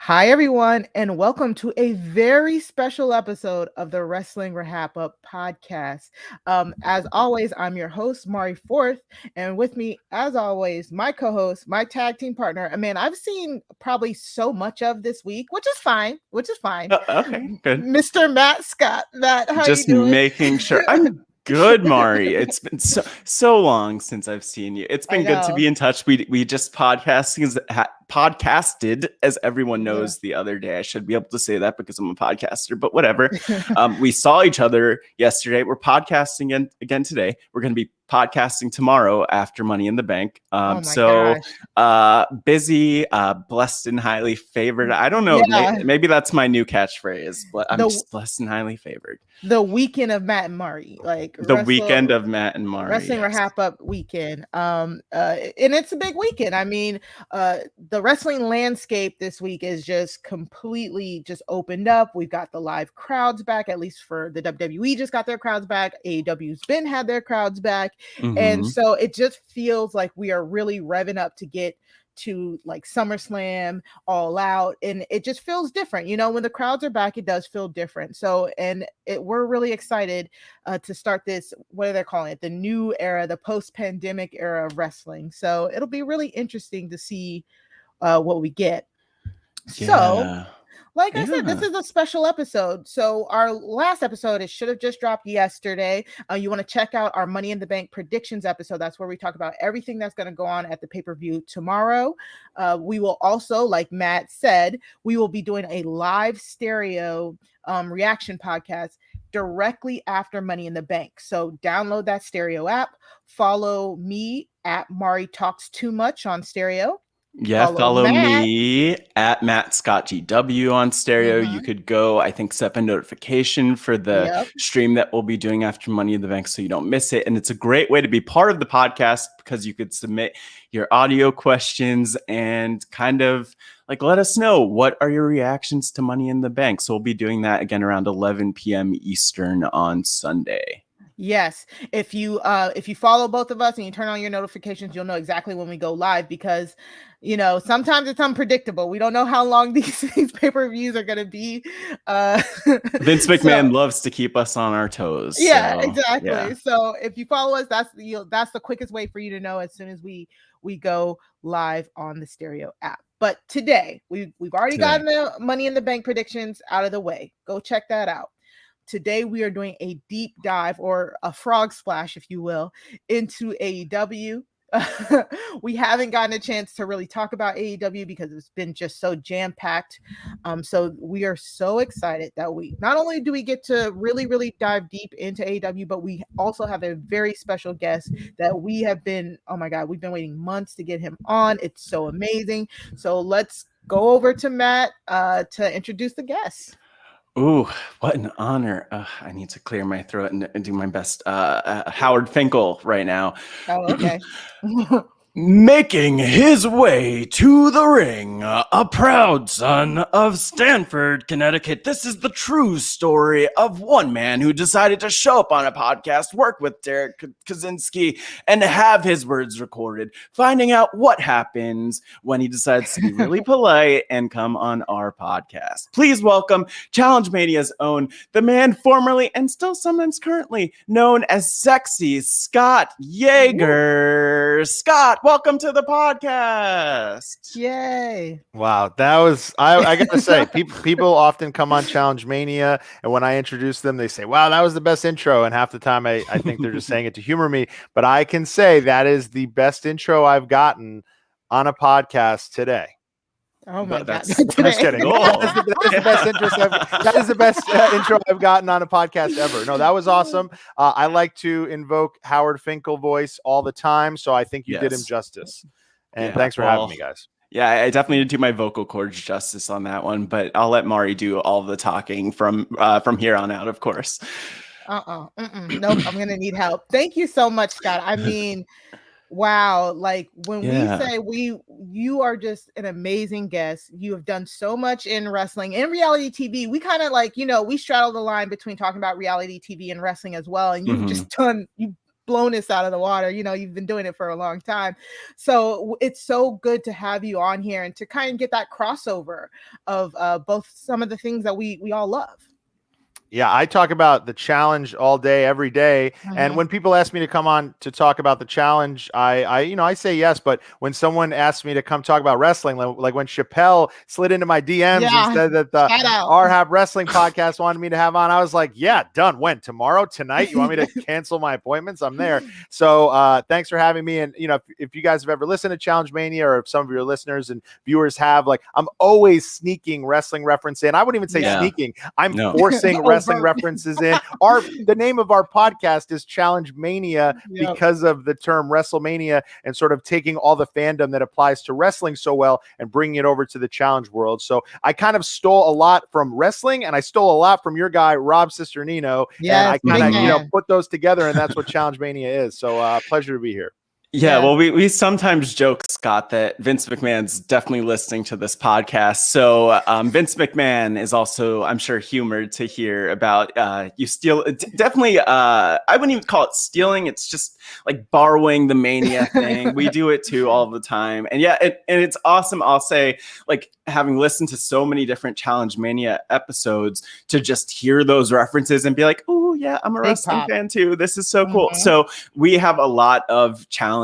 Hi, everyone, and welcome to a very special episode of the Wrestling RHAPup podcast. As always, I'm your host, Mari Forth, and with me, as always, my co-host, my tag team partner, a man I've seen probably so much of this week, which is fine. Okay, good. Mr. Matt Scott. Matt, how Just you doing? making sure. I'm good, Mari. It's been so long since I've seen you. It's been good to be in touch. We just podcasted, as everyone knows, the other day. I should be able to say that because I'm a podcaster, but whatever. We saw each other yesterday. We're podcasting again today. We're going to be podcasting tomorrow after Money in the Bank. Busy, blessed and highly favored. I don't know. Yeah. Maybe that's my new catchphrise. I'm just blessed and highly favored. The weekend of Matt and Mari, like the weekend of Matt and Mari, Wrestling RHAPup weekend. And it's a big weekend. I mean, the wrestling landscape this week is just completely just opened up. We've got the live crowds back, at least for the WWE just got their crowds back. AEW's been had their crowds back. And so it just feels like we are really revving up to get to like SummerSlam, All Out, and it just feels different. You know, when the crowds are back, it does feel different. So, we're really excited to start this, what are they calling it? The new era, the post-pandemic era of wrestling. So it'll be really interesting to see what we get. Yeah. So, like I said, this is a special episode. So our last episode, it should have just dropped yesterday. You want to check out our Money in the Bank predictions episode. That's where we talk about everything that's going to go on at the pay-per-view tomorrow. We will also, like Matt said, we will be doing a live stereo reaction podcast directly after Money in the Bank. So download that stereo app. Follow me at Mari Talks Too Much on stereo. Yeah, follow me at Matt Scott GW on stereo. You could go, I think, set a notification for the stream that we'll be doing after Money in the Bank so you don't miss it. And it's a great way to be part of the podcast because you could submit your audio questions and kind of like let us know what are your reactions to Money in the Bank. So we'll be doing that again around 11 p.m. Eastern on Sunday. Yes. If you follow both of us and you turn on your notifications, you'll know exactly when we go live because, you know, sometimes it's unpredictable. We don't know how long these pay-per-views are going to be. Vince McMahon loves to keep us on our toes. Yeah, so, exactly. Yeah. So if you follow us, that's the quickest way for you to know as soon as we go live on the stereo app. But today we've already gotten the Money in the Bank predictions out of the way. Go check that out. Today, we are doing a deep dive or a frog splash, if you will, into AEW. We haven't gotten a chance to really talk about AEW because it's been just so jam-packed. So we are so excited that we not only do we get to really, really dive deep into AEW, but we also have a very special guest that we have been, oh my God, we've been waiting months to get him on. It's so amazing. So let's go over to Matt to introduce the guest. Ooh, what an honor. I need to clear my throat and do my best. Howard Finkel right now. Oh, okay. Making his way to the ring, a proud son of Stamford, Connecticut. This is the true story of one man who decided to show up on a podcast, work with Derrick Kosinski, and have his words recorded, finding out what happens when he decides to be really polite and come on our podcast. Please welcome Challenge Mania's own, the man formerly and still sometimes currently known as Sexy Scott Yager. Scott, welcome to the podcast. Yay. Wow. That was, I got to say, people often come on Challenge Mania, and when I introduce them, they say, wow, that was the best intro. And half the time I think they're just saying it to humor me. But I can say that is the best intro I've gotten on a podcast today. Oh my God! Just kidding. That is the best intro I've gotten on a podcast ever. No, that was awesome. I like to invoke Howard Finkel voice all the time, so I think you did him justice. And thanks for having me, guys. Yeah, I definitely did do my vocal cords justice on that one, but I'll let Mari do all the talking from here on out, of course. Nope, I'm gonna need help. Thank you so much, Scott. I mean. Wow, like when we say you are just an amazing guest. You have done so much in wrestling and reality TV. We kind of like, you know, we straddle the line between talking about reality TV and wrestling as well. And you've just done, you blown this out of the water. You know, you've been doing it for a long time. So it's so good to have you on here and to kind of get that crossover of both some of the things that we all love. Yeah, I talk about the challenge all day, every day. And when people ask me to come on to talk about the challenge, I say yes. But when someone asks me to come talk about wrestling, like when Chappelle slid into my DMs and said that the RHAP Wrestling podcast wanted me to have on, I was like, yeah, done. When? Tomorrow? Tonight? You want me to cancel my appointments? I'm there. So thanks for having me. And, you know, if you guys have ever listened to Challenge Mania, or if some of your listeners and viewers have, like, I'm always sneaking wrestling reference in. I wouldn't even say sneaking. I'm forcing wrestling references in. The name of our podcast is Challenge Mania because of the term WrestleMania, and sort of taking all the fandom that applies to wrestling so well and bringing it over to the challenge world. So I kind of stole a lot from wrestling, and I stole a lot from your guy Rob Cisternino, and I kind of put those together, and that's what Challenge Mania is. So pleasure to be here. Yeah, well, we sometimes joke, Scott, that Vince McMahon's definitely listening to this podcast. So Vince McMahon is also, I'm sure, humored to hear about you steal. Definitely, I wouldn't even call it stealing. It's just like borrowing the Mania thing. We do it too all the time. And yeah, and it's awesome. I'll say, like, having listened to so many different Challenge Mania episodes, to just hear those references and be like, oh yeah, I'm a wrestling fan too. This is so cool. So we have a lot of Challenge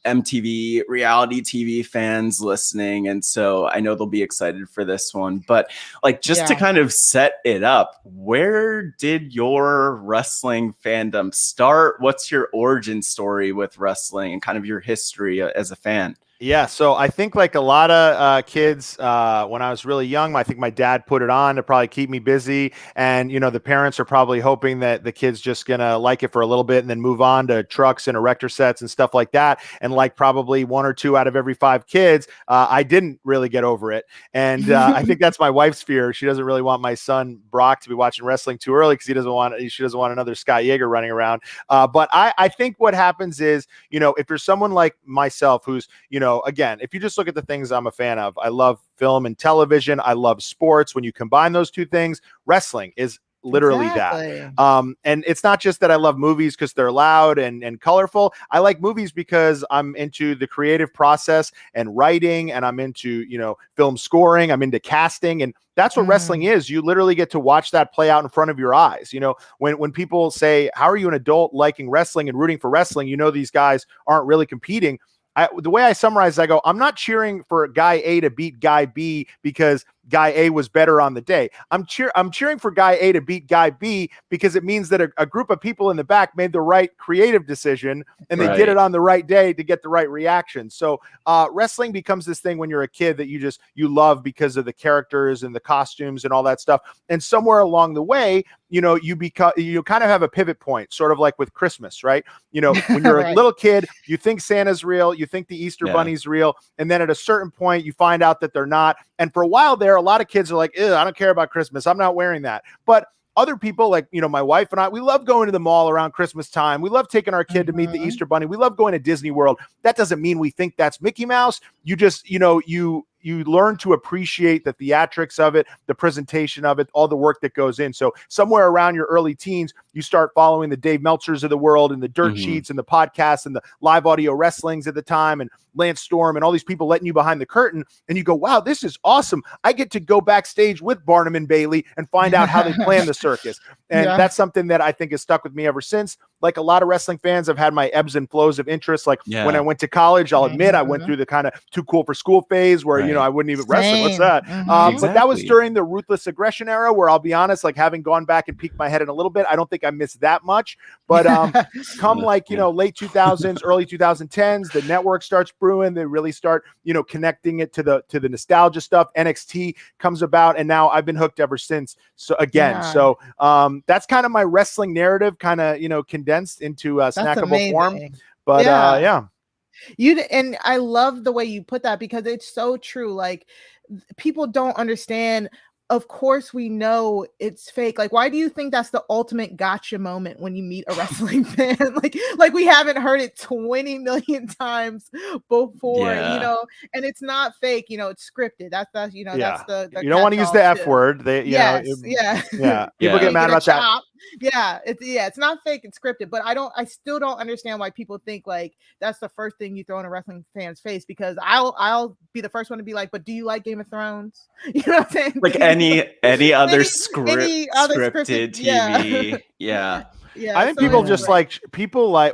MTV reality TV fans listening, and so I know they'll be excited for this one. But like, just to kind of set it up, where did your wrestling fandom start? What's your origin story with wrestling and kind of your history as a fan? Yeah, so I think like a lot of kids, when I was really young, I think my dad put it on to probably keep me busy. And, you know, the parents are probably hoping that the kid's just going to like it for a little bit and then move on to trucks and erector sets and stuff like that. And like probably 1 or 2 out of every 5 kids, I didn't really get over it. And I think that's my wife's fear. She doesn't really want my son, Brock, to be watching wrestling too early because she doesn't want another Scott Yager running around. But I think what happens is, you know, if you're someone like myself who's, you know, again, if you just look at the things I'm a fan of, I love film and television. I love sports. When you combine those two things, wrestling is literally that. And it's not just that I love movies because they're loud and colorful. I like movies because I'm into the creative process and writing, and I'm into, you know, film scoring. I'm into casting, and that's what wrestling is. You literally get to watch that play out in front of your eyes. You know, when people say, how are you an adult liking wrestling and rooting for wrestling? You know, these guys aren't really competing. The way I summarize, I go, I'm not cheering for guy A to beat guy B because guy A was better on the day. I'm cheering for guy A to beat guy B because it means that a group of people in the back made the right creative decision, and they did it on the right day to get the right reaction. So wrestling becomes this thing when you're a kid that you love because of the characters and the costumes and all that stuff. And somewhere along the way, you know, you kind of have a pivot point, sort of like with Christmas, right? You know, when you're a little kid, you think Santa's real, you think the Easter Bunny's real, and then at a certain point, you find out that they're not. And for a while there, a lot of kids are like, I don't care about Christmas. I'm not wearing that. But other people, like, you know, my wife and I, we love going to the mall around Christmas time. We love taking our kid to meet the Easter Bunny. We love going to Disney World. That doesn't mean we think that's Mickey Mouse. You just, you know, you learn to appreciate the theatrics of it, the presentation of it, all the work that goes in. So somewhere around your early teens, you start following the Dave Meltzers of the world and the Dirt Sheets and the podcasts and the live audio wrestlings at the time, and Lance Storm and all these people letting you behind the curtain. And you go, wow, this is awesome. I get to go backstage with Barnum and Bailey and find out how they plan the circus. And that's something that I think has stuck with me ever since. Like a lot of wrestling fans, I've had my ebbs and flows of interest. Like when I went to college, I'll admit I went through the kind of too cool for school phase where, you know, I wouldn't even wrestle. What's that? But that was during the ruthless aggression era, where I'll be honest, like having gone back and peeked my head in a little bit, I don't think I missed that much. But come like, you know, late 2000s, early 2010s, the network starts brewing. They really start, you know, connecting it to the nostalgia stuff. NXT comes about, and now I've been hooked ever since. So again, so that's kind of my wrestling narrative, kind of, you know, condensed into a snackable form. But and I love the way you put that, because it's so true. Like, people don't understand. Of course, we know it's fake. Like, why do you think that's the ultimate gotcha moment when you meet a wrestling fan? like we haven't heard it 20 million times before, you know, and it's not fake, you know, it's scripted. That's, you know, that's the you don't want to use the F word. They, you know, people get mad about that. It's not fake, it's scripted, but I still don't understand why people think like that's the first thing you throw in a wrestling fan's face, because I'll be the first one to be like, but do you like Game of Thrones? You know what I'm saying? Like any other other scripted TV. Yeah. I think people just like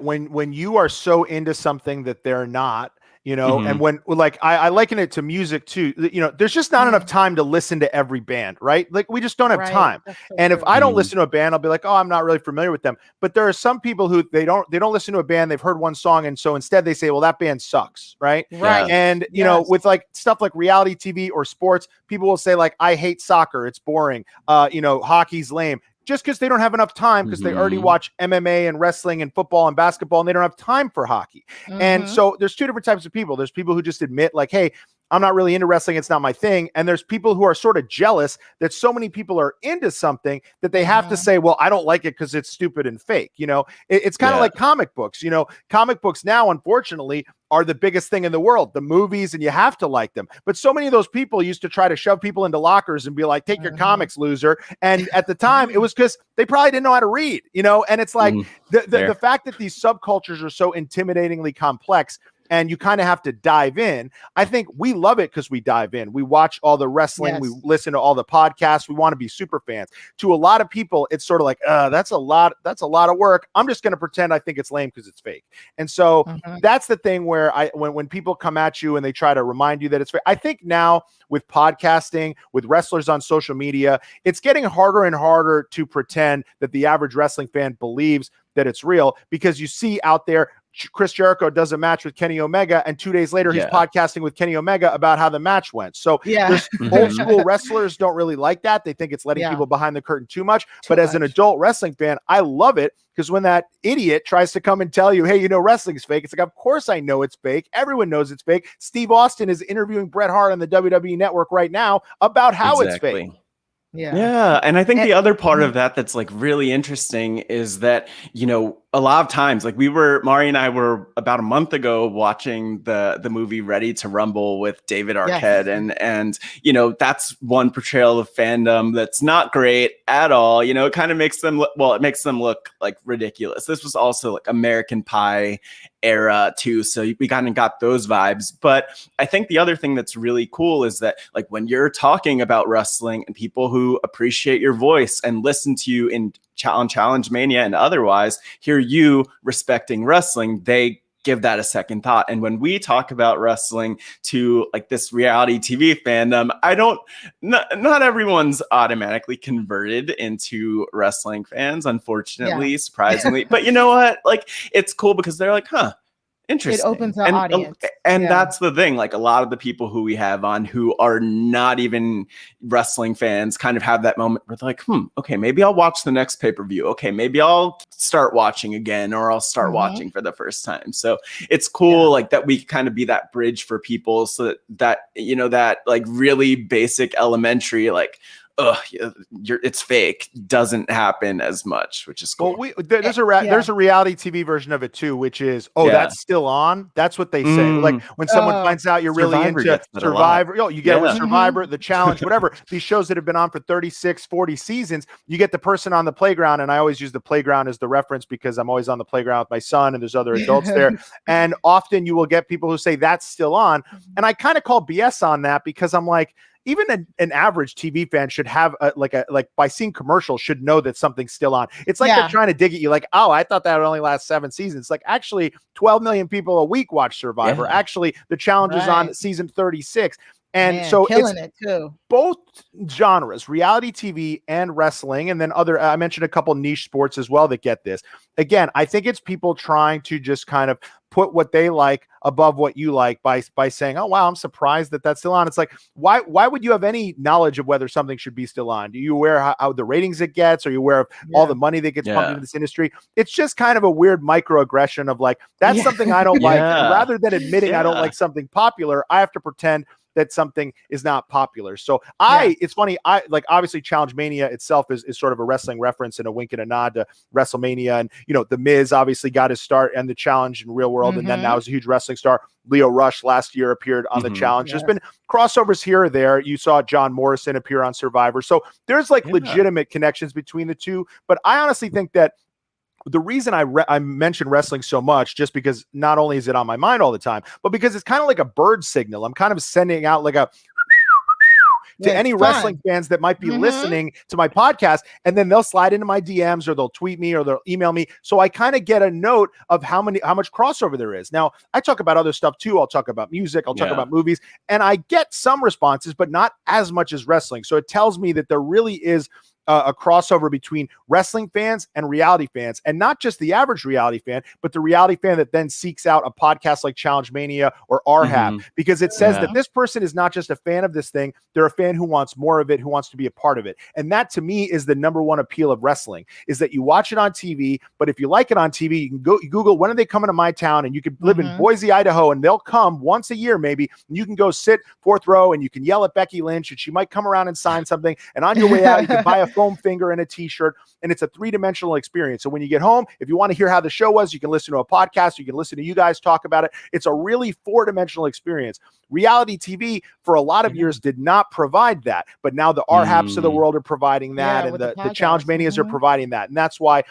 when you are so into something that they're not, you know, and when like I liken it to music too, you know, there's just not enough time to listen to every band, right? Like we just don't have time. So and if I don't listen to a band, I'll be like, oh, I'm not really familiar with them. But there are some people who they don't listen to a band, they've heard one song, and so instead they say, well, that band sucks, right? Right. And you know, with like stuff like reality TV or sports, people will say like, I hate soccer, it's boring. You know, hockey's lame. Just because they don't have enough time, because they already watch MMA and wrestling and football and basketball, and they don't have time for hockey. And so there's two different types of people. There's people who just admit like, hey, I'm not really into wrestling, it's not my thing. And there's people who are sort of jealous that so many people are into something that they have to say, well, I don't like it because it's stupid and fake. You know, it's kind of like comic books. You know, comic books now, unfortunately, are the biggest thing in the world, the movies, and you have to like them. But so many of those people used to try to shove people into lockers and be like, take your comics, loser. And at the time, it was because they probably didn't know how to read, you know? And it's like the fact that these subcultures are so intimidatingly complex and you kind of have to dive in. I think we love it because we dive in. We watch all the wrestling. We listen to all the podcasts. We want to be super fans. To a lot of people, it's sort of like, that's a lot of work. I'm just going to pretend I think it's lame because it's fake. And so that's the thing where when people come at you and they try to remind you that it's fake, I think now with podcasting, with wrestlers on social media, it's getting harder and harder to pretend that the average wrestling fan believes that it's real, because you see out there, Chris Jericho does a match with Kenny Omega, and 2 days later he's podcasting with Kenny Omega about how the match went. So old school wrestlers don't really like that. They think it's letting people behind the curtain too much. But as an adult wrestling fan, I love it, because when that idiot tries to come and tell you, hey, you know, wrestling's fake, it's like, of course I know it's fake. Everyone knows it's fake. Steve Austin is interviewing Bret Hart on the WWE Network right now about how it's fake. Yeah. And I think the other part of that that's like really interesting is that, you know, a lot of times, like Mari and I were about a month ago watching the movie Ready to Rumble with David Arquette. And, you know, that's one portrayal of fandom that's not great at all. You know, it kind of makes them it makes them look like ridiculous. This was also like American Pie era too. So we kind of got those vibes. But I think the other thing that's really cool is that like when you're talking about wrestling and people who appreciate your voice and listen to you on Challenge Mania and otherwise hear you respecting wrestling, they give that a second thought. And when we talk about wrestling to like this reality TV fandom, not everyone's automatically converted into wrestling fans, unfortunately, surprisingly. But you know what? Like, it's cool because they're like, huh, interesting. It opens the audience. And that's the thing. Like, a lot of the people who we have on who are not even wrestling fans kind of have that moment where they're like, okay, maybe I'll watch the next pay-per-view. Okay, maybe I'll start watching again, or I'll start watching for the first time. So it's cool like that we kind of be that bridge for people, so that you know, that like really basic elementary, like, it's fake, doesn't happen as much, which is cool. Well, there's a reality TV version of it too, which is that's still on. That's what they say. Like when someone finds out you're really into Survivor, you get it with Survivor, The Challenge, whatever. These shows that have been on for 36, 40 seasons, you get the person on the playground, and I always use the playground as the reference because I'm always on the playground with my son and there's other adults there. And often you will get people who say that's still on. And I kind of call BS on that, because I'm like, even an average TV fan should have by seeing commercials should know that something's still on. It's like they're trying to dig at you like, oh, I thought that would only last 7 seasons. Like, actually 12 million people a week watch Survivor. Actually, The Challenge is on season 36. And so killing it too. Both genres, reality TV and wrestling, and then I mentioned a couple niche sports as well that get this. Again, I think it's people trying to just kind of put what they like above what you like by saying, oh, wow, I'm surprised that that's still on. It's like, why would you have any knowledge of whether something should be still on? Do you aware how the ratings it gets? Are you aware of all the money that gets pumped into this industry? It's just kind of a weird microaggression of like, that's something I don't like. And rather than admitting I don't like something popular, I have to pretend that something is not popular. So it's funny. Obviously Challenge Mania itself is sort of a wrestling reference and a wink and a nod to WrestleMania. And, The Miz obviously got his start and the challenge in real world. And then now is a huge wrestling star. Leo Rush last year appeared on the challenge. There's been crossovers here or there. You saw John Morrison appear on Survivor. So there's legitimate connections between the two. But I honestly think that the reason I mention wrestling so much, just because not only is it on my mind all the time, but because it's kind of like a bird signal. I'm kind of sending out like a to any wrestling fans that might be listening to my podcast, and then they'll slide into my DMs or they'll tweet me or they'll email me. So I kind of get a note of how much crossover there is. Now, I talk about other stuff too. I'll talk about music. I'll talk about movies, and I get some responses, but not as much as wrestling. So it tells me that there really is a crossover between wrestling fans and reality fans, and not just the average reality fan, but the reality fan that then seeks out a podcast like Challenge Mania or RHAP, because it says that this person is not just a fan of this thing. They're a fan who wants more of it, who wants to be a part of it. And that to me is the number one appeal of wrestling, is that you watch it on TV, but if you like it on TV, you can go Google, when are they coming to my town? And you could live in Boise, Idaho, and they'll come once a year, maybe. And you can go sit fourth row and you can yell at Becky Lynch and she might come around and sign something. And on your way out, you can buy a foam finger and a t-shirt, and it's a three-dimensional experience. So when you get home, if you want to hear how the show was, you can listen to a podcast, you can listen to you guys talk about it. It's a really four-dimensional experience. Reality TV for a lot of years did not provide that, but now the RHAPs of the world are providing that, and the Challenge Manias are providing that. And that's why,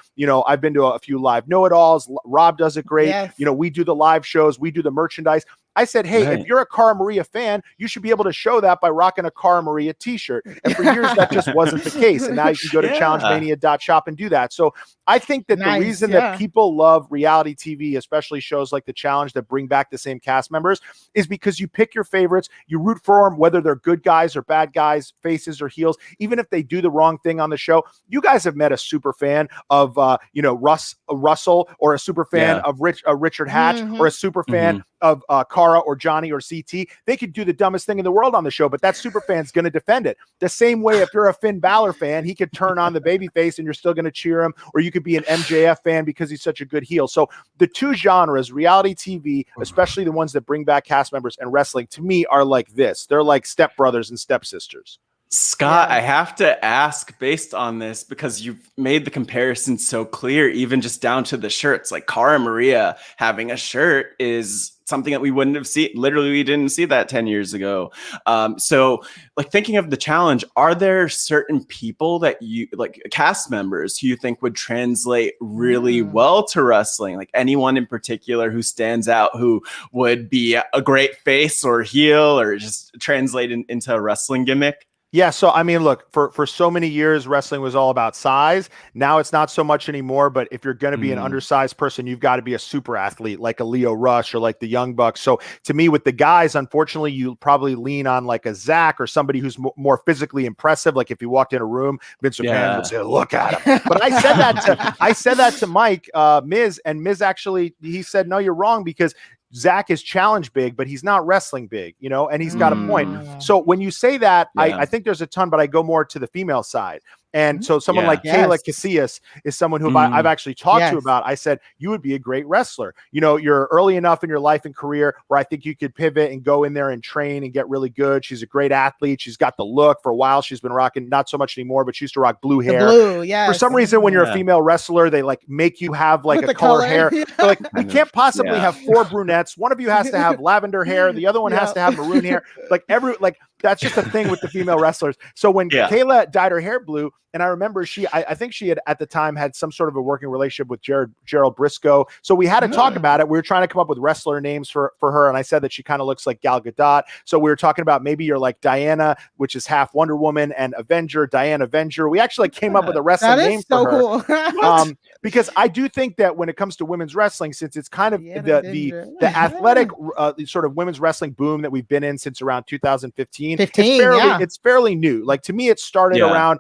I've been to a few live know-it-alls. Rob does it great. Yes. We do the live shows, we do the merchandise. I said, hey, if you're a Cara Maria fan, you should be able to show that by rocking a Cara Maria t-shirt. And for years, that just wasn't the case. And now you can go to challengemania.shop and do that. So I think that the reason that people love reality TV, especially shows like The Challenge that bring back the same cast members, is because you pick your favorites, you root for them, whether they're good guys or bad guys, faces or heels, even if they do the wrong thing on the show. You guys have met a super fan of, Russell, or a super fan of Richard Hatch, or a super fan of Cara or Johnny or CT. They could do the dumbest thing in the world on the show, but that super fan's going to defend it. The same way, if you're a Finn Balor fan, he could turn on the babyface and you're still going to cheer him, or you could be an MJF fan because he's such a good heel. So the two genres, reality TV, especially the ones that bring back cast members, and wrestling, to me are like this. They're like stepbrothers and stepsisters. Scott, I have to ask, based on this, because you've made the comparison so clear, even just down to the shirts. Like Cara Maria having a shirt is something that we wouldn't have seen. Literally, we didn't see that 10 years ago. So like thinking of the challenge, are there certain people that you like, cast members, who you think would translate really well to wrestling? Like anyone in particular who stands out, who would be a great face or heel, or just translate into a wrestling gimmick? Yeah, so I mean, look, for so many years, wrestling was all about size. Now it's not so much anymore, but if you're going to be an undersized person, you've got to be a super athlete, like a Leo Rush or like the Young Bucks. So to me, with the guys, unfortunately, you probably lean on like a Zach or somebody who's more physically impressive. Like if you walked in a room, Vince McMahon would say, "Look at him." But I said that to Mike Miz, and Miz actually, he said, "No, you're wrong," because Zach is challenge big, but he's not wrestling big, and he's got a point. So when you say that, I think there's a ton, but I go more to the female side. And so someone like Kayla Casillas is someone who I've actually talked to about. I said, you would be a great wrestler. You're early enough in your life and career where I think you could pivot and go in there and train and get really good. She's a great athlete. She's got the look. For a while, she's been rocking, not so much anymore, but she used to rock blue hair. For some reason, when you're a female wrebler, they like make you have like a color hair. They're like, we can't possibly have four brunettes. One of you has to have lavender hair. The other one has to have maroon hair. That's just a thing with the female wrestlers. So when Kayla dyed her hair blue, and I remember I think she had at the time had some sort of a working relationship with Gerald Briscoe. So we had to talk about it. We were trying to come up with wrestler names for her. And I said that she kind of looks like Gal Gadot. So we were talking about maybe you're like Diana, which is half Wonder Woman, and Avenger, Diana Avenger. We actually came up with a wrestling name for her. Cool. Because I do think that when it comes to women's wrestling, since it's kind of the athletic sort of women's wrestling boom that we've been in since around 2015, it's fairly new. Like to me, it started around,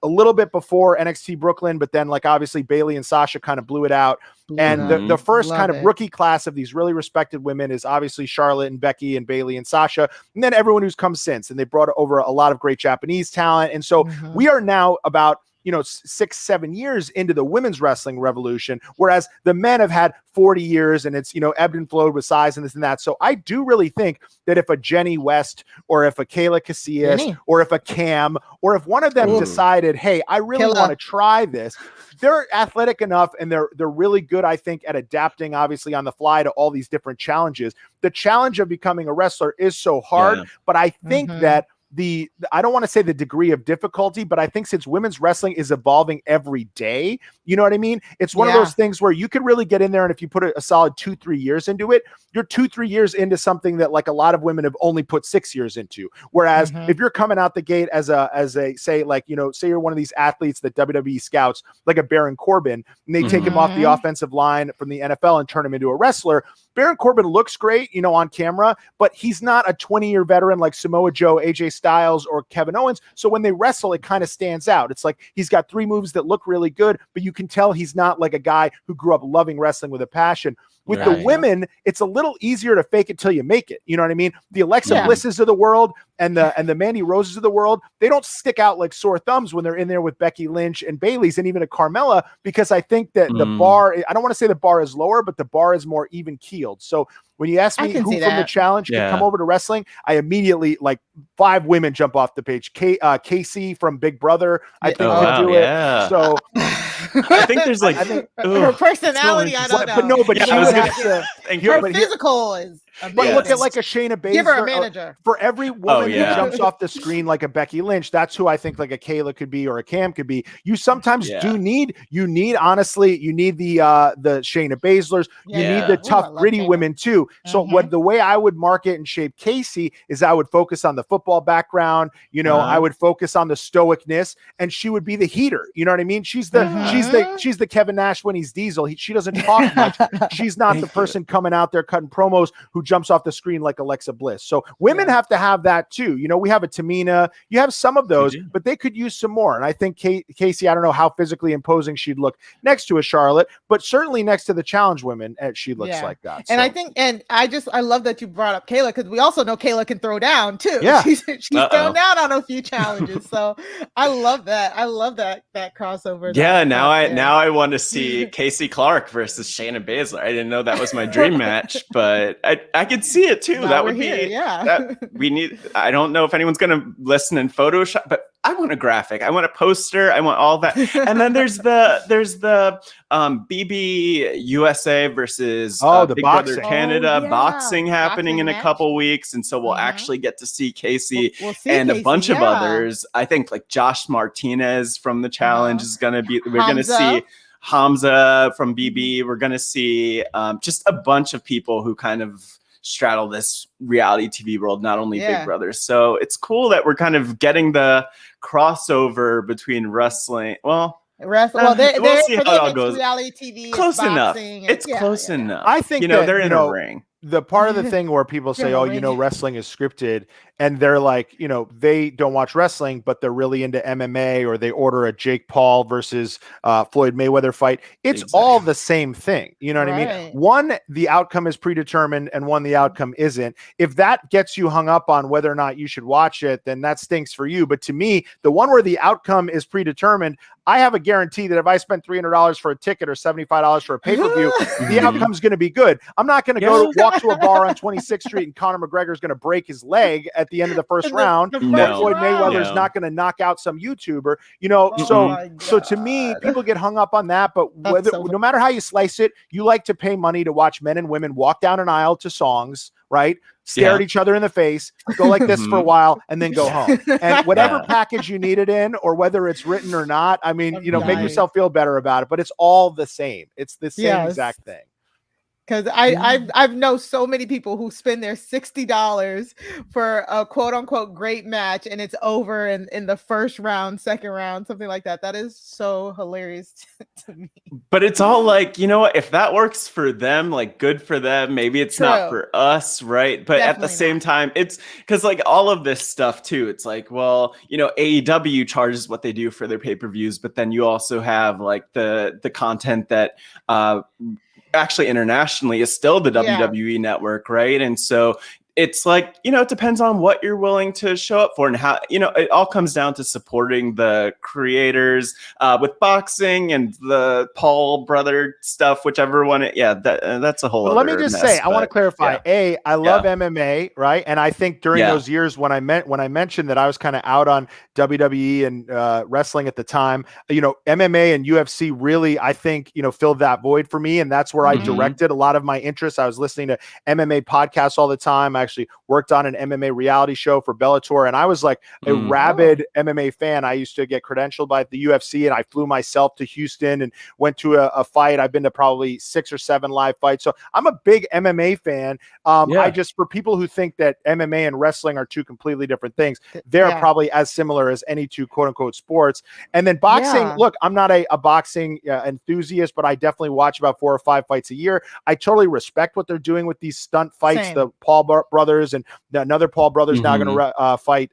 a little bit before NXT Brooklyn, but then like obviously Bayley and Sasha kind of blew it out. And the first kind of rookie class of these really respected women is obviously Charlotte and Becky and Bayley and Sasha, and then everyone who's come since. And they brought over a lot of great Japanese talent. And so we are now about 6-7 years into the women's wrestling revolution, whereas the men have had 40 years, and it's, ebbed and flowed with size and this and that. So I do really think that if a Jenny West or if a Kayla Casillas or if a Cam or if one of them decided, hey, I really want to try this, they're athletic enough and they're really good, I think, at adapting, obviously, on the fly to all these different challenges. The challenge of becoming a wrestler is so hard, but I think that I don't want to say the degree of difficulty, but I think since women's wrestling is evolving every day, you know what I mean? It's one of those things where you could really get in there, and if you put a solid 2-3 years into it, you're 2-3 years into something that like a lot of women have only put 6 years into. Whereas if you're coming out the gate as a say like, say you're one of these athletes that WWE scouts, like a Baron Corbin, and they take him off the offensive line from the NFL and turn him into a wrestler. Baron Corbin looks great, on camera, but he's not a 20-year veteran like Samoa Joe, AJ Styles, or Kevin Owens. So when they wrestle, it kind of stands out. It's like he's got 3 moves that look really good, but you can tell he's not like a guy who grew up loving wrestling with a passion. With the women, it's a little easier to fake it till you make it. You know what I mean? The Alexa Blisses of the world and the Mandy Roses of the world, they don't stick out like sore thumbs when they're in there with Becky Lynch and Bayley's and even a Carmella, because I think that the bar, I don't want to say the bar is lower, but the bar is more even keeled. So when you ask me who from the challenge could come over to wrestling, I immediately, like, 5 women jump off the page. Casey from Big Brother, I think could do it. So I think there's like her personality. I don't know. But no, but she would have to. Her physical is. But look at like a Shayna Basler. Give her a manager. For every woman who jumps off the screen like a Becky Lynch, that's who I think like a Kayla could be or a Cam could be. You sometimes need honestly, you need the Shayna Baslers. You need the tough, gritty women too. So the way I would market and shape Casey is I would focus on the football background. I would focus on the stoicness, and she would be the heater. You know what I mean? She's the Kevin Nash when he's Diesel. She doesn't talk much. She's not the person coming out there cutting promos who jumps off the screen like Alexa Bliss. So women have to have that too. We have a Tamina, you have some of those, but they could use some more. And I think Casey, I don't know how physically imposing she'd look next to a Charlotte, but certainly next to the challenge women, she looks like that. And I think, and I love that you brought up Kayla, because we also know Kayla can throw down too. Yeah. She's thrown down on a few challenges. So I love that. I love that crossover. Yeah. Now I want to see Casey Clark versus Shayna Baszler. I didn't know that was my dream match, but I could see it too. That would be, we need, I don't know if anyone's going to listen in Photoshop, but I want a graphic. I want a poster. I want all that. And then there's the BB USA versus the Big boxing. Brother Canada boxing happening in a couple weeks. And so we'll actually get to see Casey and a bunch of others. I think like Josh Martinez from the challenge is going to be, we're going to see Hamza from BB. We're going to see just a bunch of people who kind of straddle this reality TV world, not only Big Brother. So it's cool that we're kind of getting the crossover between wrestling. Well, we'll see how it all goes. Reality TV, close enough. It's close enough. I think they're in a ring. The part of the thing where people say, wrestling is scripted, and they're like, they don't watch wrestling, but they're really into MMA, or they order a Jake Paul versus Floyd Mayweather fight. It's all the same thing. You know what I mean? One, the outcome is predetermined, and one, the outcome isn't. If that gets you hung up on whether or not you should watch it, then that stinks for you. But to me, the one where the outcome is predetermined, I have a guarantee that if I spent $300 for a ticket or $75 for a pay-per-view, the outcome's going to be good. I'm not going to walk to a bar on 26th Street and Conor McGregor's going to break his leg at the end of the first round. Floyd Mayweather's not going to knock out some YouTuber. So to me, people get hung up on that. But no matter how you slice it, you like to pay money to watch men and women walk down an aisle to songs, right? Stare at each other in the face, go like this for a while, and then go home. And whatever package you need it in, or whether it's written or not, I mean, make yourself feel better about it. But it's all the same. It's the same exact thing. Because I've known so many people who spend their $60 for a quote unquote great match, and it's over in the first round, second round, something like that. That is so hilarious to me. But it's all like, if that works for them, like, good for them. Maybe it's not for us, right? But at the same time, it's because like all of this stuff too, it's like, well, AEW charges what they do for their pay-per-views, but then you also have like the content that actually internationally is still the WWE network, right? And so it's like, it depends on what you're willing to show up for and how, it all comes down to supporting the creators with boxing and the Paul brother stuff, whichever one. That's a whole But other let me just mess, say, I want to clarify. I love Yeah. MMA, right? And I think during those years when I mentioned that I was kind of out on WWE and wrestling at the time, MMA and UFC really, I think, filled that void for me. And that's where I directed a lot of my interests. I was listening to MMA podcasts all the time. I actually worked on an MMA reality show for Bellator, and I was like a rabid MMA fan. I used to get credentialed by the UFC, and I flew myself to Houston and went to a fight. I've been to probably 6 or 7 live fights. So I'm a big MMA fan. I just, for people who think that MMA and wrestling are two completely different things, they're probably as similar as any two quote unquote sports. And then boxing, look, I'm not a boxing enthusiast, but I definitely watch about 4 or 5 fights a year. I totally respect what they're doing with these stunt fights. The Paul brothers and another Paul brothers now going to fight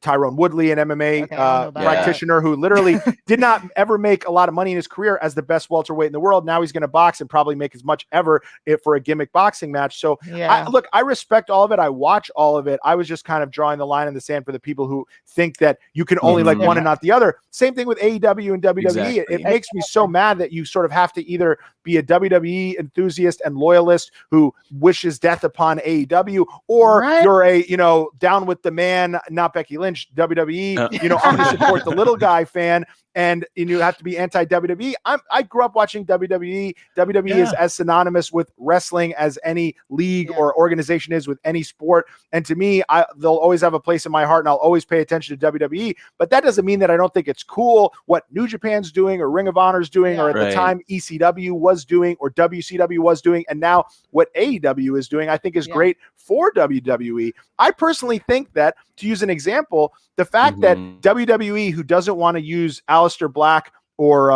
Tyrone Woodley, an MMA practitioner who literally did not ever make a lot of money in his career as the best welterweight in the world. Now he's going to box and probably make as much ever for a gimmick boxing match. So I respect all of it. I watch all of it. I was just kind of drawing the line in the sand for the people who think that you can only like one and not the other. Same thing with AEW and WWE. Exactly. It makes me so mad that you sort of have to either be a WWE enthusiast and loyalist who wishes death upon AEW, or you're a, down with the man, not Becky Lynch, WWE, I'm going to support the little guy fan, and you have to be anti-WWE. I grew up watching WWE. WWE is as synonymous with wrestling as any league or organization is with any sport. And to me, they'll always have a place in my heart, and I'll always pay attention to WWE. But that doesn't mean that I don't think it's cool what New Japan's doing or Ring of Honor's doing, or at the time ECW was doing or WCW was doing, and now what AEW is doing, I think is great for WWE. I personally think that, to use an example, the fact that WWE, who doesn't want to use Aleister Black or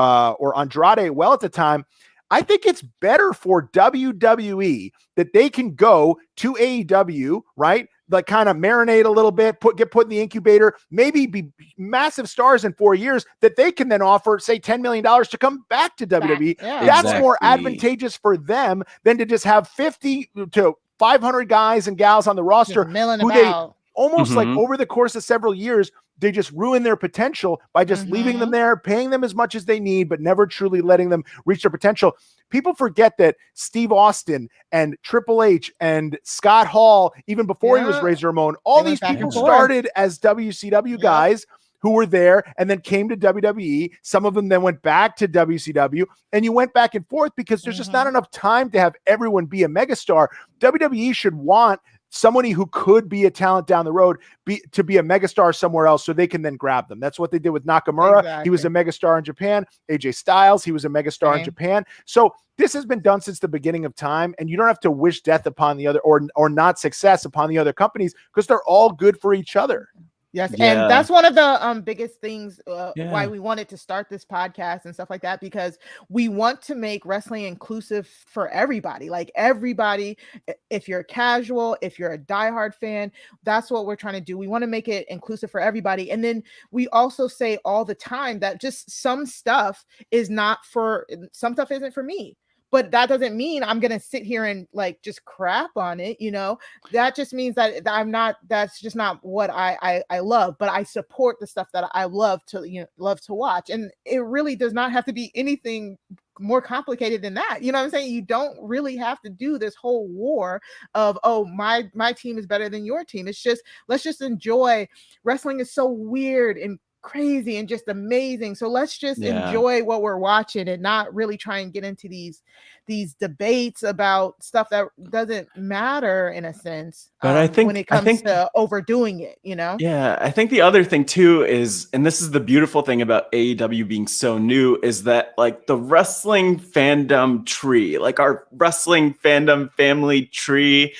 Andrade well at the time, I think it's better for WWE that they can go to AEW, right? Like kind of marinate a little bit, get put in the incubator, maybe be massive stars in 4 years that they can then offer, say, $10 million to come back to WWE. That's more advantageous for them than to just have 50 to 500 guys and gals on the roster who they almost like over the course of several years, they just ruin their potential by just leaving them there, paying them as much as they need, but never truly letting them reach their potential. People forget that Steve Austin and Triple H and Scott Hall, even before he was Razor Ramon, all these people started as WCW guys who were there and then came to WWE. Some of them then went back to WCW, and you went back and forth because there's just not enough time to have everyone be a megastar. WWE should want somebody who could be a talent down the road to be a megastar somewhere else, so they can then grab them. That's what they did with Nakamura. He was a megastar in Japan. AJ Styles, he was a megastar in Japan. So this has been done since the beginning of time, and you don't have to wish death upon the other or not success upon the other companies, because they're all good for each other. Yes, and that's one of the biggest things why we wanted to start this podcast and stuff like that, because we want to make wrestling inclusive for everybody. Like everybody, if you're casual, if you're a diehard fan, that's what we're trying to do. We want to make it inclusive for everybody. And then we also say all the time that just some stuff isn't for me. But that doesn't mean I'm going to sit here and like just crap on it. That just means that that's just not what I love, but I support the stuff that I love to watch. And it really does not have to be anything more complicated than that. You know what I'm saying? You don't really have to do this whole war of, oh, my team is better than your team. It's just, let's just enjoy. Wrestling is so weird and crazy and just amazing, so let's just enjoy what we're watching and not really try and get into these debates about stuff that doesn't matter in a sense. But I think when it comes to overdoing it, I think the other thing too is, and this is the beautiful thing about AEW being so new, is that like the wrestling fandom tree, like our wrestling fandom family tree,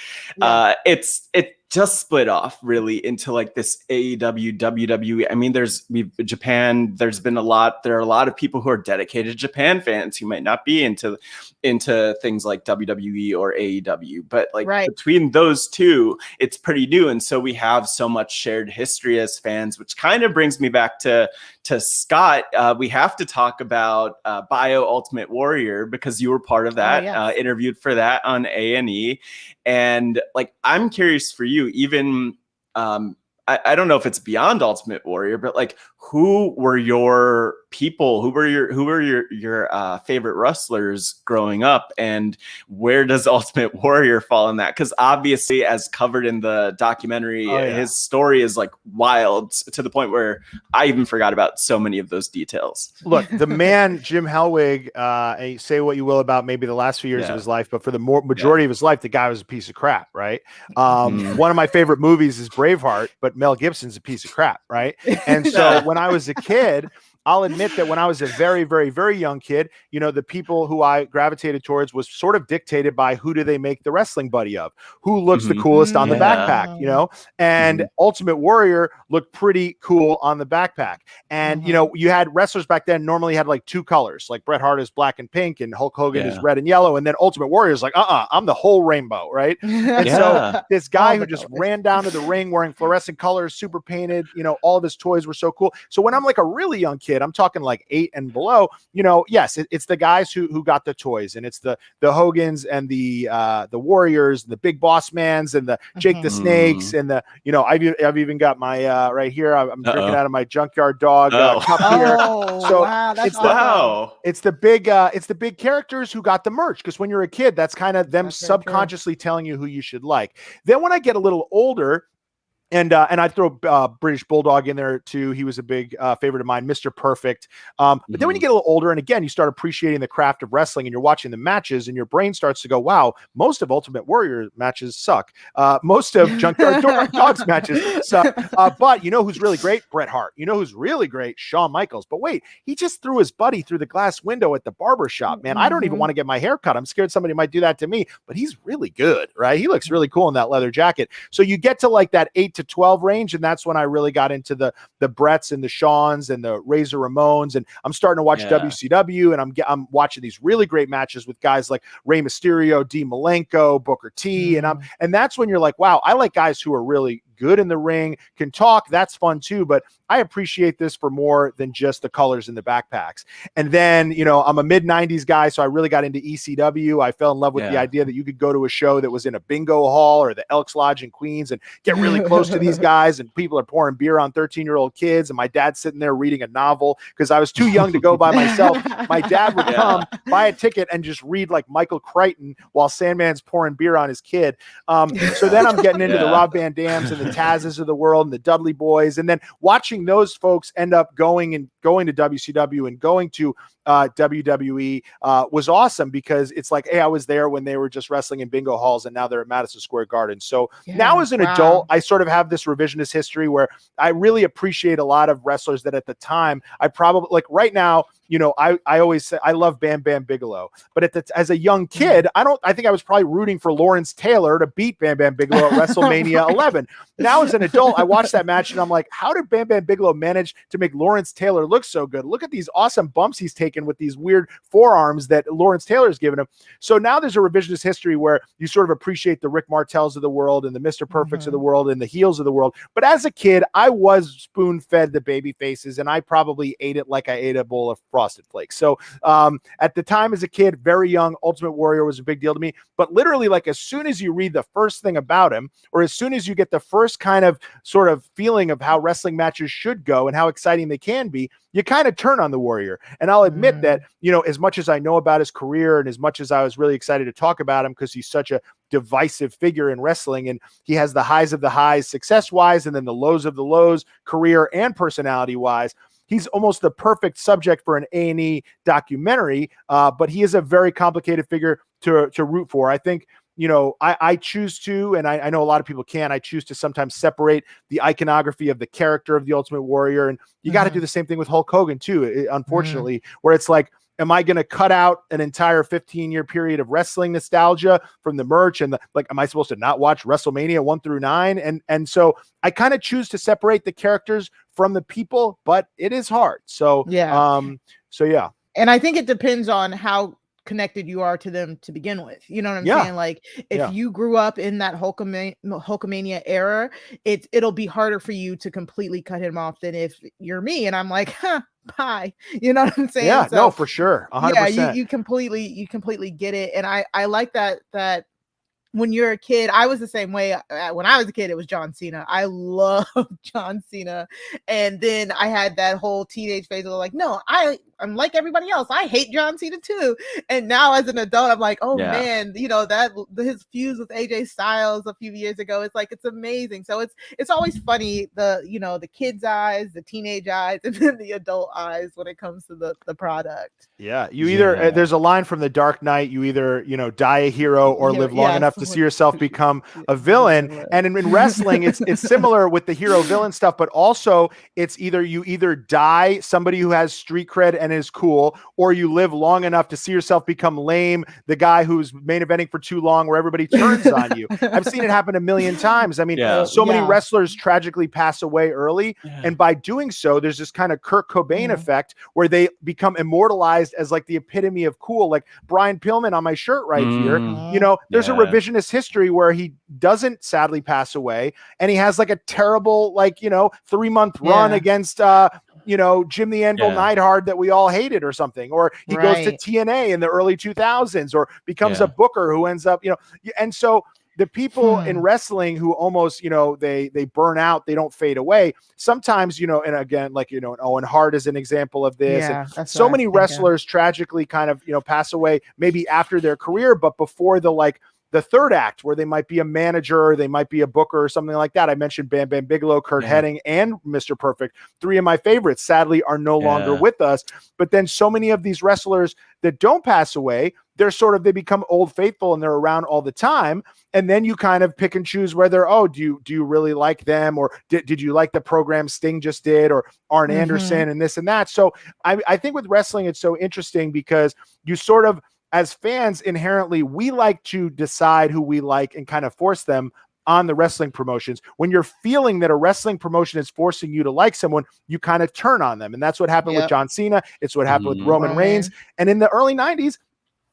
just split off really into like this AEW, WWE. I mean, Japan, there are a lot of people who are dedicated Japan fans who might not be into things like WWE or AEW, but like between those two, it's pretty new. And so we have so much shared history as fans, which kind of brings me back to Scott. We have to talk about Bio Ultimate Warrior, because you were part of that, interviewed for that on A&E. And like, I'm curious for you, even, I don't know if it's beyond Ultimate Warrior, but like, who were your people? Who were your favorite wrestlers growing up, and where does Ultimate Warrior fall in that? Because obviously, as covered in the documentary, his story is like wild to the point where I even forgot about so many of those details. Look, the man Jim Hellwig, say what you will about maybe the last few years of his life, but for the majority of his life, the guy was a piece of crap, right? One of my favorite movies is Braveheart, but Mel Gibson's a piece of crap, right? And so when I was a kid, I'll admit that when I was a very, very, very young kid, you know, the people who I gravitated towards was sort of dictated by who do they make the wrestling buddy of, who looks the coolest on the backpack, you know, and Ultimate Warrior looked pretty cool on the backpack. And, you know, you had wrestlers back then normally had like two colors, like Bret Hart is black and pink and Hulk Hogan is red and yellow. And then Ultimate Warrior is like, I'm the whole rainbow, right? And so this guy who just ran down to the ring wearing fluorescent colors, super painted, you know, all of his toys were so cool. So when I'm like a really young kid, I'm talking like 8 and below, you know, yes, it's the guys who got the toys, and it's the Hogans and the Warriors, the Big Boss Mans and the Jake the Snakes, and the, you know, I've even got my right here. I'm drinking out of my Junkyard Dog cup here. So it's the big characters who got the merch, because when you're a kid, that's kind of them subconsciously telling you who you should like. Then when I get a little older, and I throw British Bulldog in there too. He was a big favorite of mine, Mr. Perfect. But then when you get a little older, and again, you start appreciating the craft of wrestling, and you're watching the matches, and your brain starts to go, wow, most of Ultimate Warrior matches suck. Most of Junkyard Dog's matches suck. But you know who's really great? Bret Hart. You know who's really great? Shawn Michaels. But wait, he just threw his buddy through the glass window at the barber shop, man. I don't even want to get my hair cut. I'm scared somebody might do that to me, but he's really good, right? He looks really cool in that leather jacket. So you get to like that 8 to 12 range, and that's when I really got into the Bretts and the Shawns and the Razor Ramones, and I'm starting to watch WCW, and I'm watching these really great matches with guys like Rey Mysterio, Dean Malenko, Booker T, and that's when you're like, wow, I like guys who are really good in the ring, can talk, that's fun too, but I appreciate this for more than just the colors in the backpacks. And then, you know, I'm a mid-90s guy, so I really got into ECW. I fell in love with the idea that you could go to a show that was in a bingo hall or the Elks Lodge in Queens and get really close to these guys, and people are pouring beer on 13-year-old kids, and my dad's sitting there reading a novel because I was too young to go by myself. My dad would come, buy a ticket, and just read like Michael Crichton while Sandman's pouring beer on his kid. So then I'm getting into the Rob Van Dams and the Tazes of the world and the Dudley Boys, and then watching those folks end up going to WCW and going to WWE was awesome, because it's like, hey, I was there when they were just wrestling in bingo halls, and now they're at Madison Square Garden. So now as an adult, I sort of have this revisionist history where I really appreciate a lot of wrestlers that at the time I probably, like right now, you know, I always say I love Bam Bam Bigelow, but as a young kid, I think I was probably rooting for Lawrence Taylor to beat Bam Bam Bigelow at WrestleMania 11. Now as an adult, I watched that match and I'm like, how did Bam Bam Bigelow manage to make Lawrence Taylor look so good? Look at these awesome bumps he's taken with these weird forearms that Lawrence Taylor's given him. So now there's a revisionist history where you sort of appreciate the Rick Martells of the world and the Mr. Perfects of the world and the heels of the world. But as a kid, I was spoon-fed the baby faces, and I probably ate it like I ate a bowl of Frosted Flakes. So at the time as a kid, very young, Ultimate Warrior was a big deal to me. But literally, like as soon as you read the first thing about him, or as soon as you get the first kind of sort of feeling of how wrestling matches should go and how exciting they can be, you kind of turn on the Warrior. And I'll admit that, you know, as much as I know about his career and as much as I was really excited to talk about him because he's such a divisive figure in wrestling, and he has the highs of the highs success-wise and then the lows of the lows career and personality-wise, he's almost the perfect subject for an A&E documentary, but he is a very complicated figure to root for. I think, you know, I choose to, and I know a lot of people can, I choose to sometimes separate the iconography of the character of the Ultimate Warrior. And you got to do the same thing with Hulk Hogan too, unfortunately, where it's like, am I going to cut out an entire 15-year period of wrestling nostalgia from the merch and am I supposed to not watch WrestleMania 1 through 9? And so I kind of choose to separate the characters from the people, but it is hard. So yeah. Yeah. And I think it depends on how connected you are to them to begin with. You know what I'm saying? Like if you grew up in that Hulkamania era, it'll be harder for you to completely cut him off than if you're me and I'm like, bye. You know what I'm saying? Yeah, so, no, for sure. 100%. Yeah, you completely get it. And I like that when you're a kid, I was the same way. When I was a kid, it was John Cena. I love John Cena. And then I had that whole teenage phase of like, no, I'm like everybody else. I hate John Cena too. And now as an adult, I'm like, oh man, that his fuse with AJ Styles a few years ago, it's like, it's amazing. So it's always funny, the kids' eyes, the teenage eyes, and then the adult eyes when it comes to the product. Yeah. There's a line from The Dark Knight, you either, die a hero or live long enough to see yourself become a villain. And in wrestling, it's similar with the hero villain stuff, but also it's you either die somebody who has street cred and is cool, or you live long enough to see yourself become lame, the guy who's main eventing for too long where everybody turns on you. I've seen it happen a million times. I mean, so many wrestlers tragically pass away early. And by doing so, there's this kind of Kurt Cobain effect where they become immortalized as like the epitome of cool, like Brian Pillman on my shirt right here. There's a revisionist history where he doesn't sadly pass away, and he has like a terrible 3-month run against Jim the Anvil Neidhart that we all hated or something, or he goes to TNA in the early 2000s, or becomes a booker who ends up and so the people in wrestling who almost, they burn out, they don't fade away. Sometimes, and again, Owen Hart is an example of this. And so many wrestlers tragically kind of, pass away maybe after their career, but before the third act where they might be a manager, they might be a booker or something like that. I mentioned Bam Bam Bigelow, Kurt Hennig, and Mr. Perfect. 3 of my favorites, sadly, are no longer with us. But then so many of these wrestlers that don't pass away, they become old faithful and they're around all the time. And then you kind of pick and choose whether, do you really like them? Or did you like the program Sting just did, or Arn Anderson and this and that? So I think with wrestling, it's so interesting because you sort of, as fans, inherently, we like to decide who we like and kind of force them on the wrestling promotions. When you're feeling that a wrestling promotion is forcing you to like someone, you kind of turn on them. And that's what happened with John Cena. It's what happened with Roman Reigns. And in the early 90s,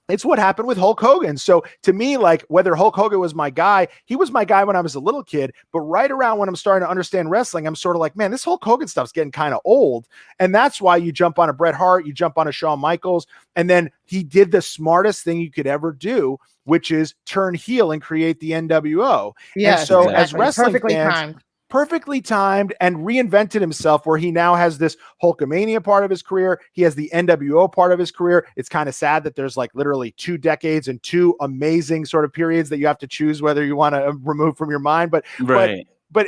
it's what happened with Hulk Hogan. So to me, whether Hulk Hogan was my guy, he was my guy when I was a little kid, but right around when I'm starting to understand wrestling, I'm sort of like, man, this Hulk Hogan stuff's getting kind of old. And that's why you jump on a Bret Hart, you jump on a Shawn Michaels, and then he did the smartest thing you could ever do, which is turn heel and create the NWO. Yeah. And so as wrestling fans, perfectly timed, and reinvented himself where he now has this Hulkamania part of his career. He has the NWO part of his career. It's kind of sad that there's literally 2 decades and 2 amazing sort of periods that you have to choose whether you want to remove from your mind. But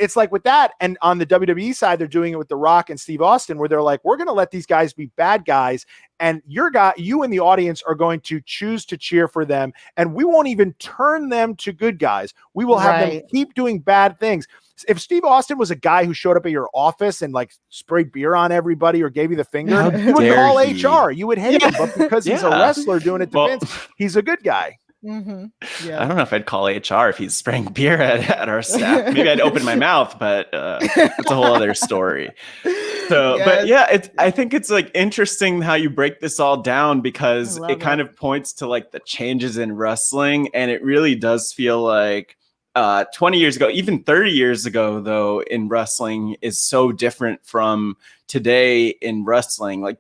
it's like with that, and on the WWE side, they're doing it with The Rock and Steve Austin, where they're like, we're going to let these guys be bad guys, and you in the audience are going to choose to cheer for them, and we won't even turn them to good guys. We will have them keep doing bad things. If Steve Austin was a guy who showed up at your office and sprayed beer on everybody or gave you the finger, you would call HR. You would hate him, but because he's a wrestler doing it to Vince, he's a good guy. I don't know if I'd call HR if he's spraying beer at our staff. Maybe I'd open my mouth, but it's a whole other story. So, but I think it's interesting how you break this all down, because it kind of points to the changes in wrestling, and it really does feel like 20 years ago, even 30 years ago, though, in wrestling is so different from today in wrestling.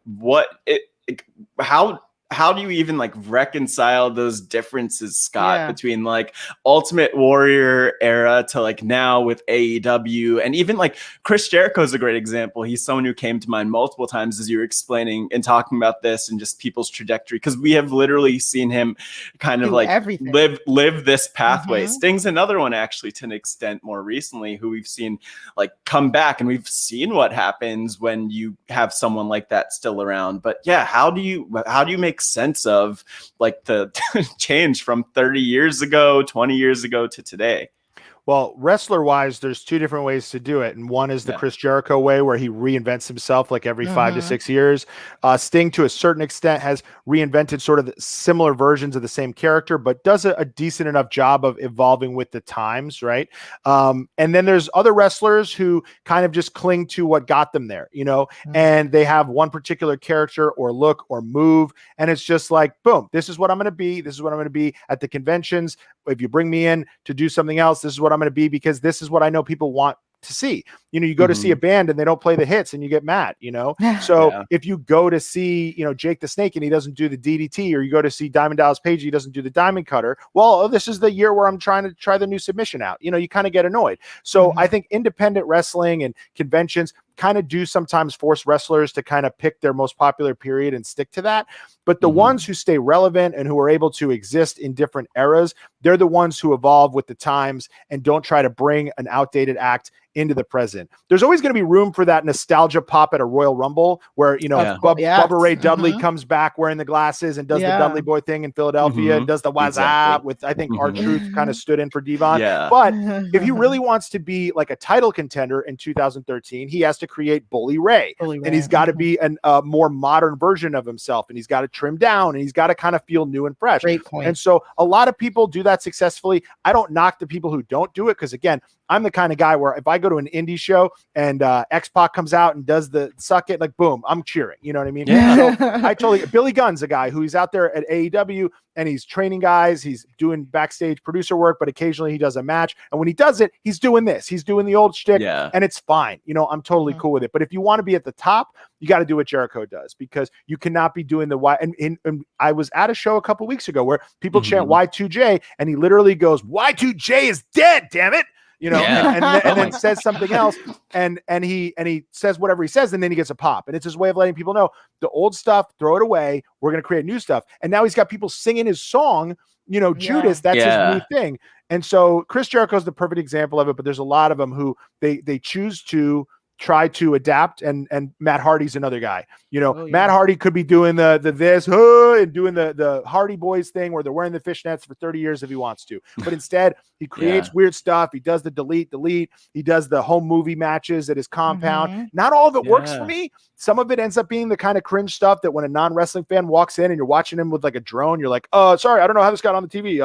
How do you even reconcile those differences, Scott, between Ultimate Warrior era to now with AEW? And even Chris Jericho is a great example. He's someone who came to mind multiple times as you were explaining and talking about this and just people's trajectory, because we have literally seen him kind of live this pathway. Sting's another one, actually, to an extent, more recently, who we've seen come back, and we've seen what happens when you have someone like that still around. But how do you make sense of the change from 30 years ago, 20 years ago to today? Well, wrestler wise, there's two different ways to do it. And one is the Chris Jericho way, where he reinvents himself like every 5 to 6 years. Sting, to a certain extent, has reinvented sort of similar versions of the same character, but does a decent enough job of evolving with the times, right? And then there's other wrestlers who kind of just cling to what got them there, you know, and they have one particular character or look or move. And it's just like, boom, this is what I'm going to be. This is what I'm going to be at the conventions. If you bring me in to do something else, this is what I'm going to be, because this is what I know people want to see. You know, you go to see a band and they don't play the hits and you get mad, you know? So if you go to see, you know, Jake the Snake and he doesn't do the DDT, or you go to see Diamond Dallas Page, he doesn't do the Diamond Cutter. Well, this is the year where I'm trying to try the new submission out. You know, you kind of get annoyed. So I think independent wrestling and conventions kind of do sometimes force wrestlers to kind of pick their most popular period and stick to that. But the ones who stay relevant and who are able to exist in different eras, they're the ones who evolve with the times and don't try to bring an outdated act into the present. There's always going to be room for that nostalgia pop at a Royal Rumble where, you know, Bubba Ray Dudley comes back wearing the glasses and does the Dudley Boy thing in Philadelphia, does the what's up with, I think R-Truth kind of stood in for Devon. But if he really wants to be like a title contender in 2013, he has to create Bully Ray. And he's got to be a more modern version of himself, and he's got to trim down, and he's got to kind of feel new and fresh. Great point. And so a lot of people do that successfully. I don't knock the people who don't do it, because again, I'm the kind of guy where if I go to an indie show and X-Pac comes out and does the suck it, like boom, I'm cheering. You know what I mean? So Billy Gunn's a guy who's out there at AEW and he's training guys. He's doing backstage producer work, but occasionally he does a match. And when he does it, he's doing this. He's doing the old shtick, and it's fine. You know, I'm totally cool with it. But if you want to be at the top, you got to do what Jericho does, because you cannot be doing the Y. And I was at a show a couple weeks ago where people chant Y2J, and he literally goes, "Y2J is dead, damn it." You know, and then says something else, and he says whatever he says, and then he gets a pop. And it's his way of letting people know the old stuff, throw it away. We're going to create new stuff. And now he's got people singing his song, you know, Judas, that's his new thing. And so Chris Jericho is the perfect example of it, but there's a lot of them who they choose to try to adapt, and Matt Hardy's another guy. You know, Matt Hardy could be doing the this and doing the Hardy Boys thing where they're wearing the fishnets for 30 years if he wants to. But instead, he creates weird stuff. He does the delete. He does the home movie matches at his compound. Not all of it works for me. Some of it ends up being the kind of cringe stuff that when a non-wrestling fan walks in and you're watching him with like a drone, you're like, oh, sorry, I don't know how this got on the TV.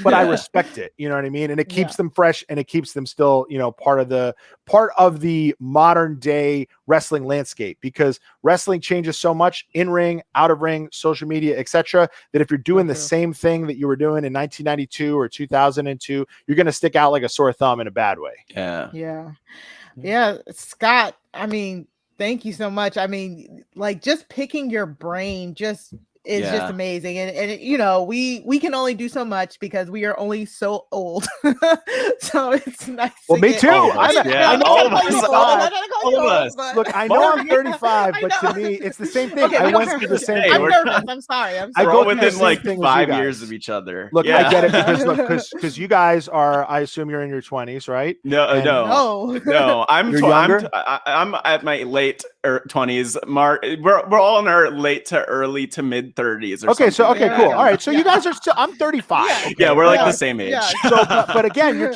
But I respect it, you know what I mean? And it keeps them fresh, and it keeps them still, you know, part of the modern day wrestling landscape, because wrestling changes so much in ring, out of ring, social media, etc., that if you're doing the same thing that you were doing in 1992 or 2002, you're going to stick out like a sore thumb in a bad way. Yeah. Scott, I mean, thank you so much. I mean, like, just picking your brain is just amazing. And you know, we can only do so much because we are only so old. So it's nice. Well, me too. I know all of us. Look, I know I'm 35, but to me, it's the same thing. I went through the same thing. I'm nervous. I'm sorry. I go within like 5 years of each other. Look, I get it, because you guys are, I assume you're in your 20s, right? No. I'm at my late 20s. Mark, we're all in our late to early to mid 30s. Cool. All right, so you guys are still. I'm 35. We're like the same age. So, but again, you're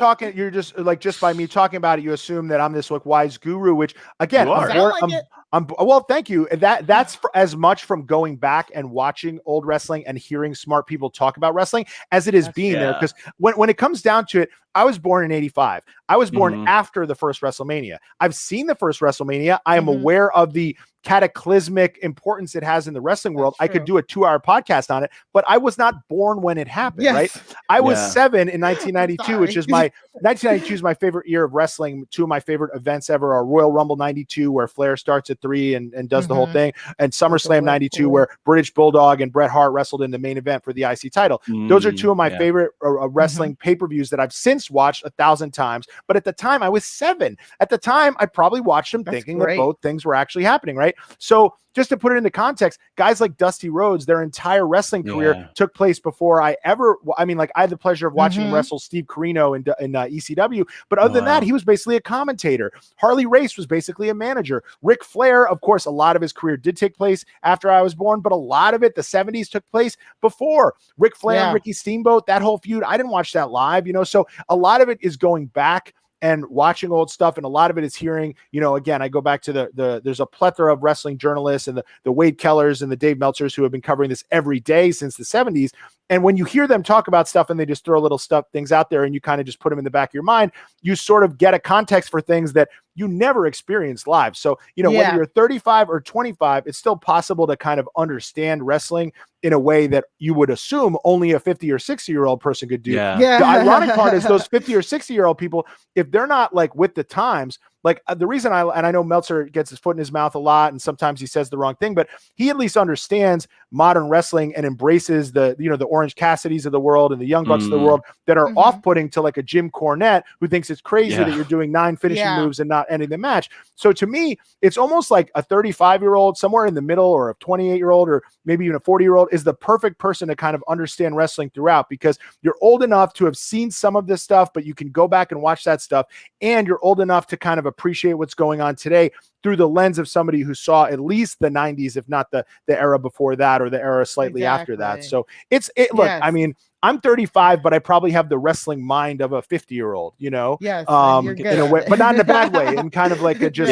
just by me talking about it, you assume that I'm this like wise guru, which again, well, thank you. That's as much from going back and watching old wrestling and hearing smart people talk about wrestling as it is being there. Because when it comes down to it, I was born in 85. I was born after the first WrestleMania. I've seen the first WrestleMania. I am aware of the cataclysmic importance it has in the wrestling world. I could do a 2-hour podcast on it, but I was not born when it happened, right? I was 7 in 1992, which is 1992 is my favorite year of wrestling. 2 of my favorite events ever are Royal Rumble 92, where Flair starts at 3 and does the whole thing, and SummerSlam 92, where British Bulldog and Bret Hart wrestled in the main event for the IC title. Those are 2 of my favorite wrestling pay-per-views that I've since since watched 1,000 times, but at the time I was 7. At the time, I probably watched them thinking that both things were actually happening, right? So just to put it into context, guys like Dusty Rhodes, their entire wrestling career took place before I had the pleasure of watching him wrestle Steve Corino in ECW, but other than that, he was basically a commentator. Harley Race was basically a manager. Ric Flair, of course, a lot of his career did take place after I was born, but a lot of it, the 70s, took place before. Ric Flair and Ricky Steamboat, that whole feud, I didn't watch that live, so a lot of it is going back and watching old stuff, and a lot of it is hearing, again, I go back to there's a plethora of wrestling journalists and the Wade Kellers and the Dave Meltzers who have been covering this every day since the 70s. And when you hear them talk about stuff and they just throw little things out there and you kind of just put them in the back of your mind, you sort of get a context for things that you never experienced live. So, whether you're 35 or 25, it's still possible to kind of understand wrestling in a way that you would assume only a 50 or 60-year-old person could do. The ironic part is those 50 or 60-year-old people, if they're not like with the times, like the reason I know Meltzer gets his foot in his mouth a lot and sometimes he says the wrong thing, but he at least understands modern wrestling and embraces the Orange Cassidys of the world and the Young Bucks of the world that are off-putting to like a Jim Cornette who thinks it's crazy that you're doing 9 finishing moves and not ending the match. So to me, it's almost like a 35-year-old somewhere in the middle, or a 28-year-old, or maybe even a 40-year-old is the perfect person to kind of understand wrestling throughout, because you're old enough to have seen some of this stuff, but you can go back and watch that stuff, and you're old enough to kind of appreciate what's going on today through the lens of somebody who saw at least the 90s, if not the era before that, or the era slightly after that. So look, I mean, I'm 35, but I probably have the wrestling mind of a 50-year-old, you're good in a way, but not in a bad way, and kind of like a just,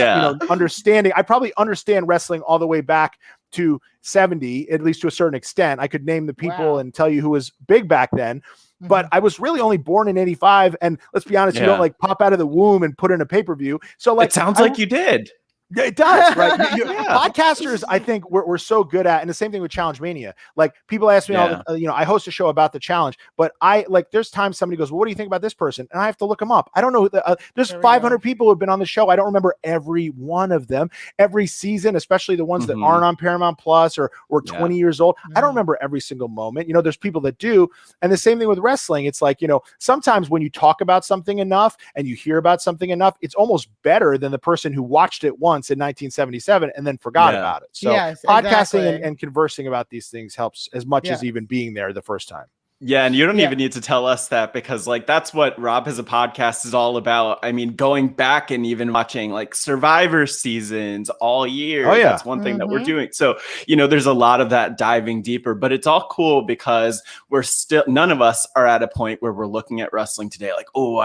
understanding. I probably understand wrestling all the way back to 70, at least to a certain extent. I could name the people and tell you who was big back then. But I was really only born in 85. And let's be honest, you don't like pop out of the womb and put in a pay-per-view. So like, it sounds like you did. It does, right? Podcasters, I think we're so good at, and the same thing with Challenge Mania. Like people ask me, I host a show about the challenge, but there's times somebody goes, well, what do you think about this person? And I have to look them up. I don't know. There's 500 people who have been on the show. I don't remember every one of them, every season, especially the ones that aren't on Paramount Plus or 20 years old. I don't remember every single moment. There's people that do. And the same thing with wrestling. It's like, sometimes when you talk about something enough and you hear about something enough, it's almost better than the person who watched it once in 1977 and then forgot about it. So podcasting and conversing about these things helps as much as even being there the first time. Yeah, and you don't even need to tell us that, because like that's what Rob Has a Podcast is all about. I mean, going back and even watching like Survivor seasons all year. Oh, yeah. That's one thing that we're doing. So, there's a lot of that diving deeper, but it's all cool because none of us are at a point where we're looking at wrestling today like, oh,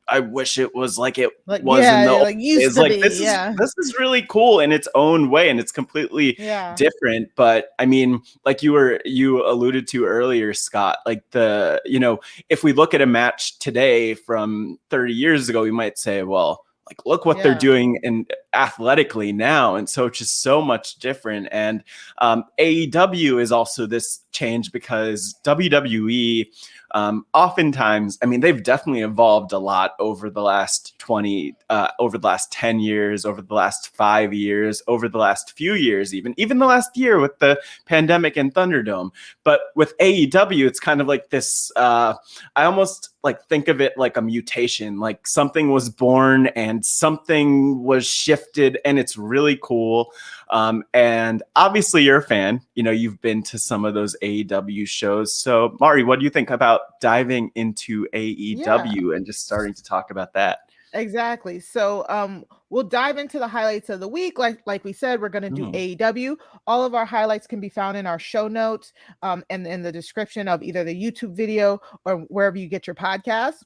I wish it was like it was in the old days. Like this is really cool in its own way, and it's completely different. But I mean, like you alluded to earlier, Scott, like if we look at a match today from 30 years ago, we might say, well, like look what they're doing and athletically now, and so it's just so much different. And AEW is also this change because WWE oftentimes, I mean, they've definitely evolved a lot over the last 10 years, over the last 5 years, over the last few years, even the last year with the pandemic and Thunderdome. But with AEW, it's kind of like this, I almost like think of it like a mutation, like something was born and something was shifted, and it's really cool. And obviously you're a fan, you've been to some of those AEW shows. So Mari, what do you think about diving into AEW and just starting to talk about that? Exactly. So we'll dive into the highlights of the week. Like we said, we're going to do AEW. All of our highlights can be found in our show notes and in the description of either the YouTube video or wherever you get your podcasts.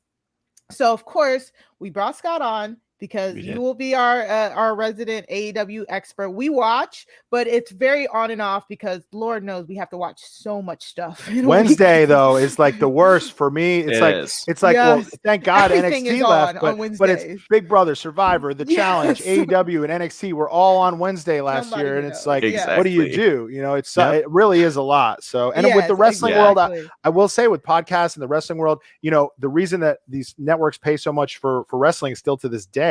So of course, we brought Scott on because you will be our resident AEW expert. We watch, but it's very on and off because Lord knows we have to watch so much stuff. Wednesday though is like the worst for me. It's like well, thank God everything NXT left, but it's Big Brother, Survivor, The Challenge, AEW, and NXT were all on Wednesday last year, and it's like, what do you do? It's it really is a lot. So, and with the wrestling world, I will say with podcasts and the wrestling world, the reason that these networks pay so much for wrestling still to this day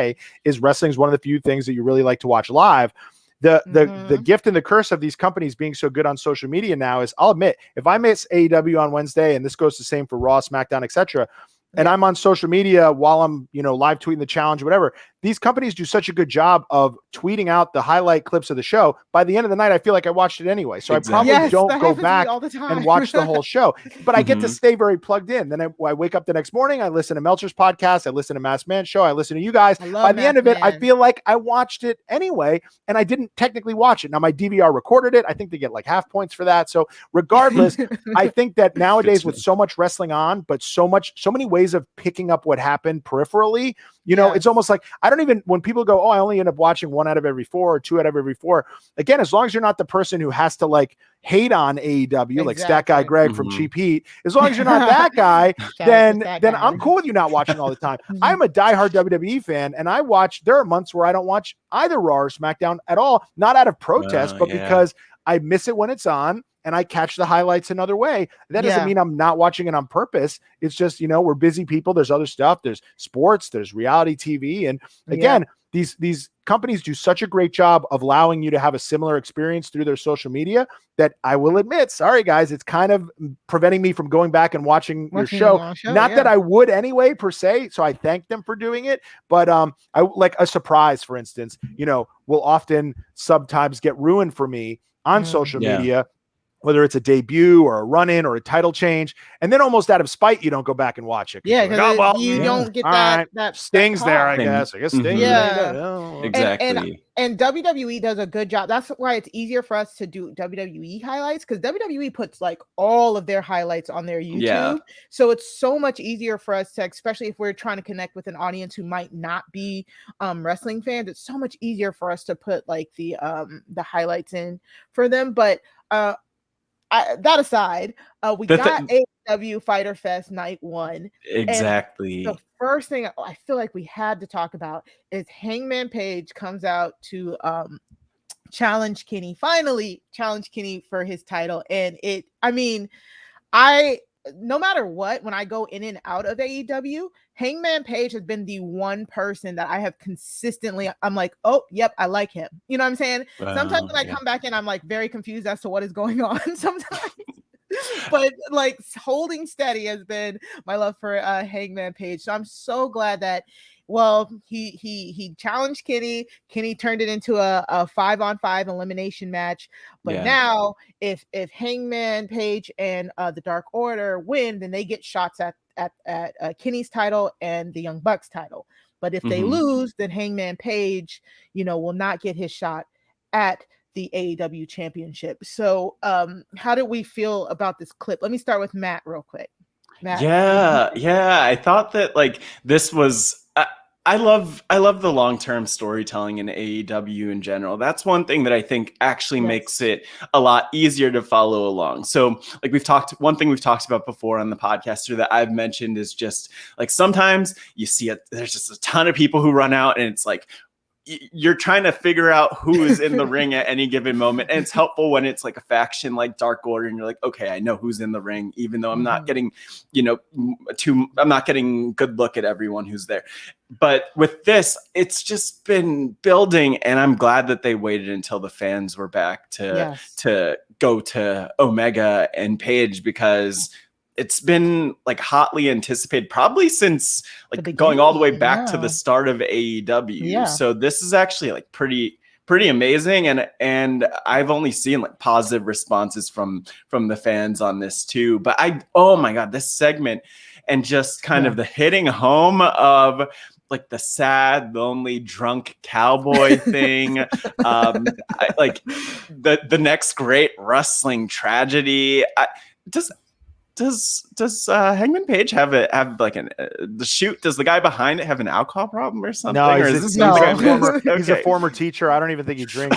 is wrestling is one of the few things that you really like to watch live. The gift and the curse of these companies being so good on social media now is, I'll admit, if I miss AEW on Wednesday, and this goes the same for Raw, SmackDown, etc., and I'm on social media while I'm, live tweeting the challenge, whatever. These companies do such a good job of tweeting out the highlight clips of the show. By the end of the night, I feel like I watched it anyway. So I probably don't go back all the time. and watch the whole show, but I get to stay very plugged in. Then I wake up the next morning, I listen to Meltzer's podcast, I listen to Masked Man show, I listen to you guys. By the end of it, I feel like I watched it anyway, and I didn't technically watch it. Now my DVR recorded it. I think they get like half points for that. So regardless, I think that nowadays with so much wrestling on, but so many ways of picking up what happened peripherally, it's almost like when people go, oh, I only end up watching 1 out of every 4 or 2 out of every 4. Again, as long as you're not the person who has to like hate on AEW, like Stat Guy Greg from Cheap Heat, as long as you're not that guy, then I'm cool with you not watching all the time. I'm a diehard WWE fan, and there are months where I don't watch either Raw or SmackDown at all, not out of protest, but because I miss it when it's on and I catch the highlights another way. That doesn't mean I'm not watching it on purpose. It's just, we're busy people. There's other stuff. There's sports, there's reality TV. And again, these companies do such a great job of allowing you to have a similar experience through their social media that I will admit, sorry guys, it's kind of preventing me from going back and watching your show. Not that I would anyway per se. So I thank them for doing it. But I like a surprise, for instance, will often sometimes get ruined for me on social media, whether it's a debut or a run-in or a title change, and then almost out of spite, you don't go back and watch it. Yeah, because you don't get that Stings there, I guess. I guess Stings. Yeah, exactly. And WWE does a good job. That's why it's easier for us to do WWE highlights, because WWE puts like all of their highlights on their YouTube. Yeah. So it's so much easier for us to, especially if we're trying to connect with an audience who might not be wrestling fans, it's so much easier for us to put like the highlights in for them. But that aside, we got AEW Fyter Fest Night 1. Exactly. And the first thing I feel like we had to talk about is Hangman Page comes out to challenge Kenny. Finally, challenge Kenny for his title, and no matter what, when I go in and out of AEW, Hangman Page has been the one person that I have consistently, I'm like, oh, yep, I like him. You know what I'm saying? Sometimes when I come back in, I'm like very confused as to what is going on sometimes. But like holding steady has been my love for Hangman Page. So I'm so glad that he challenged Kenny. Kenny turned it into a 5-on-5 elimination match. But now if Hangman Page and the Dark Order win, then they get shots at Kenny's title and the Young Bucks title. But if they lose, then Hangman Page, will not get his shot at the AEW championship. So how did we feel about this clip? Let me start with Matt real quick. Matt. Yeah. I thought that like this was I love the long-term storytelling in AEW in general. That's one thing that I think actually makes it a lot easier to follow along. So like one thing we've talked about before on the podcast or that I've mentioned is just like sometimes you see there's just a ton of people who run out and it's like you're trying to figure out who is in the ring at any given moment. And it's helpful when it's like a faction like Dark Order and you're like, okay, I know who's in the ring, even though I'm not getting, I'm not getting good look at everyone who's there. But with this, it's just been building, and I'm glad that they waited until the fans were back to go to Omega and Page, because it's been like hotly anticipated probably since like going all the way back to the start of AEW. Yeah. So this is actually like pretty amazing. And I've only seen like positive responses from the fans on this too. But oh my God, this segment and just kind of the hitting home of like the sad, lonely, drunk cowboy thing, like the next great wrestling tragedy. Does Hangman Page have like the shoot? Does the guy behind it have an alcohol problem or something? No, he's a former teacher. I don't even think he drinks.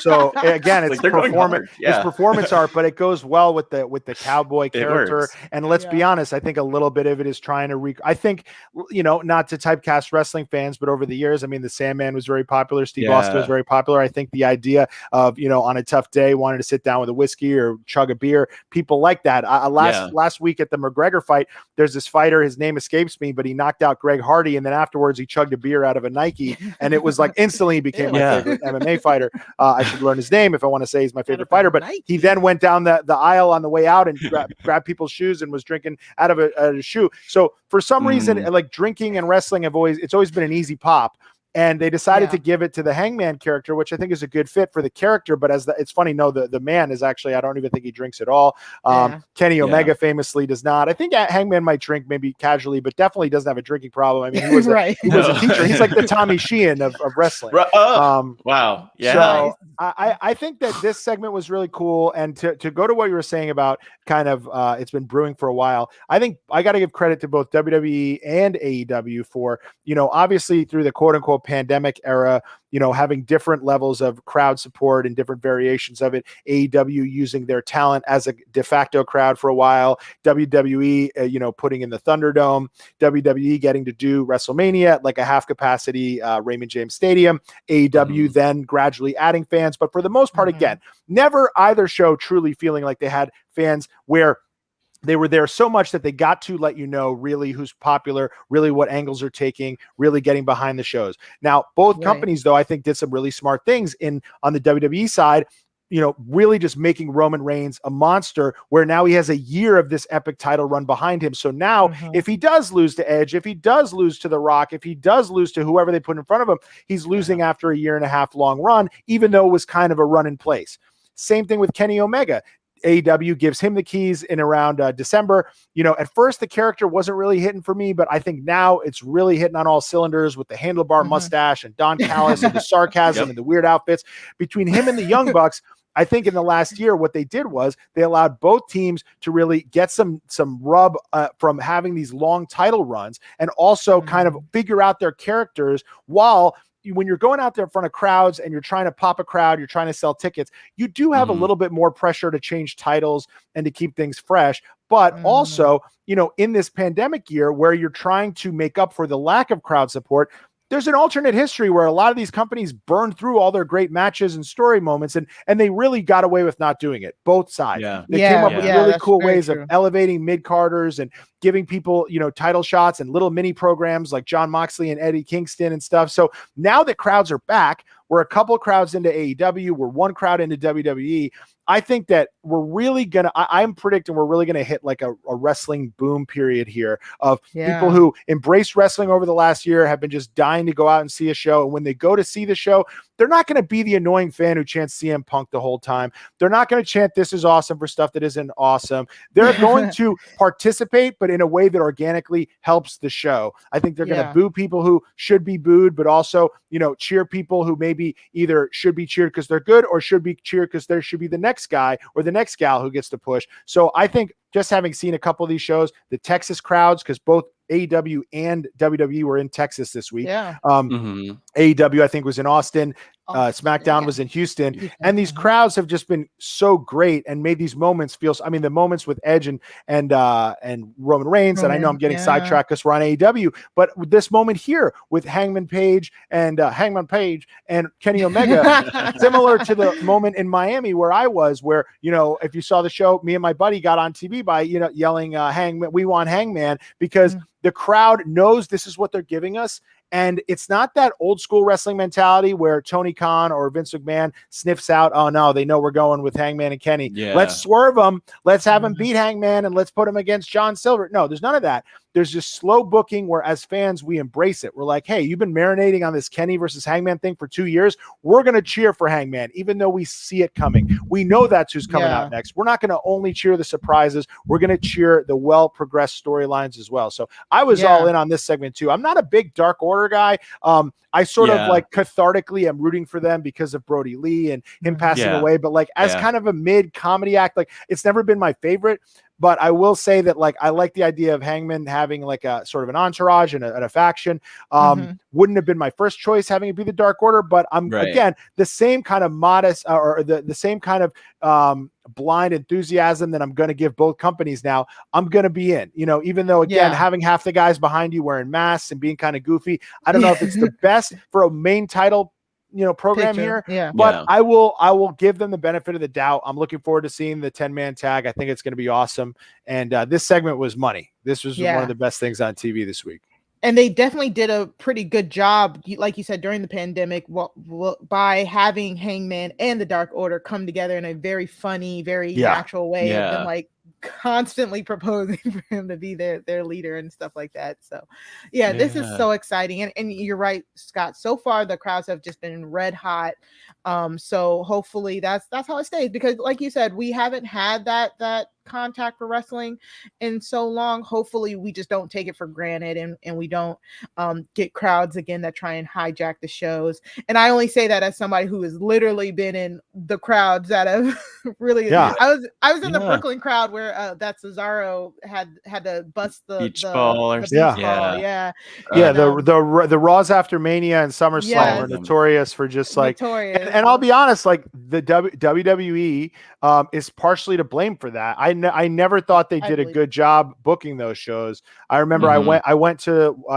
So again, it's performance. It's performance art, but it goes well with the cowboy character. And let's be honest, I think a little bit of it is trying to I think not to typecast wrestling fans, but over the years, I mean, the Sandman was very popular. Steve Austin was very popular. I think the idea of on a tough day wanting to sit down with a whiskey or chug a beer, people like that. last week at the McGregor fight, there's this fighter, his name escapes me, but he knocked out Greg Hardy, and then afterwards he chugged a beer out of a Nike, and it was like instantly he became my favorite MMA fighter. I should learn his name if I want to say he's my favorite fighter, but he then went down the aisle on the way out and grabbed people's shoes and was drinking out of a shoe. So for some reason, like drinking and wrestling it's always been an easy pop. And they decided to give it to the Hangman character, which I think is a good fit for the character. But it's funny, no, the man is actually, I don't even think he drinks at all. Kenny Omega famously does not. I think Hangman might drink maybe casually, but definitely doesn't have a drinking problem. I mean, he was, he was a teacher. He's like the Tommy Sheehan of wrestling. Wow. Yeah. So I think that this segment was really cool. And to go to what you were saying about kind of it's been brewing for a while, I think I got to give credit to both WWE and AEW for, obviously through the quote unquote pandemic era, having different levels of crowd support and different variations of it. AEW using their talent as a de facto crowd for a while. WWE, putting in the Thunderdome. WWE getting to do WrestleMania at like a half capacity Raymond James Stadium. AEW then gradually adding fans, but for the most part, again, never either show truly feeling like they had fans where they were there so much that they got to let you know really who's popular, really what angles are taking, really getting behind the shows. Now, both companies, though, I think did some really smart things on the WWE side, really just making Roman Reigns a monster, where now he has a year of this epic title run behind him. So now if he does lose to Edge, if he does lose to The Rock, if he does lose to whoever they put in front of him, he's losing after a 1.5 year long run, even though it was kind of a run in place. Same thing with Kenny Omega. AEW gives him the keys in around December. At first the character wasn't really hitting for me, but I think now it's really hitting on all cylinders with the handlebar mustache and Don Callis and the sarcasm and the weird outfits. Between him and the Young Bucks, I think in the last year, what they did was they allowed both teams to really get some rub from having these long title runs, and also kind of figure out their characters while when you're going out there in front of crowds and you're trying to pop a crowd, you're trying to sell tickets, you do have a little bit more pressure to change titles and to keep things fresh. But also, in this pandemic year where you're trying to make up for the lack of crowd support, there's an alternate history where a lot of these companies burned through all their great matches and story moments, and they really got away with not doing it. Both sides. They came up with really cool ways of elevating mid-carders and giving people, title shots and little mini programs like John Moxley and Eddie Kingston and stuff. So now that crowds are back, we're a couple crowds into AEW, we're one crowd into WWE. I think that we're really I'm predicting we're really going to hit like a wrestling boom period here of people who embraced wrestling over the last year, have been just dying to go out and see a show. And when they go to see the show, they're not going to be the annoying fan who chants CM Punk the whole time. They're not going to chant "this is awesome" for stuff that isn't awesome. They're going to participate, but in a way that organically helps the show. I think they're going to boo people who should be booed, but also, cheer people who maybe either should be cheered because they're good or should be cheered because there should be the next guy or the next gal who gets to push. So I think just having seen a couple of these shows, the Texas crowds, because both AEW and WWE were in Texas this week. AEW, I think, was in Austin. SmackDown was in Houston, and these crowds have just been so great and made these moments feel. I mean, the moments with Edge and Roman Reigns, and I know I'm getting sidetracked because we're on AEW, but with this moment here with Hangman Page and Kenny Omega, similar to the moment in Miami where I was, where if you saw the show, me and my buddy got on TV by yelling Hangman, we want Hangman, because the crowd knows this is what they're giving us. And it's not that old school wrestling mentality where Tony Khan or Vince McMahon sniffs out, oh no, they know we're going with Hangman and Kenny. Let's swerve them. Let's have him beat Hangman and let's put him against John Silver. No, there's none of that. There's just slow booking where as fans, we embrace it. We're like, hey, you've been marinating on this Kenny versus Hangman thing for 2 years. We're going to cheer for Hangman, even though we see it coming. We know that's who's coming out next. We're not going to only cheer the surprises. We're going to cheer the well-progressed storylines as well. So I was all in on this segment too. I'm not a big Dark Order guy. I sort of like cathartically am rooting for them because of Brody Lee and him passing away. But like as kind of a mid comedy act, like it's never been my favorite. But I will say that like I like the idea of Hangman having like a sort of an entourage and a faction. Wouldn't have been my first choice having it be the Dark Order, but I'm again the same kind of modest or the same kind of blind enthusiasm that I'm going to give both companies now. I'm going to be in, even though again having half the guys behind you wearing masks and being kind of goofy. I don't know if it's the best for a main title program Picture, here. yeah. But I will give them the benefit of the doubt. I'm looking forward to seeing the 10-man tag. I think it's going to be awesome. And this segment was money. This was one of the best things on TV this week. And they definitely did a pretty good job, like you said, during the pandemic, by having Hangman and the Dark Order come together in a very funny, very natural way of them like constantly proposing for him to be their leader and stuff like that. So this is so exciting. And you're right, Scott. So far the crowds have just been red hot. So hopefully that's how it stays, because like you said, we haven't had that contact for wrestling in so long. Hopefully we just don't take it for granted, and we don't get crowds again that try and hijack the shows. And I only say that as somebody who has literally been in the crowds that have really I was in the Brooklyn crowd where that Cesaro had to bust the beach ball. The Raws after Mania and SummerSlam are notorious for just like and I'll be honest, like the WWE is partially to blame for that. I never thought they did a good job booking those shows. I remember I've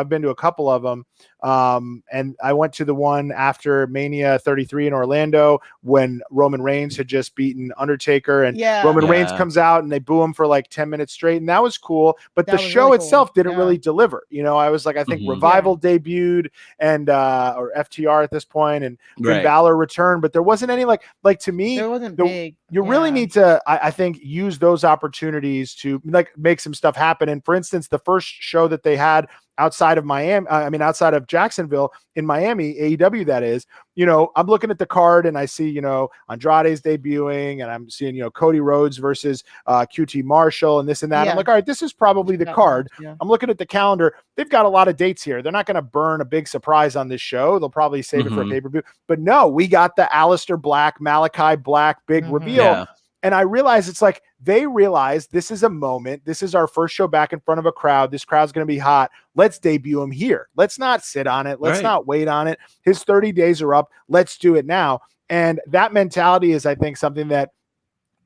been to a couple of them, and I went to the one after Mania 33 in Orlando when Roman Reigns had just beaten Undertaker, and Roman Reigns comes out and they boo him for like 10 minutes straight, and that was cool. But the show really itself didn't really deliver. I was like, I think Revival debuted and or FTR at this point, and Finn Balor returned, but there wasn't any like to me. There wasn't big. You really need to, I think, use those opportunities to like make some stuff happen. And for instance, the first show that they had outside of outside of Jacksonville in Miami, AEW, that is, I'm looking at the card and I see, Andrade's debuting, and I'm seeing, Cody Rhodes versus QT Marshall and this and that. I'm like, all right, this is probably the card. I'm looking at the calendar. They've got a lot of dates here. They're not going to burn a big surprise on this show. They'll probably save it for a pay-per-view. But no, we got the Aleister Black, Malachi Black big reveal. And I realize it's like they realize this is a moment. This is our first show back in front of a crowd. This crowd's going to be hot. Let's debut him here. Let's not sit on it. Let's not wait on it. His 30 days are up. Let's do it now. And that mentality is, I think, something that,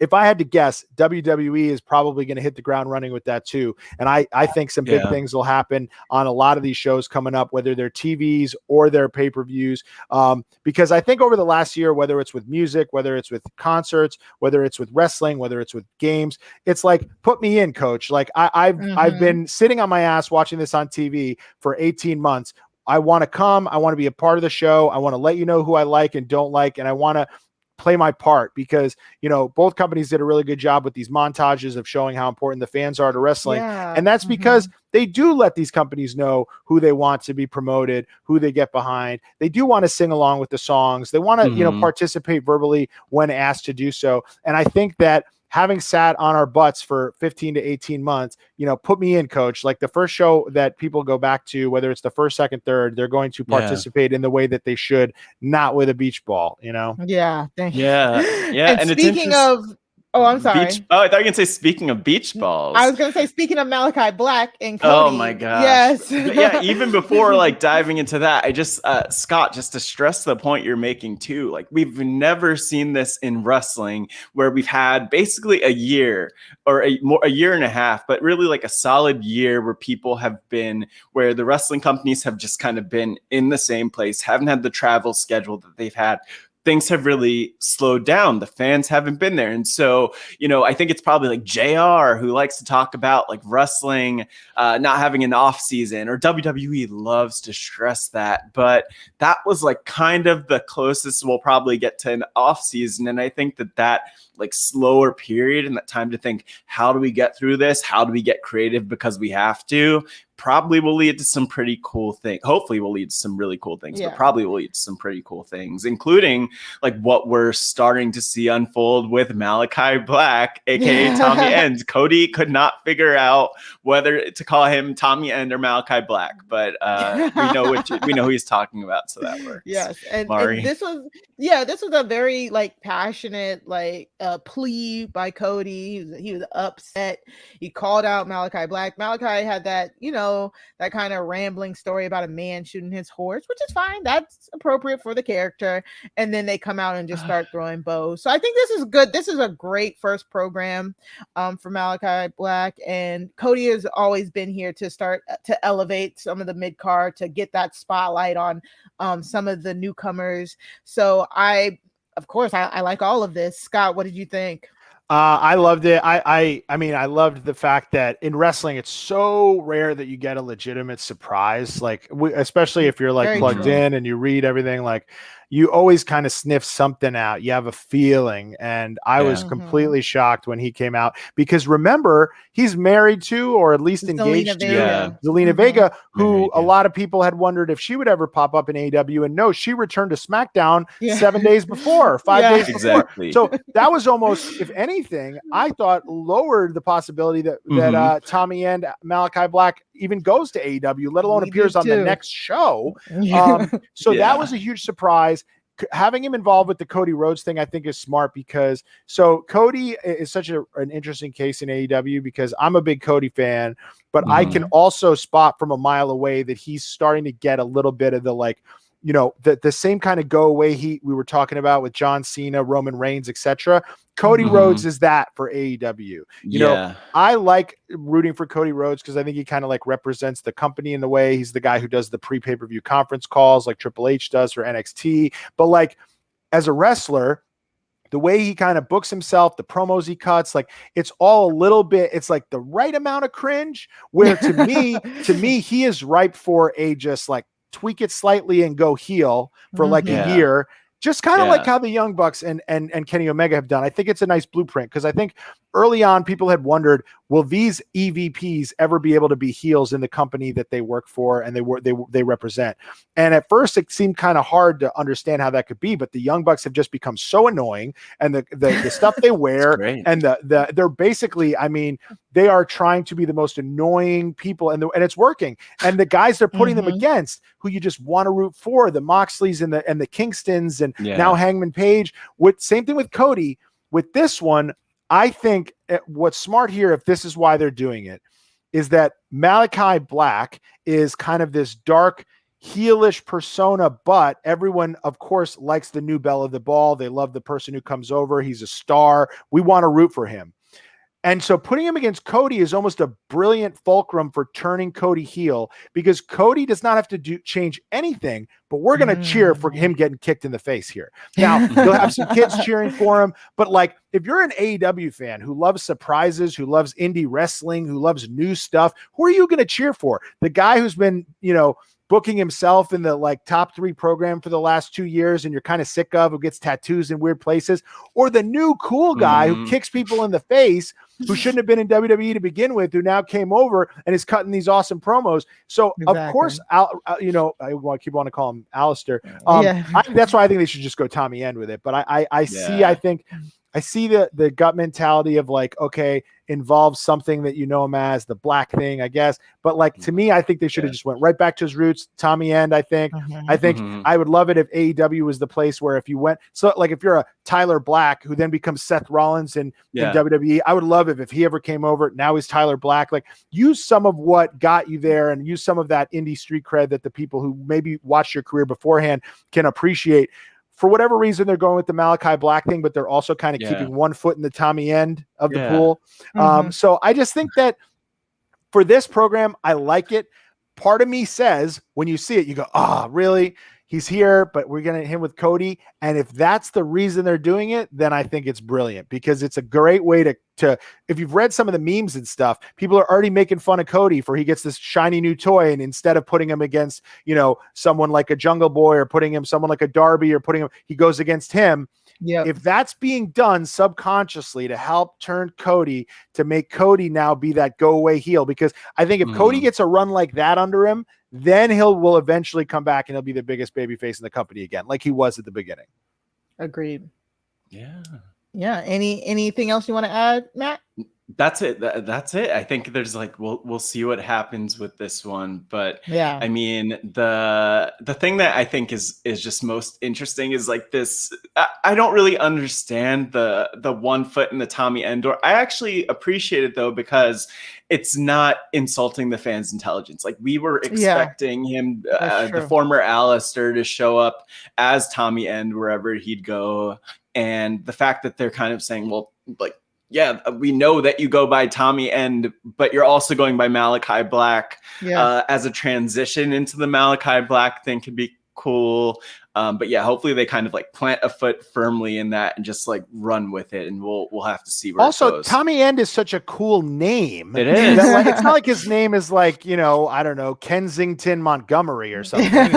if I had to guess, WWE is probably going to hit the ground running with that too. And I think some big things will happen on a lot of these shows coming up, whether they're TVs or they're pay-per-views. Because I think over the last year, whether it's with music, whether it's with concerts, whether it's with wrestling, whether it's with games, it's like, put me in, coach. Like I've been sitting on my ass watching this on TV for 18 months. I want to come. I want to be a part of the show. I want to let you know who I like and don't like. And I want to play my part, because both companies did a really good job with these montages of showing how important the fans are to wrestling. And that's because they do let these companies know who they want to be promoted, who they get behind. They do want to sing along with the songs. They want to participate verbally when asked to do so. And I think that having sat on our butts for 15 to 18 months, put me in, coach. Like the first show that people go back to, whether it's the first, second, third, they're going to participate in the way that they should, not with a beach ball, Yeah. Thank you. Yeah. And speaking of, I'm sorry. I thought you were going to say, speaking of beach balls. I was going to say, speaking of Malachi Black and Cody. Oh my gosh. Yes. Even before like diving into that, I just, Scott, just to stress the point you're making too, like we've never seen this in wrestling, where we've had basically a year or a year and a half, but really like a solid year where people have been, where the wrestling companies have just kind of been in the same place, haven't had the travel schedule that they've had. Things have really slowed down. The fans haven't been there. And so, I think it's probably like JR who likes to talk about like wrestling not having an off season, or WWE loves to stress that. But that was like kind of the closest we'll probably get to an off season. And I think that like slower period and that time to think, how do we get through this? How do we get creative because we have to? Probably will lead to some pretty cool things. Hopefully will lead to some really cool things, but probably will lead to some pretty cool things, including like what we're starting to see unfold with Malachi Black, aka Tommy End. Cody could not figure out whether to call him Tommy End or Malachi Black, but we know who he's talking about, so that works. Yes, and this was a very like passionate like plea by Cody. He was upset. He called out Malachi Black. Malachi had that, that kind of rambling story about a man shooting his horse, which is fine. That's appropriate for the character. And then they come out and just start throwing bows. So I think this is good. This is a great first program for Malachi Black. And Cody has always been here to start to elevate some of the mid card, to get that spotlight on some of the newcomers. So of course, I like all of this. Scott, what did you think? I loved it. I mean, I loved the fact that in wrestling, it's so rare that you get a legitimate surprise. Like, especially if you're like Very plugged true. in and you read everything, like you always kind of sniff something out. You have a feeling. And I was completely shocked when he came out, because remember, he's married to, or at least engaged to, Zelina Vega, who a lot of people had wondered if she would ever pop up in AEW. And no, she returned to SmackDown 7 days before, 5 days before. Exactly. So that was almost, if anything, I thought lowered the possibility that Tommy and Malachi Black even goes to AEW, let alone appears on the next show. So that was a huge surprise. Having him involved with the Cody Rhodes thing, I think, is smart, because Cody is such an interesting case in AEW, because I'm a big Cody fan, but I can also spot from a mile away that he's starting to get a little bit of the, like, you know, the same kind of go away we were talking about with John Cena, Roman Reigns, etc. Cody Rhodes is that for AEW. You know, I like rooting for Cody Rhodes because I think he kind of like represents the company in the way. He's the guy who does the pre-pay-per-view conference calls like Triple H does for NXT. But like as a wrestler, the way he kind of books himself, the promos he cuts, like it's all a little bit, it's like the right amount of cringe, where to me, he is ripe for a just like tweak it slightly and go heel for like a year. Just kind of like how the Young Bucks and Kenny Omega have done. I think it's a nice blueprint, because I think early on people had wondered, will these EVPs ever be able to be heels in the company that they work for and they represent? And at first it seemed kind of hard to understand how that could be, but the Young Bucks have just become so annoying, and the stuff they wear and they're basically, I mean, they are trying to be the most annoying people, and it's working. And the guys they're putting them against, who you just want to root for, the Moxleys and the Kingstons, and now Hangman Page. Same thing with Cody. With this one, I think what's smart here, if this is why they're doing it, is that Malachi Black is kind of this dark, heelish persona, but everyone, of course, likes the new belle of the ball. They love the person who comes over. He's a star. We want to root for him. And so putting him against Cody is almost a brilliant fulcrum for turning Cody heel, because Cody does not have to change anything, but we're going to cheer for him getting kicked in the face here. Now, you'll have some kids cheering for him, but like, if you're an AEW fan who loves surprises, who loves indie wrestling, who loves new stuff, who are you going to cheer for? The guy who's been, you know, booking himself in the like top 3 program for the last 2 years and you're kind of sick of, who gets tattoos in weird places, or the new cool guy who kicks people in the face, who shouldn't have been in WWE to begin with, who now came over and is cutting these awesome promos. So of course, you know, I keep wanting to call him Alistair. That's why I think they should just go Tommy End with it. But I see the gut mentality of like, okay, involves something that you know him as, the black thing, I guess. But like, to me, I think they should have just went right back to his roots, Tommy End. I think I would love it if AEW was the place where if you went, so like if you're a Tyler Black who then becomes Seth Rollins in WWE, I would love it if he ever came over. Now he's Tyler Black. Like, use some of what got you there and use some of that indie street cred that the people who maybe watched your career beforehand can appreciate. For whatever reason, they're going with the Malachi Black thing, but they're also kind of keeping one foot in the Tommy End of the pool. So I just think that for this program, I like it. Part of me says, when you see it, you go, really? He's here, but we're going to hit him with Cody. And if that's the reason they're doing it, then I think it's brilliant, because it's a great way to if you've read some of the memes and stuff, people are already making fun of Cody for he gets this shiny new toy. And instead of putting him against, you know, someone like a Jungle Boy or putting him someone like a Darby or he goes against him. If that's being done subconsciously to help turn Cody, to make Cody now be that go away heel, because I think if Cody gets a run like that under him, then will eventually come back and he'll be the biggest babyface in the company again, like he was at the beginning. Agreed. Yeah. Anything else you want to add, Matt? That's it. That's it. I think there's like we'll see what happens with this one, but Yeah. I mean the thing that I think is just most interesting is like this. I don't really understand the 1 foot in the Tommy End door. I actually appreciate it though because it's not insulting the fans' intelligence. Like we were expecting him, the former Alistair, to show up as Tommy End wherever he'd go, and the fact that they're kind of saying, well, like, yeah, we know that you go by Tommy End, but you're also going by Malachi Black as a transition into the Malachi Black thing could be cool. But yeah, hopefully they kind of like plant a foot firmly in that and just like run with it, and we'll have to see where it goes. Tommy End is such a cool name. It is. That, it's not like his name is like, you know, I don't know, Kensington Montgomery or something.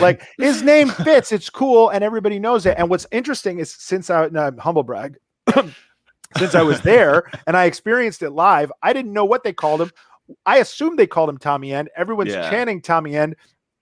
Like his name fits. It's cool, and everybody knows it. And what's interesting is since humble brag. Since I was there and I experienced it live, I didn't know what they called him. I assumed they called him Tommy End. Everyone's chanting Tommy End.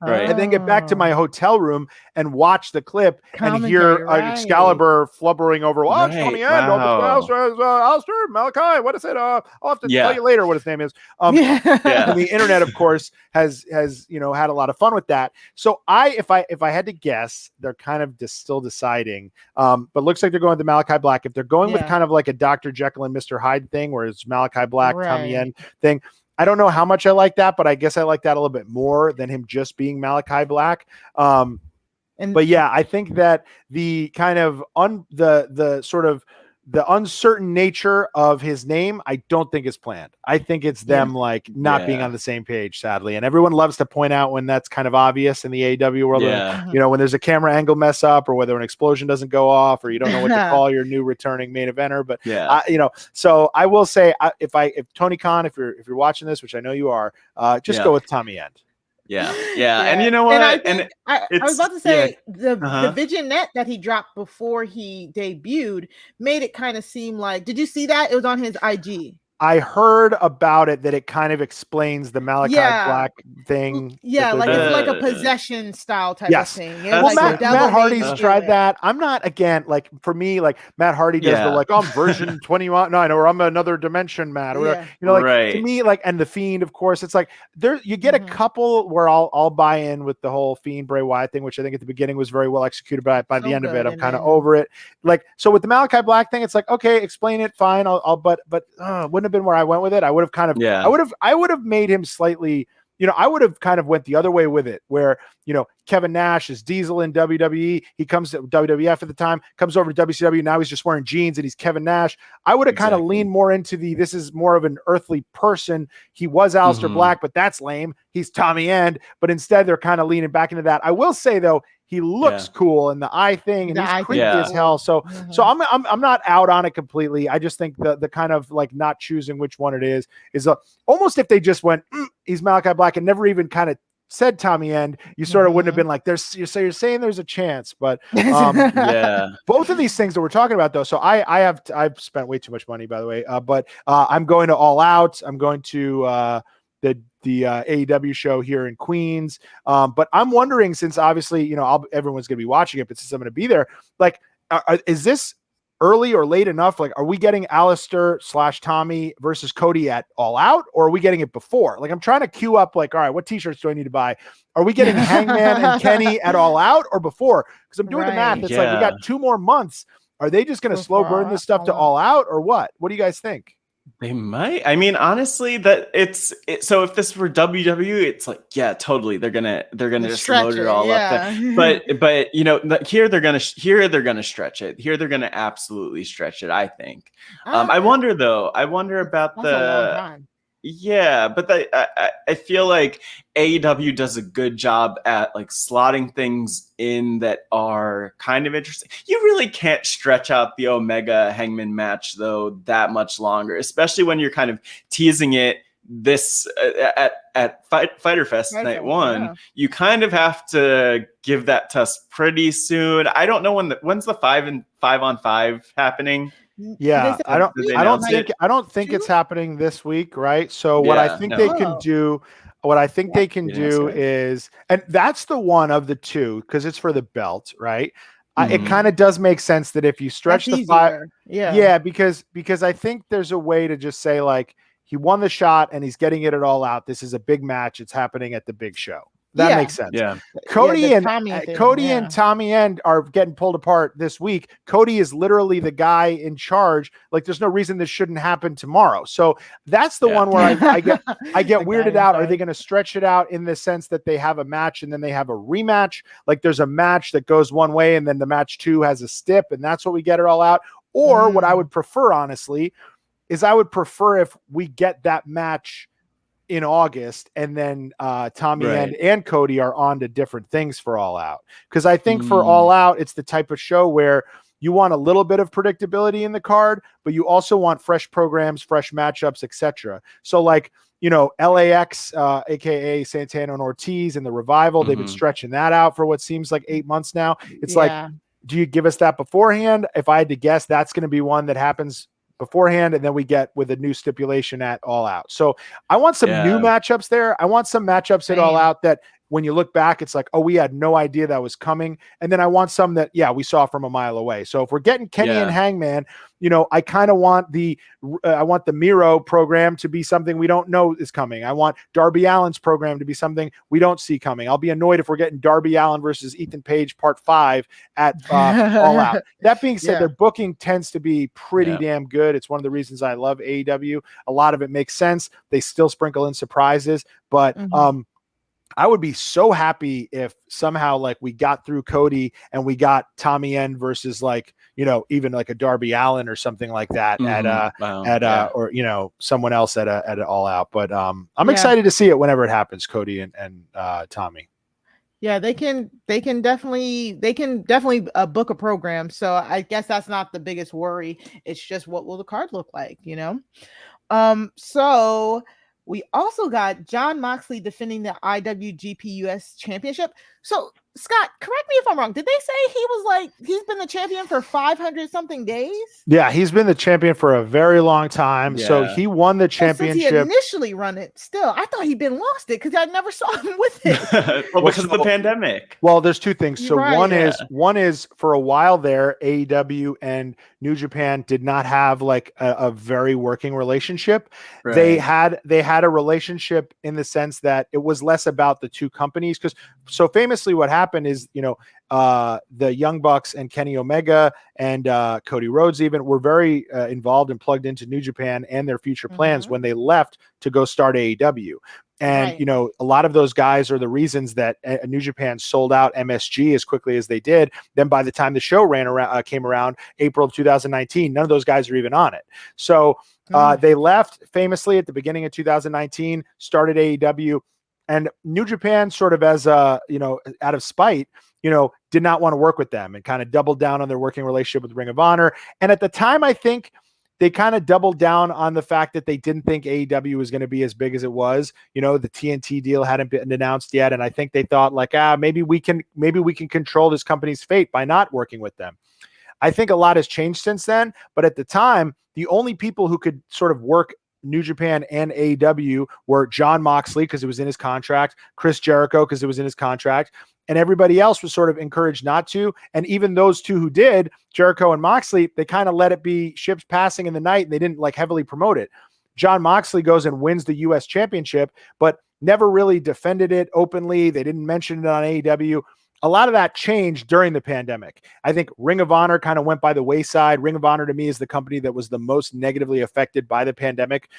Right. And then get back to my hotel room and watch the clip and hear Excalibur flubbering over, well, it's Tommy End, Alistair, Malachi, what is it? I'll have to tell you later what his name is. And the internet, of course, has you know, had a lot of fun with that. So if I had to guess, they're kind of still deciding. But looks like they're going with Malachi Black. If they're going with kind of like a Dr. Jekyll and Mr. Hyde thing, where it's Malachi Black, Tommy End thing, I don't know how much I like that, but I guess I like that a little bit more than him just being Malachi Black. But yeah, I think that the kind of the sort of the uncertain nature of his name, I don't think is planned. I think it's them like not being on the same page, sadly. And everyone loves to point out when that's kind of obvious in the AEW world. You know, when there's a camera angle mess up, or whether an explosion doesn't go off, or you don't know what to call your new returning main eventer. But you know, so I will say, if Tony Khan, if you're watching this, which I know you are, just go with Tommy End. And you know what? I was about to say the Vignette that he dropped before he debuted made it kind of seem like. Did you see that? It was on his IG. I heard about it, that it kind of explains the Malachi Black thing. Like it's like a possession style type of thing. Well, like Matt Hardy's tried that. I'm not, again, like for me, like Matt Hardy does the like, I'm version 21, or I'm another dimension Matt, or you know, like to me, like, and the Fiend, of course, it's like there you get a couple where I'll buy in with the whole Fiend Bray Wyatt thing, which I think at the beginning was very well executed, but by the end of it, I'm kind of over it. Like, so with the Malachi Black thing, it's like, okay, explain it, fine. But wouldn't have been where I went with it. I would have kind of I would have made him slightly, you know, I would have kind of went the other way with it, where, you know, Kevin Nash is Diesel in WWE. He comes to WWF at the time, comes over to WCW. Now he's just wearing jeans and he's Kevin Nash. I would have kind of leaned more into this is more of an earthly person. He was Aleister Black, but that's lame. He's Tommy End. But instead they're kind of leaning back into that. I will say though, he looks cool in the eye thing, and he's creepy as hell. So I'm not out on it completely. I just think the kind of like not choosing which one it is almost, if they just went, he's Malachi Black, and never even kind of said Tommy End, you sort of wouldn't have been like, you're saying there's a chance. But both of these things that we're talking about though. So I've spent way too much money, by the way. But I'm going to All Out. I'm going to the AEW show here in Queens. But I'm wondering, since obviously, you know, everyone's going to be watching it, but since I'm going to be there, like, is this early or late enough? Like, are we getting Alistair/Tommy versus Cody at All Out, or are we getting it before? Like, I'm trying to queue up, like, all right, what t-shirts do I need to buy? Are we getting Hangman and Kenny at All Out or before? Because I'm doing the math. It's like, we got 2 more months. Are they just going to slow burn this stuff to All Out, or what? What do you guys think? They might. I mean, honestly, so if this were WWE, it's like, yeah, totally. They're gonna just load it all up. But you know, here they're gonna stretch it. Here they're gonna absolutely stretch it, I think. I wonder about but I feel like AEW does a good job at like slotting things in that are kind of interesting. You really can't stretch out the Omega Hangman match though that much longer, especially when you're kind of teasing it this at Fyter Fest Night 1. You kind of have to give that to us pretty soon. I don't know when's the 5-on-5 happening. Yeah, I don't think it's happening this week, right? So what I think they can do is, and that's the one of the two, because it's for the belt, right? It kind of does make sense that if you stretch That's the 5, yeah, because I think there's a way to just say like he won the shot and he's getting it all out. This is a big match. It's happening at the big show. That makes sense. Yeah. Cody and Tommy and Tommy End are getting pulled apart this week. Cody is literally the guy in charge. Like, there's no reason this shouldn't happen tomorrow. So that's the one where I get weirded out. Are they going to stretch it out in the sense that they have a match and then they have a rematch? Like, there's a match that goes one way and then the match 2 has a stip, and that's what we get it all out. Or what I would prefer, honestly, is I would prefer if we get that match in August, and then Tommy and Cody are on to different things for All Out. Because I think for All Out, it's the type of show where you want a little bit of predictability in the card, but you also want fresh programs, fresh matchups, etc. So like, LAX, aka Santana and Ortiz, and the Revival, they've been stretching that out for what seems like 8 months now. It's like, do you give us that beforehand? If I had to guess, that's going to be one that happens beforehand, and then we get with a new stipulation at All Out. So I want some new matchups there. I want some matchups at All Out that when you look back, it's like, oh, we had no idea that was coming. And then I want some that, we saw from a mile away. So if we're getting Kenny and Hangman, I kind of want the Miro program to be something we don't know is coming. I want Darby Allin's program to be something we don't see coming. I'll be annoyed if we're getting Darby Allin versus Ethan Page part 5 at All Out. That being said, their booking tends to be pretty damn good. It's one of the reasons I love AEW. A lot of it makes sense. They still sprinkle in surprises, but I would be so happy if somehow like we got through Cody and we got Tommy End versus like, even like a Darby Allin or something like that or someone else at an All Out. But I'm excited to see it whenever it happens, Cody and Tommy. Yeah, they can definitely book a program. So I guess that's not the biggest worry. It's just, what will the card look like, So we also got Jon Moxley defending the IWGP US Championship. So, Scott, correct me if I'm wrong. Did they say he's been the champion for 500 something days? Yeah, he's been the champion for a very long time. Yeah. So he won the championship. Since he initially run it, still, I thought he'd been lost it because I never saw him with it. Because of the pandemic. Well, there's two things. So one is for a while there, AEW and New Japan did not have like a very working relationship. Right. They had a relationship in the sense that it was less about the two companies, because so famously what happened is, the Young Bucks and Kenny Omega and Cody Rhodes even were very involved and plugged into New Japan and their future plans when they left to go start AEW. And, a lot of those guys are the reasons that New Japan sold out MSG as quickly as they did. Then by the time the show came around April of 2019, none of those guys are even on it. So they left famously at the beginning of 2019, started AEW. And New Japan sort of as out of spite, did not want to work with them and kind of doubled down on their working relationship with Ring of Honor. And at the time, I think they kind of doubled down on the fact that they didn't think AEW was going to be as big as it was. The TNT deal hadn't been announced yet. And I think they thought like, maybe we can control this company's fate by not working with them. I think a lot has changed since then. But at the time, the only people who could sort of work New Japan and AEW were Jon Moxley, because it was in his contract, Chris Jericho, because it was in his contract, and everybody else was sort of encouraged not to. And even those two who did, Jericho and Moxley, they kind of let it be ships passing in the night, and they didn't like heavily promote it. Jon Moxley goes and wins the US championship, but never really defended it openly. They didn't mention it on AEW. A lot of that changed during the pandemic. I think Ring of Honor kind of went by the wayside. Ring of Honor to me is the company that was the most negatively affected by the pandemic.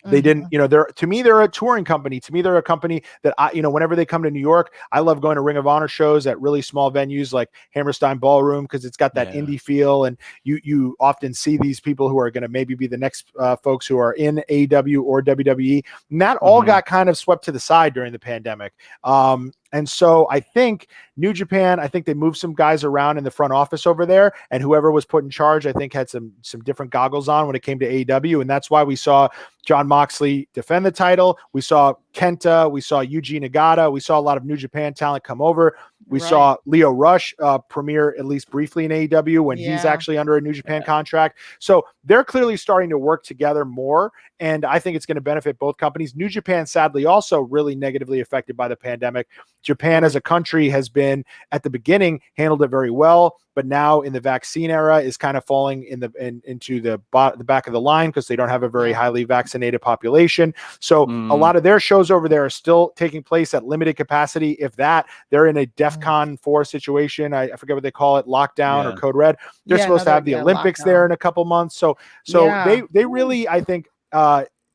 They didn't, to me, they're a touring company. To me, they're a company that whenever they come to New York, I love going to Ring of Honor shows at really small venues like Hammerstein Ballroom, because it's got that indie feel. And you often see these people who are going to maybe be the next folks who are in AEW or WWE. And that all got kind of swept to the side during the pandemic. And so I think New Japan, I think they moved some guys around in the front office over there, and whoever was put in charge, I think had some different goggles on when it came to AEW. And that's why we saw Jon Moxley defend the title. We saw Kenta, we saw Yuji Nagata, we saw a lot of New Japan talent come over. We saw Leo Rush premiere at least briefly in AEW when he's actually under a New Japan contract. So they're clearly starting to work together more. And I think it's going to benefit both companies. New Japan, sadly, also really negatively affected by the pandemic. Japan as a country has been, at the beginning, handled it very well, but now in the vaccine era is kind of falling into the back of the line because they don't have a very highly vaccinated population. So a lot of their shows over there are still taking place at limited capacity. If that, they're in a DEFCON 4 situation. I forget what they call it, lockdown or code red. They're supposed to have the Olympics there in a couple months. So they really, I think,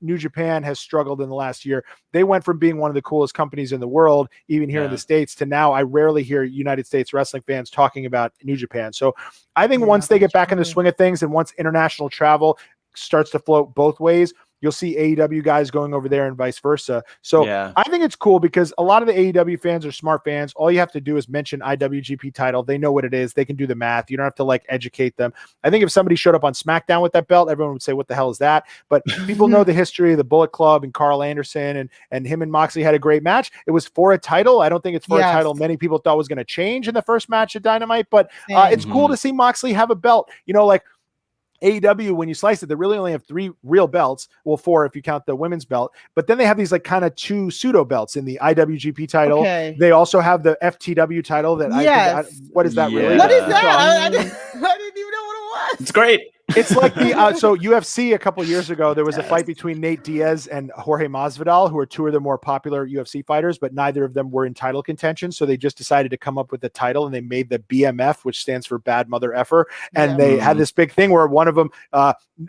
New Japan has struggled in the last year. They went from being one of the coolest companies in the world, even here in the States, to now I rarely hear United States wrestling fans talking about New Japan. So I think once they get back in the swing of things and once international travel starts to float both ways, you'll see AEW guys going over there and vice versa. So I think it's cool because a lot of the AEW fans are smart fans. All you have to do is mention IWGP title. They know what it is. They can do the math. You don't have to like educate them. I think if somebody showed up on SmackDown with that belt, everyone would say, what the hell is that? But people know the history of the Bullet Club and Carl Anderson and him and Moxley had a great match. It was for a title. I don't think it's for a title many people thought was going to change in the first match at Dynamite, but it's cool to see Moxley have a belt. You know, like AEW, when you slice it, they really only have 3 real belts. Well, 4 if you count the women's belt. But then they have these like kind of 2 pseudo belts in the IWGP title. They also have the FTW title that what is that really? What is that? I didn't even know what it was. It's great. It's like the so UFC a couple years ago, there was a fight between Nate Diaz and Jorge Masvidal, who are 2 of the more popular UFC fighters, but neither of them were in title contention. So they just decided to come up with the title and they made the BMF, which stands for Bad Mother Effer. And they had this big thing where one of them,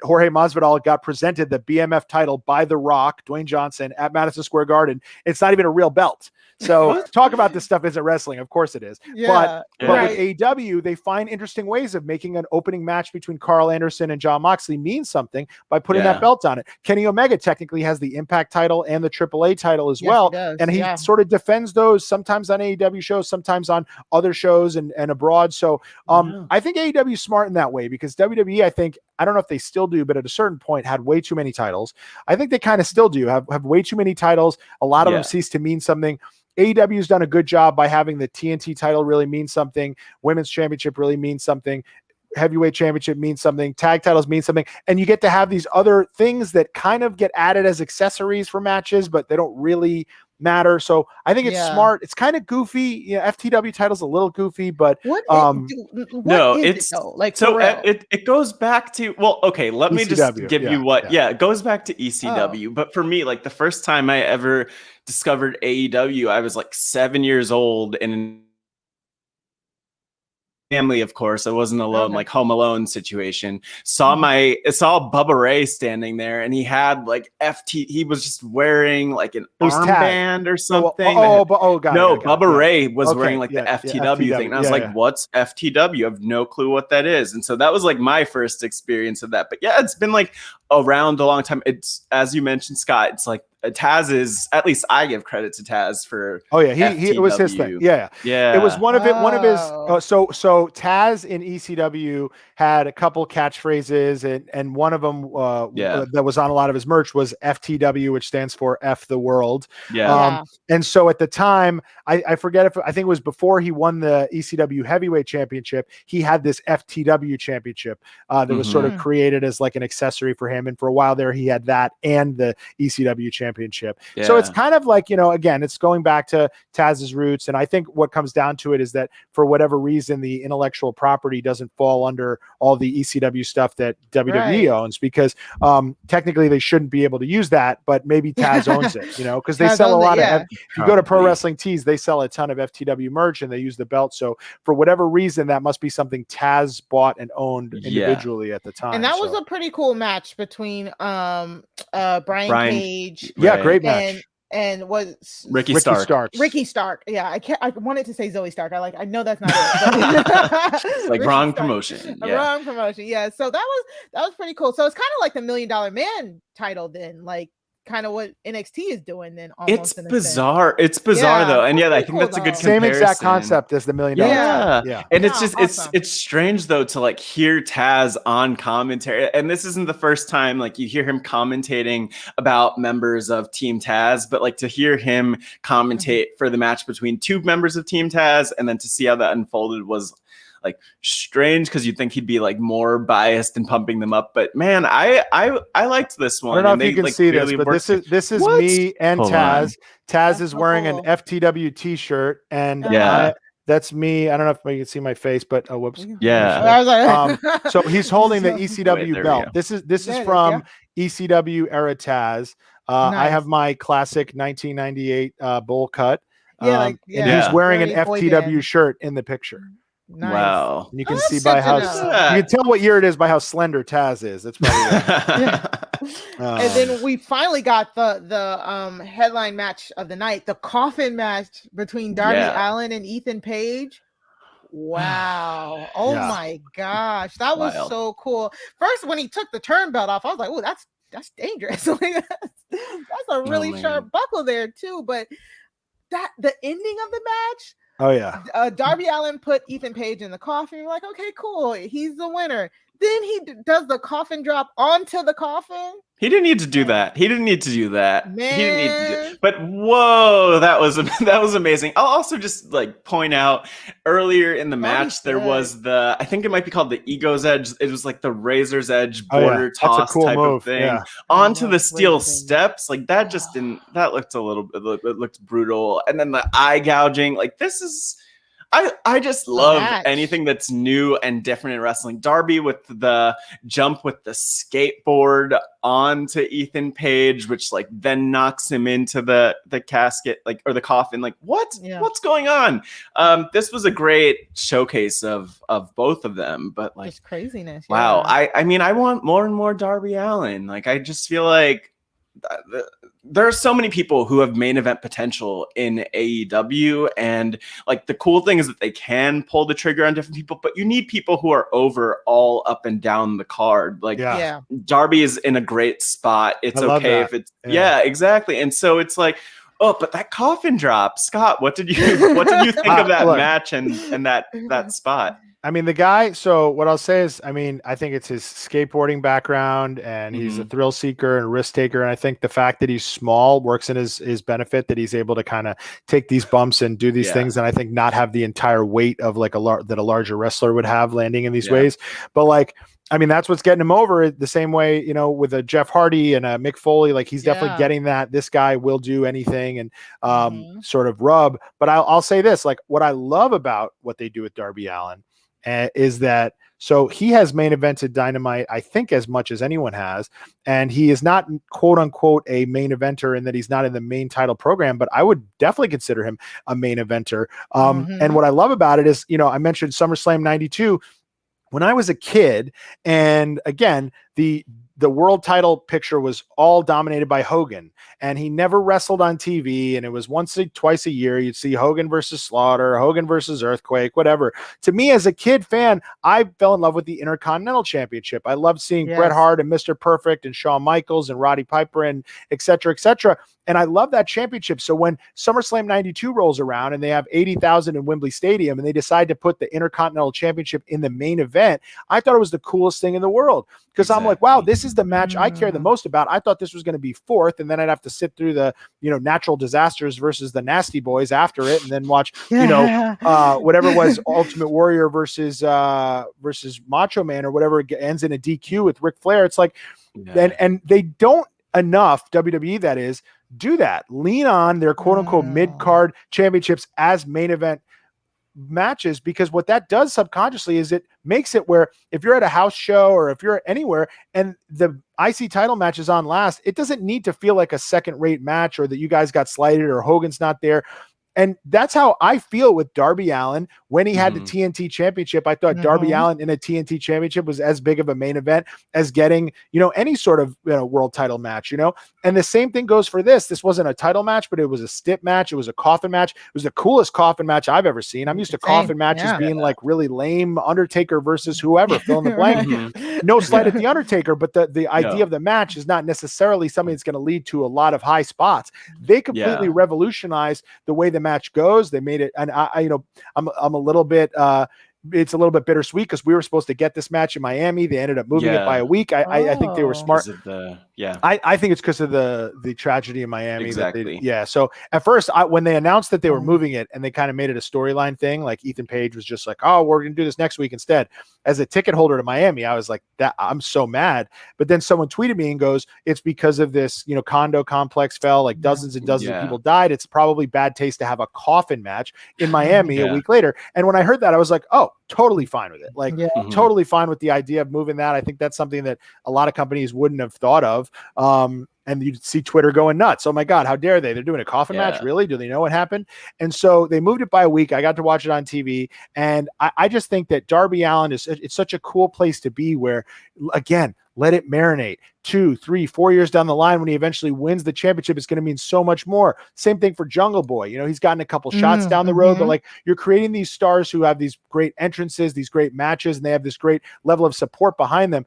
Jorge Masvidal, got presented the BMF title by The Rock, Dwayne Johnson, at Madison Square Garden. It's not even a real belt. So talk about this stuff isn't wrestling. Of course it is. But with AEW, they find interesting ways of making an opening match between Carl Anderson and Jon Moxley mean something by putting that belt on it. Kenny Omega technically has the Impact title and the AAA title as well. And he sort of defends those sometimes on AEW shows, sometimes on other shows and abroad. So I think AEW is smart in that way because WWE, I don't know if they still do, but at a certain point had way too many titles. I think they kind of still do have way too many titles. A lot of them cease to mean something. AEW has done a good job by having the TNT title really mean something. Women's championship really means something. Heavyweight championship means something. Tag titles mean something. And you get to have these other things that kind of get added as accessories for matches, but they don't really matter. So I think it's smart. It's kind of goofy. FTW title's a little goofy, but it's like, so it goes back to, well, okay, let me just give you what, it goes back to ECW. But for me, like the first time I ever discovered AEW, I was like 7 years old and family, of course. I wasn't alone, like Home Alone situation. Saw Bubba Ray standing there, and he had like he was just wearing like an armband or something. Bubba Ray was wearing like the FTW thing. And I was like, what's FTW? I have no clue what that is. And so that was like my first experience of that. But yeah, it's been like around a long time. It's, as you mentioned, Scott, it's like Taz is, at least I give credit to Taz for he it was his thing. It was one of his so Taz in ECW had a couple catchphrases and one of them that was on a lot of his merch was FTW, which stands for F the World. And so at the time, I forget I think it was before he won the ECW Heavyweight Championship, he had this FTW Championship that was sort of created as like an accessory for him, and for a while there he had that and the ECW Championship. So it's kind of like, again, it's going back to Taz's roots. And I think what comes down to it is that for whatever reason, the intellectual property doesn't fall under all the ECW stuff that WWE owns, because technically they shouldn't be able to use that, but maybe Taz owns it, because they sell a lot of, if you go to Pro Wrestling Tees, they sell a ton of FTW merch and they use the belt. So for whatever reason, that must be something Taz bought and owned individually at the time. And that was a pretty cool match between Brian Cage. Yeah, great match. And was Ricky Stark. Ricky Stark. Yeah, I wanted to say Zoe Stark. I know that's not it. But like wrong promotion. Wrong promotion. Yeah. So that was pretty cool. So it's kind of like the $1 Million Man title then. Like kind of what NXT is doing then It's almost in a bizarre. sense. It's bizarre Yeah, though. And that's yeah, I pretty think cool, that's a good though. Same comparison. exact concept as the $1 Million. Yeah. And it's Yeah, just awesome. it's strange though to like hear Taz on commentary. And this isn't the first time like you hear him commentating about members of Team Taz, but like to hear him commentate for the match between two members of Team Taz and then to see how that unfolded was like strange because you'd think he'd be like more biased and pumping them up. But man, I liked this one. I don't know and if you can see this, but this is What? me and Hold Taz. on. Taz That's is so wearing cool. an FTW t-shirt, and Yeah. that's me. I don't know if you can see my face, but oh, whoops. Yeah. I was like, So he's holding the Wait, ECW there we belt. go. This is There it is, from ECW era Taz. I Nice. have my classic 1998 bowl cut. Yeah, And he's wearing an very boy FTW band. shirt in the picture. Nice. Wow. And you can Oh, see that's by good how to you know. can tell what year it is by how slender Taz is. That's probably And then we finally got the headline match of the night, the coffin match between Darby Allin and Ethan Page. Wow. Oh Yeah. my gosh. That was Wild. so cool. First, when he took the turn belt off, I was like, oh, that's dangerous. Like, that's a really sharp buckle there, too. But the ending of the match. Oh yeah. Darby Allin put Ethan Page in the coffin. We're like, okay, cool. He's the winner. Then he does the coffin drop onto the coffin. He didn't need to do that. He didn't need to do that. Man. He didn't need to do. But whoa, that was amazing. I'll also just like point out earlier in the match there was I think it might be called the Ego's Edge. It was like the Razor's Edge border toss cool type move. of thing Yeah. onto the steel steps. Like that just didn't. That looked it looked brutal. And then the eye gouging. Like this is. I just love anything that's new and different in wrestling. Darby with the jump with the skateboard onto Ethan Page, which like then knocks him into the casket, like or the coffin. Like what's going on? This was a great showcase of both of them, but like just craziness. Wow. I mean, I want more and more Darby Allin. Like I just feel like there are so many people who have main event potential in AEW, and like the cool thing is that they can pull the trigger on different people, but you need people who are over all up and down the card. Like Darby is in a great spot. It's okay if it's exactly. And so it's like, oh, but that coffin drop, Scott, what did you think of that match and that spot? I mean, the guy, so what I'll say is, I mean, I think it's his skateboarding background and he's a thrill seeker and risk taker. And I think the fact that he's small works in his benefit, that he's able to kind of take these bumps and do these things. And I think not have the entire weight of like that a larger wrestler would have landing in these ways. But like, I mean, that's what's getting him over the same way, you know, with a Jeff Hardy and a Mick Foley, like he's definitely getting that. This guy will do anything and sort of rub. But I'll say this, like what I love about what they do with Darby Allin is that so he has main evented Dynamite, I think, as much as anyone has, and he is not quote unquote a main eventer in that he's not in the main title program, but I would definitely consider him a main eventer. And what I love about it is, you know, I mentioned SummerSlam 92 when I was a kid, and again, the world title picture was all dominated by Hogan, and he never wrestled on TV. And it was twice a year. You'd see Hogan versus Slaughter, Hogan versus Earthquake, whatever. To me as a kid fan, I fell in love with the Intercontinental Championship. I loved seeing Bret Hart and Mr. Perfect and Shawn Michaels and Roddy Piper and et cetera, et cetera. And I love that championship. So when SummerSlam 92 rolls around and they have 80,000 in Wembley Stadium and they decide to put the Intercontinental Championship in the main event, I thought it was the coolest thing in the world, because I'm like, wow, this is the match I care the most about. I thought this was going to be fourth, and then I'd have to sit through the, you know, Natural Disasters versus the Nasty Boys after it, and then watch, you know, whatever was Ultimate Warrior versus Macho Man or whatever ends in a DQ with Ric Flair. It's like, and they don't enough, WWE that is, do that. Lean on their quote unquote mid-card championships as main event matches, because what that does subconsciously is it makes it where if you're at a house show or if you're anywhere and the IC title match is on last, it doesn't need to feel like a second-rate match or that you guys got slighted or Hogan's not there. And that's how I feel with Darby Allin when he had the TNT championship. I thought Darby Allin in a TNT championship was as big of a main event as getting, you know, any sort of, you know, world title match, you know. And the same thing goes for this. This wasn't a title match, but it was a stip match. It was a coffin match. It was the coolest coffin match I've ever seen. I'm used to coffin matches being like really lame, Undertaker versus whoever, fill in the blank. no slight at the Undertaker, but the idea of the match is not necessarily something that's going to lead to a lot of high spots. They completely revolutionized the way the match goes. They made it, and I'm a little bit. It's a little bit bittersweet because we were supposed to get this match in Miami. They ended up moving it by a week. I think they were smart. I think it's because of the tragedy in Miami. Exactly. So at first, when they announced that they were moving it and they kind of made it a storyline thing, like Ethan Page was just like, "Oh, we're going to do this next week instead." As a ticket holder to Miami, I was like, "That I'm so mad." But then someone tweeted me and goes, "It's because of this, condo complex fell. Like dozens and dozens of people died. It's probably bad taste to have a coffin match in Miami a week later." And when I heard that, I was like, "Oh, totally fine with it. Like totally fine with the idea of moving that." I think that's something that a lot of companies wouldn't have thought of. And you'd see Twitter going nuts. Oh my God, how dare they? They're doing a coffin match. Really? Do they know what happened? And so they moved it by a week. I got to watch it on TV. And I just think that Darby Allin it's such a cool place to be where, again, let it marinate. 2, 3, 4 years down the line, when he eventually wins the championship, it's going to mean so much more. Same thing for Jungle Boy. He's gotten a couple shots down the road, but like you're creating these stars who have these great entrances, these great matches, and they have this great level of support behind them.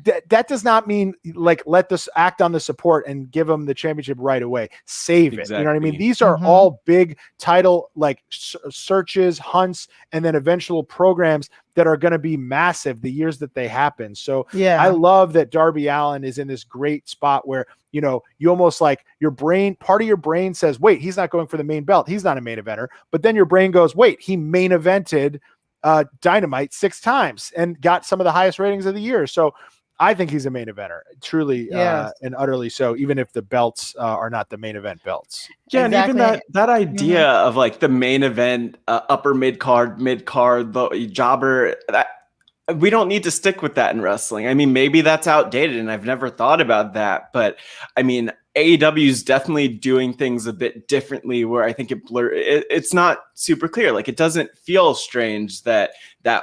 That does not mean like let this act on the support and give them the championship right away. Save it. You know what I mean? These are all big title like searches, hunts, and then eventual programs that are going to be massive the years that they happen. So I love that Darby Allin is in this great spot where you almost like part of your brain says, wait, he's not going for the main belt. He's not a main eventer. But then your brain goes, wait, he main evented Dynamite 6 times and got some of the highest ratings of the year. So I think he's a main eventer, truly and utterly so, even if the belts are not the main event belts. Yeah, exactly. And even that idea of like the main event, upper mid card, the jobber, we don't need to stick with that in wrestling. I mean, maybe that's outdated and I've never thought about that. But I mean, AEW is definitely doing things a bit differently where I think it's not super clear. Like it doesn't feel strange that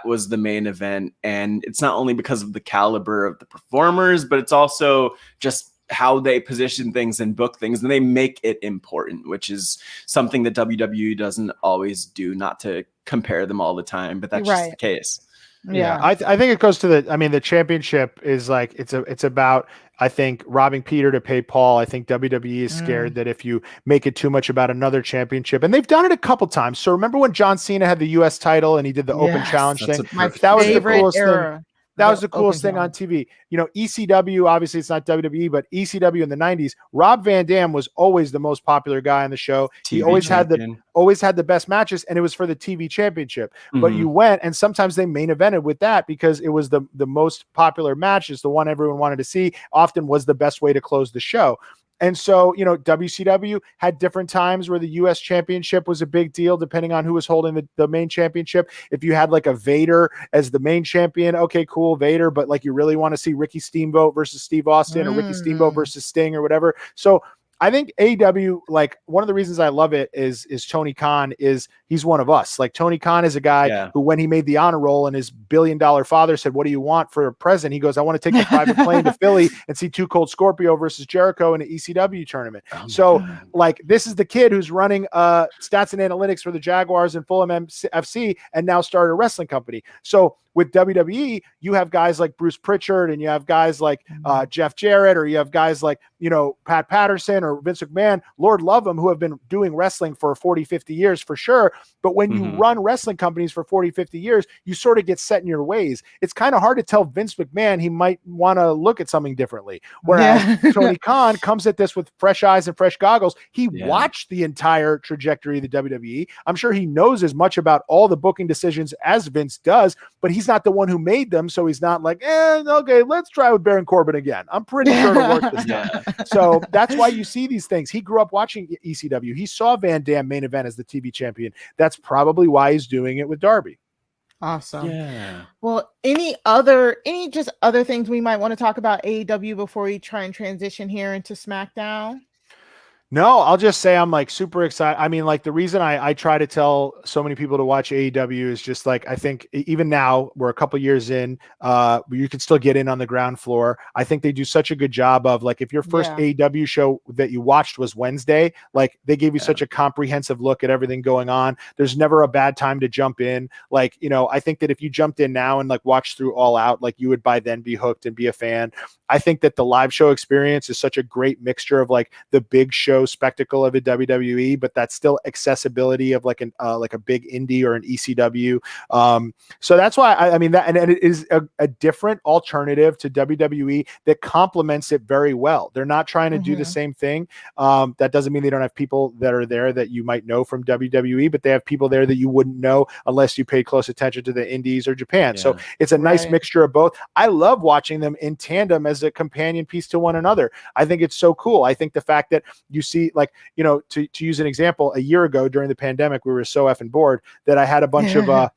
was the main event. And it's not only because of the caliber of the performers, but it's also just how they position things and book things, and they make it important, which is something that WWE doesn't always do, not to compare them all the time, but that's just the case. Yeah. I think it goes to the championship is like, it's about, I think, robbing Peter to pay Paul. I think WWE is scared that if you make it too much about another championship, and they've done it a couple times. So remember when John Cena had the US title and he did the open challenge thing? That was the coolest thing. That was the coolest thing on TV. ECW, obviously it's not WWE, but ECW in the 90s, Rob Van Dam was always the most popular guy on the show. He always had the best matches, and it was for the TV championship. But you went, and sometimes they main evented with that because it was the most popular match, is the one everyone wanted to see, often was the best way to close the show. And so, WCW had different times where the U.S. championship was a big deal, depending on who was holding the main championship. If you had like a Vader as the main champion, okay, cool, Vader. But like you really want to see Ricky Steamboat versus Steve Austin or Ricky Steamboat versus Sting or whatever. So I think AEW, like one of the reasons I love it is Tony Khan is he's one of us. Like Tony Khan is a guy who, when he made the honor roll and his $1 billion father said, "What do you want for a present?" He goes, "I want to take a private plane to Philly and see Too Cold Scorpio versus Jericho in an ECW tournament." Like this is the kid who's running stats and analytics for the Jaguars and Fulham FC and now started a wrestling company. So with WWE, you have guys like Bruce Pritchard and you have guys like Jeff Jarrett, or you have guys like, Pat Patterson or Vince McMahon, Lord love them, who have been doing wrestling for 40, 50 years for sure. But when you run wrestling companies for 40, 50 years, you sort of get set in your ways. It's kind of hard to tell Vince McMahon he might want to look at something differently. Whereas Tony Khan comes at this with fresh eyes and fresh goggles. He watched the entire trajectory of the WWE. I'm sure he knows as much about all the booking decisions as Vince does, but he's not the one who made them. So he's not like, okay, let's try with Baron Corbin again. I'm pretty sure it'll work this time. So that's why you see these things. He grew up watching ECW. He saw Van Dam main event as the TV champion. That's probably why he's doing it with Darby. Awesome. Yeah. Well, any other things we might want to talk about AEW before we try and transition here into SmackDown? No, I'll just say I'm like super excited. I mean, like the reason I try to tell so many people to watch AEW is just like, I think even now we're a couple years in, you can still get in on the ground floor. I think they do such a good job of like, if your first AEW show that you watched was Wednesday, like they gave you such a comprehensive look at everything going on. There's never a bad time to jump in. Like, you know, I think that if you jumped in now and like watched through All Out, like you would by then be hooked and be a fan. I think that the live show experience is such a great mixture of like the big show spectacle of a WWE, but that's still accessibility of like a big indie or an ECW. So that's why I mean that, and it is a different alternative to WWE that complements it very well. They're not trying to do the same thing. That doesn't mean they don't have people that are there that you might know from WWE, but they have people there that you wouldn't know unless you paid close attention to the indies or Japan. So it's a nice mixture of both. I love watching them in tandem as a companion piece to one another. I think it's so cool. I think the fact that you see, like, you know, to use an example, a year ago during the pandemic, we were so effing bored that I had a bunch of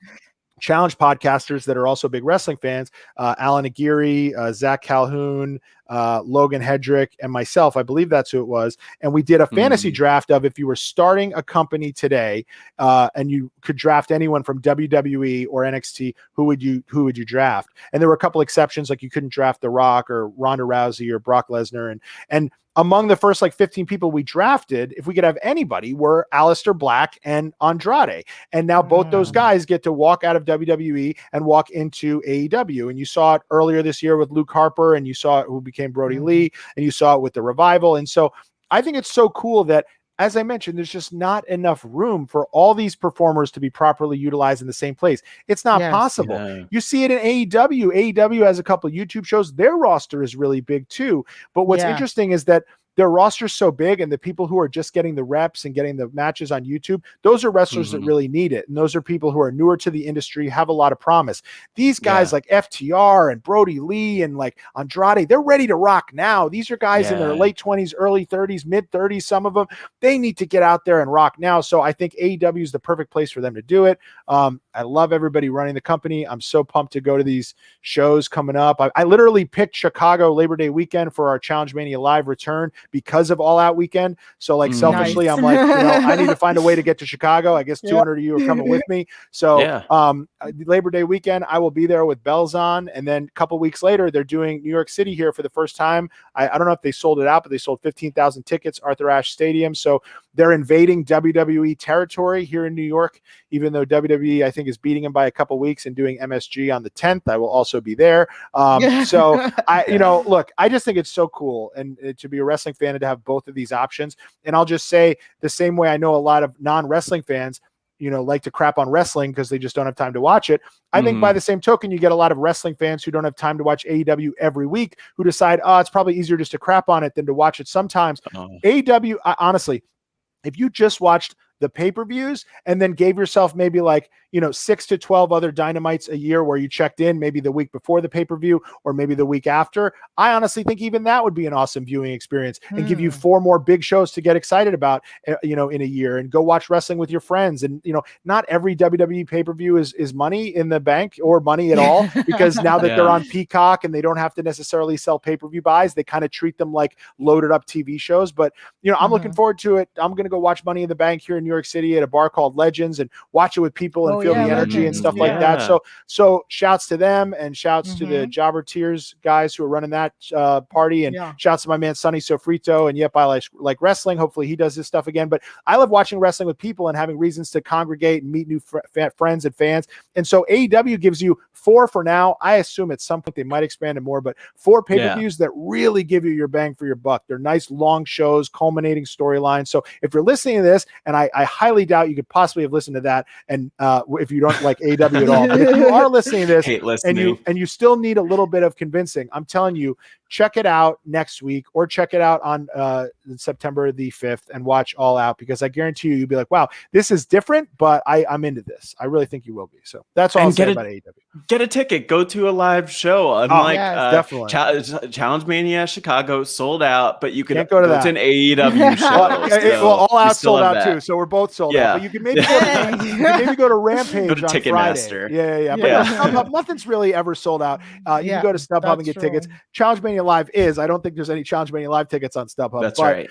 challenge podcasters that are also big wrestling fans, Alan Aguirre, Zach Calhoun, Logan Hedrick, and myself. I believe that's who it was. And we did a fantasy draft of if you were starting a company today and you could draft anyone from WWE or NXT, who would you draft? And there were a couple exceptions, like you couldn't draft The Rock or Ronda Rousey or Brock Lesnar. And among the first like 15 people we drafted, if we could have anybody, were Aleister Black and Andrade. And now both those guys get to walk out of WWE and walk into AEW. And you saw it earlier this year with Luke Harper, and you saw it who became Brody Lee, and you saw it with the Revival. And so I think it's so cool that, as I mentioned, there's just not enough room for all these performers to be properly utilized in the same place. It's not possible. Yeah. You see it in AEW. AEW has a couple of YouTube shows. Their roster is really big too. But what's interesting is that their roster's so big, and the people who are just getting the reps and getting the matches on YouTube, those are wrestlers that really need it. And those are people who are newer to the industry, have a lot of promise. These guys like FTR and Brody Lee and like Andrade, they're ready to rock now. These are guys in their late 20s, early 30s, mid 30s, some of them. They need to get out there and rock now. So I think AEW is the perfect place for them to do it. I love everybody running the company. I'm so pumped to go to these shows coming up. I literally picked Chicago Labor Day weekend for our Challenge Mania Live return because of All Out weekend. So like selfishly, I'm like, you know, I need to find a way to get to Chicago. I guess 200 of you are coming with me. So Labor Day weekend, I will be there with bells on. And then a couple weeks later, they're doing New York City here for the first time. I don't know if they sold it out, but they sold 15,000 tickets, Arthur Ashe Stadium. So they're invading WWE territory here in New York, even though WWE, I think, is beating them by a couple weeks and doing MSG on the 10th. I will also be there. So you know, look, I just think it's so cool. And to be a wrestling fan and to have both of these options. And I'll just say, the same way I know a lot of non-wrestling fans, you know, like to crap on wrestling because they just don't have time to watch it. I think by the same token, you get a lot of wrestling fans who don't have time to watch AEW every week, who decide, oh, it's probably easier just to crap on it than to watch it sometimes. AEW, honestly, if you just watched the pay-per-views and then gave yourself maybe like, you know, 6 to 12 other Dynamites a year where you checked in maybe the week before the pay-per-view or maybe the week after, I honestly think even that would be an awesome viewing experience and give you 4 more big shows to get excited about, you know, in a year, and go watch wrestling with your friends. And, you know, not every WWE pay-per-view is money in the bank or money at all, because now that they're on Peacock and they don't have to necessarily sell pay-per-view buys, they kind of treat them like loaded up TV shows. But, you know, I'm looking forward to it. I'm going to go watch Money in the Bank here in New York City at a bar called Legends and watch it with people and feel the energy and stuff like that. So shouts to them, and shouts to the Jobber Tears guys who are running that party, and shouts to my man Sonny Sofrito. And yep, I like wrestling. Hopefully he does this stuff again. But I love watching wrestling with people and having reasons to congregate and meet new friends and fans. And so AEW gives you 4 for now. I assume at some point they might expand it more, but 4 pay-per-views that really give you your bang for your buck. They're nice long shows, culminating storylines. So if you're listening to this, and I highly doubt you could possibly have listened to that, and if you don't like AEW at all, but if you are listening to this and you still need a little bit of convincing, I'm telling you, check it out next week, or check it out on September the 5th and watch All Out, because I guarantee you'll be like, wow, this is different, but I'm into this. I really think you will be. So that's all I'll say about AEW. Get a ticket, go to a live show. Unlike definitely. Challenge Mania Chicago sold out, but you can go to that. an AEW show. Well, All Out sold out too, so we're both sold out. But you can maybe go to Rampage on Friday. Ticketmaster. But nothing's really ever sold out. You can go to StubHub and get tickets. Challenge Mania Live is. I don't think there's any Challenge Mania Live tickets on StubHub. That's right.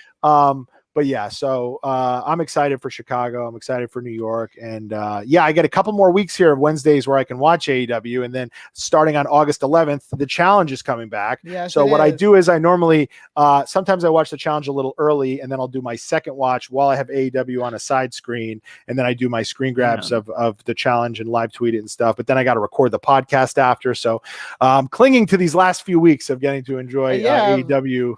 but yeah, so I'm excited for Chicago. I'm excited for New York. And I get a couple more weeks here of Wednesdays where I can watch AEW. And then starting on August 11th, the challenge is coming back. Yes, so what I do is I normally, sometimes I watch the challenge a little early, and then I'll do my second watch while I have AEW on a side screen. And then I do my screen grabs of the challenge and live tweet it and stuff. But then I got to record the podcast after. So clinging to these last few weeks of getting to enjoy AEW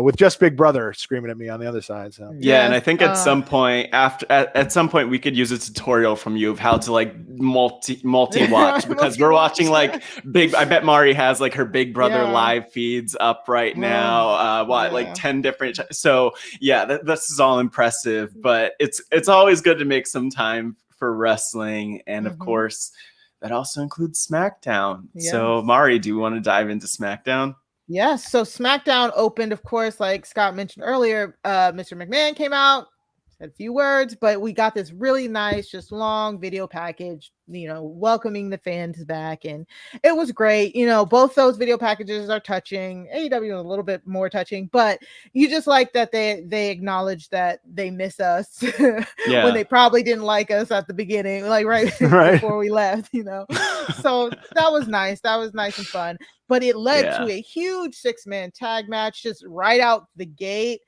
with just Big Brother screaming at me on the other side. So and I think at some point at some point we could use a tutorial from you of how to like multi watch, because we're watching like I bet Mari has like her Big Brother live feeds up right now. Like 10 different. So this is all impressive, but it's always good to make some time for wrestling, and of course that also includes SmackDown. So Mari, do you want to dive into SmackDown? Yes. So SmackDown opened, of course, like Scott mentioned earlier. Mr. McMahon came out, said a few words, but we got this really nice, just long video package, welcoming the fans back, and it was great. Both those video packages are touching. AEW is a little bit more touching, but you just like that they acknowledge that they miss us when they probably didn't like us at the beginning, like right before we left. So that was nice. That was nice and fun. But it led to a huge 6-man tag match just right out the gate.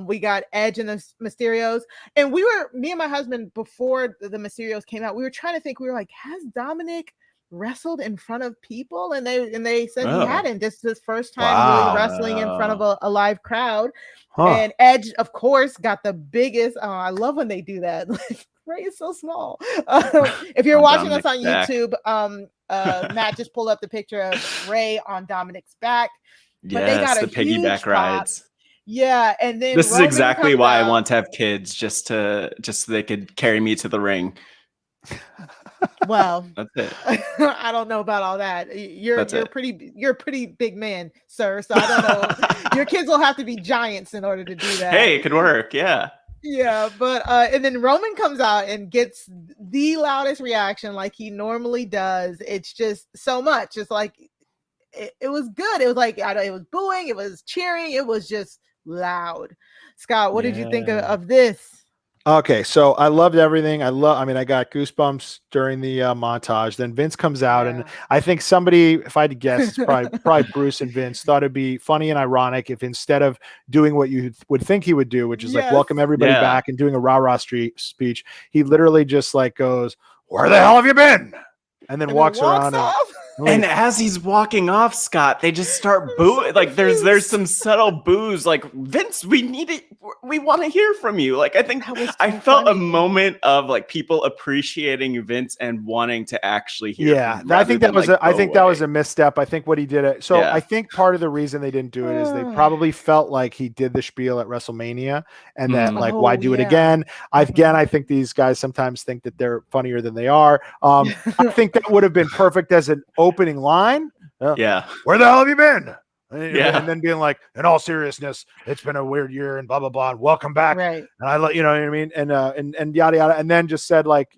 We got Edge and the Mysterios. And me and my husband, before the Mysterios came out, we were trying to think, we were like, has Dominic wrestled in front of people? And they said he hadn't. This is his first time really wrestling in front of a live crowd. And Edge, of course, got the biggest. I love when they do that. Ray is so small. If you're watching us on YouTube, Matt just pulled up the picture of Ray on Dominic's back. But they got the piggyback rides. Yeah, and then this is exactly why I want to have kids, just so they could carry me to the ring. Well, that's it. I don't know about all that. You're a pretty big man, sir. So I don't know. Your kids will have to be giants in order to do that. Hey, it could work. Yeah. Yeah, but and then Roman comes out and gets the loudest reaction like he normally does. It's just so much. It's like it was good. It was like it was booing, it was cheering, it was just loud. Scott, what did you think of this? Okay, so I loved everything. I got goosebumps during the montage. Then Vince comes out, and I think somebody, if I had to guess, it's probably Bruce and Vince, thought it'd be funny and ironic if instead of doing what you would think he would do, which is like welcome everybody back and doing a rah-rah speech, he literally just like goes, "Where the hell have you been?" And then walks around. And as he's walking off, Scott, they just start booing. Like there's some subtle boos. Like, Vince, we want to hear from you. Like, I think I felt a moment of like people appreciating Vince and wanting to actually hear. Yeah, I think that was a misstep. I think what he did it. So I think part of the reason they didn't do it is they probably felt like he did the spiel at WrestleMania, and then like why do it again? I think these guys sometimes think that they're funnier than they are. I think that would have been perfect as an opening line. Where the hell have you been? And then being like, in all seriousness, it's been a weird year and blah blah blah, and welcome back. And I let you know what I mean, and yada yada, and then just said like,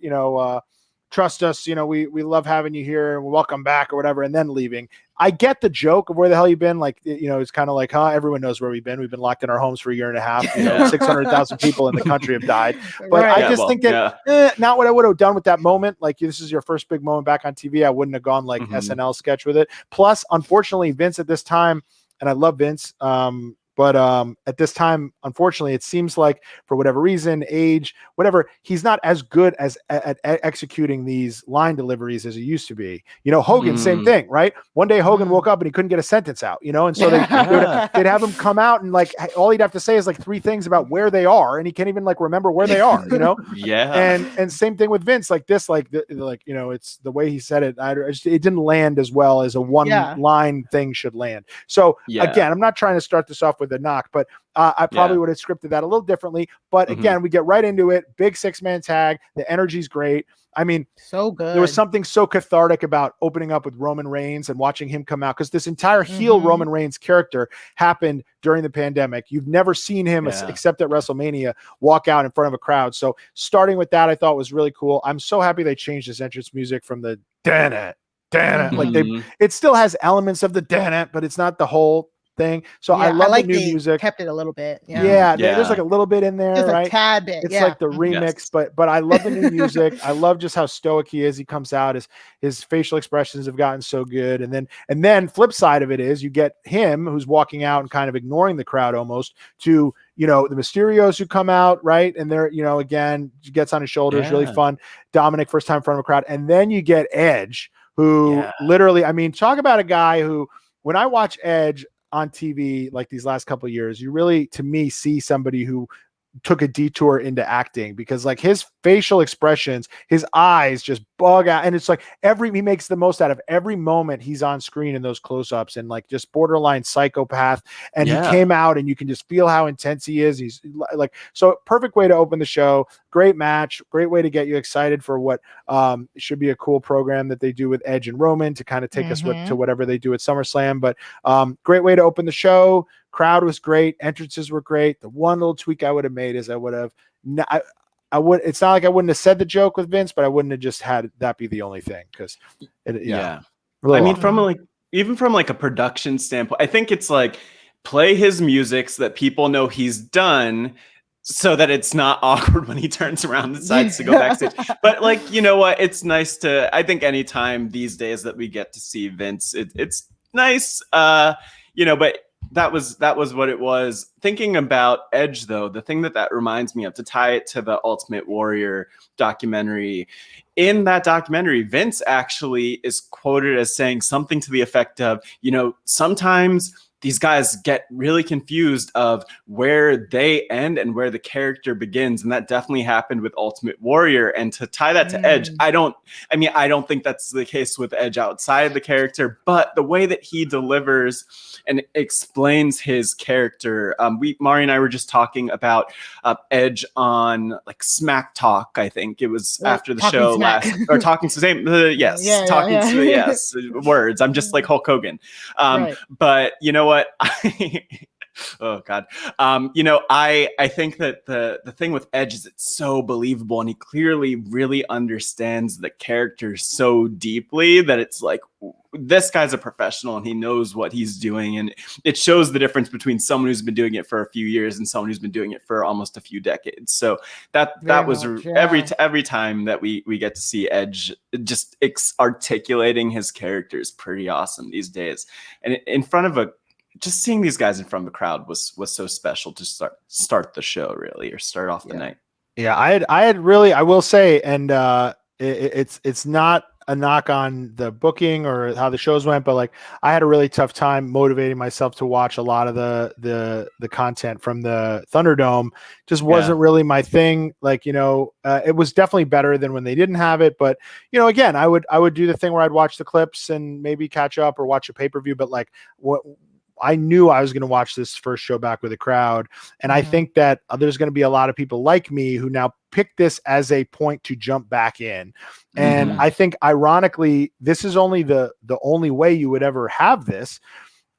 trust us, we love having you here and welcome back or whatever, and then leaving. I get the joke of where the hell you been. Like, it's kind of like, everyone knows where we've been. We've been locked in our homes for a year and a half. 600,000 people in the country have died. But I just think that not what I would have done with that moment. Like, this is your first big moment back on TV. I wouldn't have gone like SNL sketch with it. Plus, unfortunately, Vince at this time, and I love Vince, but at this time, unfortunately, it seems like for whatever reason, age, whatever, he's not as good at executing these line deliveries as he used to be. Hogan, same thing, right? One day Hogan woke up and he couldn't get a sentence out, and so they'd have him come out and like all he'd have to say is like 3 things about where they are, and he can't even like remember where they are, And same thing with Vince, like this, it's the way he said it. It didn't land as well as a one line thing should land. So again, I'm not trying to start this off with a knock, but I probably would have scripted that a little differently. But again, we get right into it. Big 6-man tag. The energy's great. I mean, so good. There was something so cathartic about opening up with Roman Reigns and watching him come out, because this entire heel Roman Reigns character happened during the pandemic. You've never seen him except at WrestleMania walk out in front of a crowd. So starting with that, I thought was really cool. I'm so happy they changed his entrance music from the Dan it. Like it still has elements of the Dan it, but it's not the whole thing. So I Yeah, I love the like new they music. kept it a little bit. Yeah, Yeah. there's like a little bit in there, Just a right? tad bit. It's Yeah. like the remix, but I love the new music. I love just how stoic he is. He comes out, his facial expressions have gotten so good. And then flip side of it is you get him who's walking out and kind of ignoring the crowd almost, to, you know, the Mysterios who come out, right? And they're, you know, again, gets on his shoulders, really fun. Dominic, first time in front of a crowd. And then you get Edge, who literally, I mean, talk about a guy who, when I watch Edge on TV like these last couple of years, you really, to me, see somebody who took a detour into acting, because like his facial expressions, his eyes just bug out, and it's like he makes the most out of every moment he's on screen in those close-ups, and like just borderline psychopath. And he came out and you can just feel how intense he is. He's like, so perfect way to open the show. Great match, great way to get you excited for what should be a cool program that they do with Edge and Roman to kind of take us to whatever they do at SummerSlam. But great way to open the show. Crowd was great. Entrances were great. The one little tweak I would have made is I would have, I would. It's not like I wouldn't have said the joke with Vince, but I wouldn't have just had that be the only thing, because, I mean, even from like a production standpoint, I think it's like play his music so that people know he's done, so that it's not awkward when he turns around and decides to go backstage. But like, you know what? It's nice to. I think anytime these days that we get to see Vince, it's nice. You know, but. That was what it was. Thinking about Edge, though, the thing that reminds me of, to tie it to the Ultimate Warrior documentary, in that documentary, Vince actually is quoted as saying something to the effect of, you know, sometimes these guys get really confused of where they end and where the character begins. And that definitely happened with Ultimate Warrior. And to tie that to Edge, I don't think that's the case with Edge outside of the character, but the way that he delivers and explains his character. Mari and I were just talking about Edge on like Smack Talk. I think it was after the show Smack. or Talking to Same. Yes, words. I'm just like Hulk Hogan. But you know what? Oh God. You know, I think that the thing with Edge is it's so believable, and he clearly really understands the character so deeply that it's like, this guy's a professional and he knows what he's doing. And it shows the difference between someone who's been doing it for a few years and someone who's been doing it for almost a few decades. So that was every time that we get to see Edge just articulating his character is pretty awesome these days. And in front of just seeing these guys in front of the crowd was so special to start the show, really, or start off the night. Yeah, I had really, I will say, and it's not a knock on the booking or how the shows went, but like I had a really tough time motivating myself to watch a lot of the content from the Thunderdome. Just wasn't really my thing. Like, you know, it was definitely better than when they didn't have it. But, you know, again, I would do the thing where I'd watch the clips and maybe catch up or watch a pay-per-view. But like I knew I was going to watch this first show back with a crowd. And I think that there's going to be a lot of people like me who now pick this as a point to jump back in. And I think ironically, this is only the only way you would ever have this,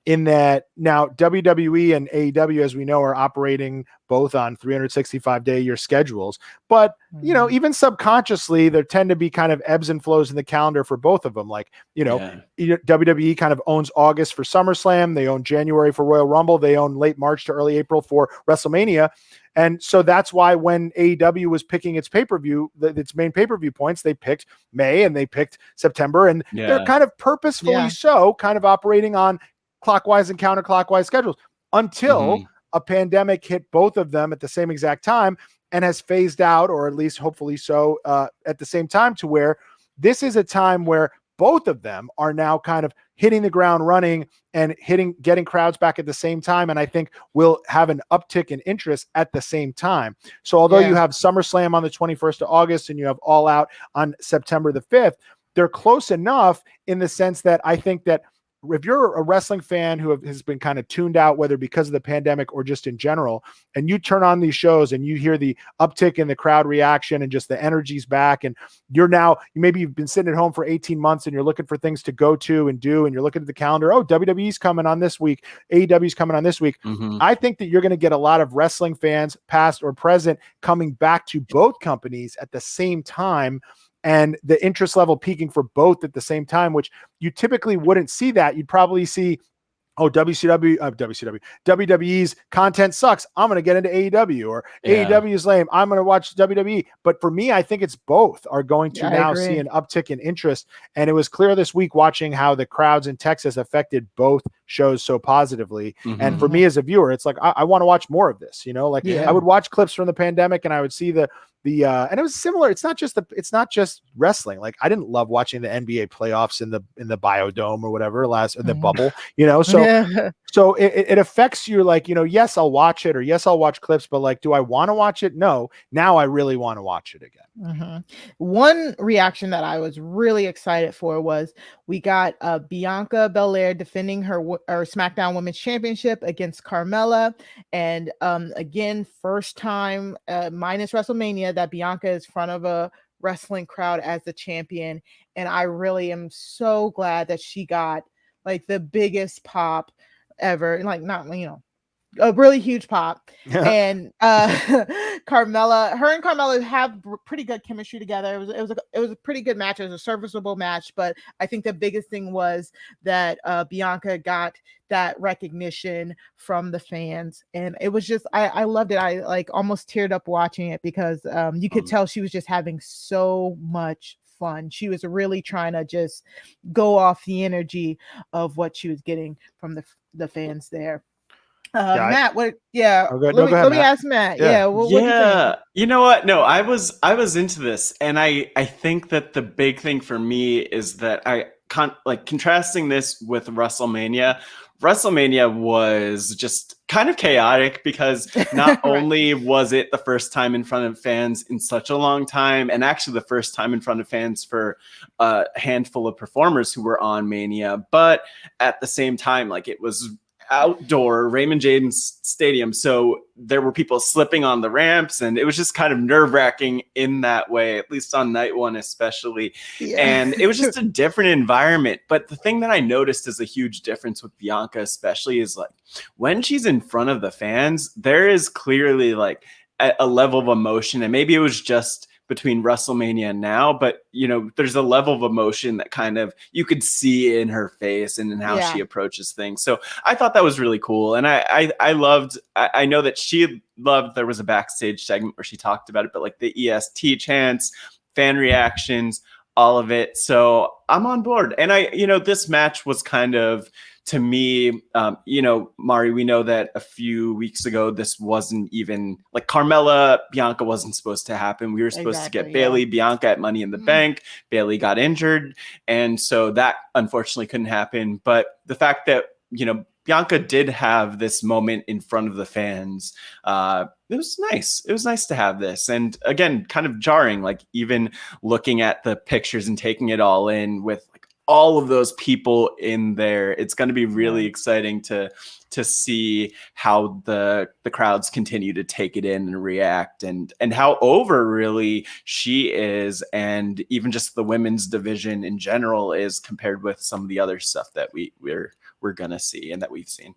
in that now WWE and AEW, as we know, are operating both on 365-day-a-year schedules. But, you know, even subconsciously, there tend to be kind of ebbs and flows in the calendar for both of them. Like, you know, WWE kind of owns August for SummerSlam. They own January for Royal Rumble. They own late March to early April for WrestleMania. And so that's why when AEW was picking its pay-per-view, its main pay-per-view points, they picked May and they picked September. And they're kind of purposefully so kind of operating on clockwise and counterclockwise schedules until a pandemic hit both of them at the same exact time and has phased out, or at least hopefully so, at the same time, to where this is a time where both of them are now kind of hitting the ground running and getting crowds back at the same time. And I think we'll have an uptick in interest at the same time. So although you have SummerSlam on the 21st of August and you have All Out on September the 5th, they're close enough in the sense that I think that if you're a wrestling fan who has been kind of tuned out, whether because of the pandemic or just in general, and you turn on these shows and you hear the uptick in the crowd reaction and just the energy's back, and maybe you've been sitting at home for 18 months and you're looking for things to go to and do, and you're looking at the calendar, oh, WWE's coming on this week, AEW's coming on this week. I think that you're going to get a lot of wrestling fans, past or present, coming back to both companies at the same time, and the interest level peaking for both at the same time, which you typically wouldn't see that. You'd probably see oh, WWE's content sucks, I'm going to get into AEW, or AEW is lame, I'm going to watch WWE. But for me, I think it's both are going to now see an uptick in interest. And it was clear this week watching how the crowds in Texas affected both shows so positively. And for me as a viewer, it's like, I want to watch more of this, like I would watch clips from the pandemic and I would see the and it was similar. It's not just wrestling. Like I didn't love watching the NBA playoffs in the Biodome or whatever the bubble, so it affects you. Like, yes, I'll watch it, or yes, I'll watch clips, but like, do I want to watch it? No. Now I really want to watch it again. One reaction that I was really excited for was we got Bianca Belair defending her SmackDown Women's Championship against Carmella, and again, first time minus WrestleMania that Bianca is front of a wrestling crowd as the champion, and I really am so glad that she got like the biggest pop ever, like not a really huge pop. And Carmella, her and Carmella have pretty good chemistry together. It was a pretty good match. It was a serviceable match, but I think the biggest thing was that Bianca got that recognition from the fans, and it was just I loved it. I like almost teared up watching it because you could tell she was just having so much fun. She was really trying to just go off the energy of what she was getting from the fans there. Matt, what? Yeah, let me ask Matt. Yeah, what do you think? You know what? No, I was into this, and I think that the big thing for me is that contrasting this with WrestleMania. WrestleMania was just kind of chaotic because not only was it the first time in front of fans in such a long time, and actually the first time in front of fans for a handful of performers who were on Mania, but at the same time, like it was outdoor Raymond James Stadium, so there were people slipping on the ramps, and it was just kind of nerve-wracking in that way, at least on night one especially. And it was just a different environment. But the thing that I noticed is a huge difference with Bianca especially is like when she's in front of the fans, there is clearly like a level of emotion, and maybe it was just between WrestleMania and now, but there's a level of emotion that kind of you could see in her face and in how she approaches things. So I thought that was really cool. And I know that she loved, there was a backstage segment where she talked about it, but like the EST chants, fan reactions, all of it. So I'm on board. And this match was kind of, to me, Mari, we know that a few weeks ago, this wasn't even like Carmella, Bianca wasn't supposed to happen. We were supposed to get Bayley, Bianca at Money in the Bank. Bayley got injured. And so that unfortunately couldn't happen. But the fact that, Bianca did have this moment in front of the fans. It was nice. It was nice to have this. And again, kind of jarring, like even looking at the pictures and taking it all in with all of those people in there. It's going to be really exciting to see how the crowds continue to take it in and react, and how over really she is, and even just the women's division in general is compared with some of the other stuff that we're going to see and that we've seen.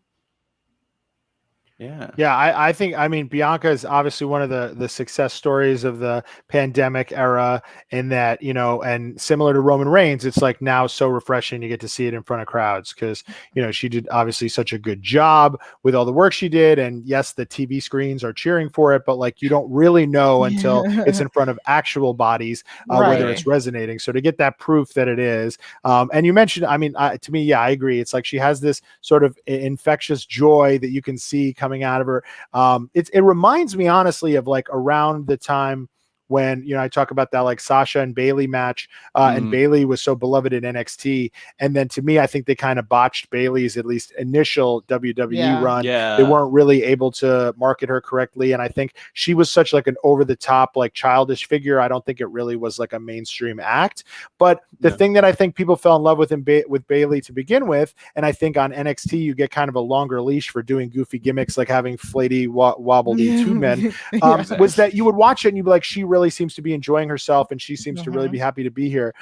Yeah. I think, Bianca is obviously one of the success stories of the pandemic era, in that, and similar to Roman Reigns, it's like now so refreshing to get to see it in front of crowds, because, she did obviously such a good job with all the work she did. And yes, the TV screens are cheering for it, but like, you don't really know until it's in front of actual bodies, whether it's resonating. So to get that proof that it is, and you mentioned, to me, I agree. It's like she has this sort of infectious joy that you can see coming out of her. It reminds me honestly of like around the time when, I talk about that like Sasha and Bayley match, and Bayley was so beloved in NXT. And then to me, I think they kind of botched Bayley's at least initial WWE run. They weren't really able to market her correctly. And I think she was such like an over the top, like childish figure. I don't think it really was like a mainstream act. But the thing that I think people fell in love with with Bayley to begin with, and I think on NXT, you get kind of a longer leash for doing goofy gimmicks, like having flighty, wobbly two men, was that you would watch it and you'd be like, she really seems to be enjoying herself, and she seems to really be happy to be here.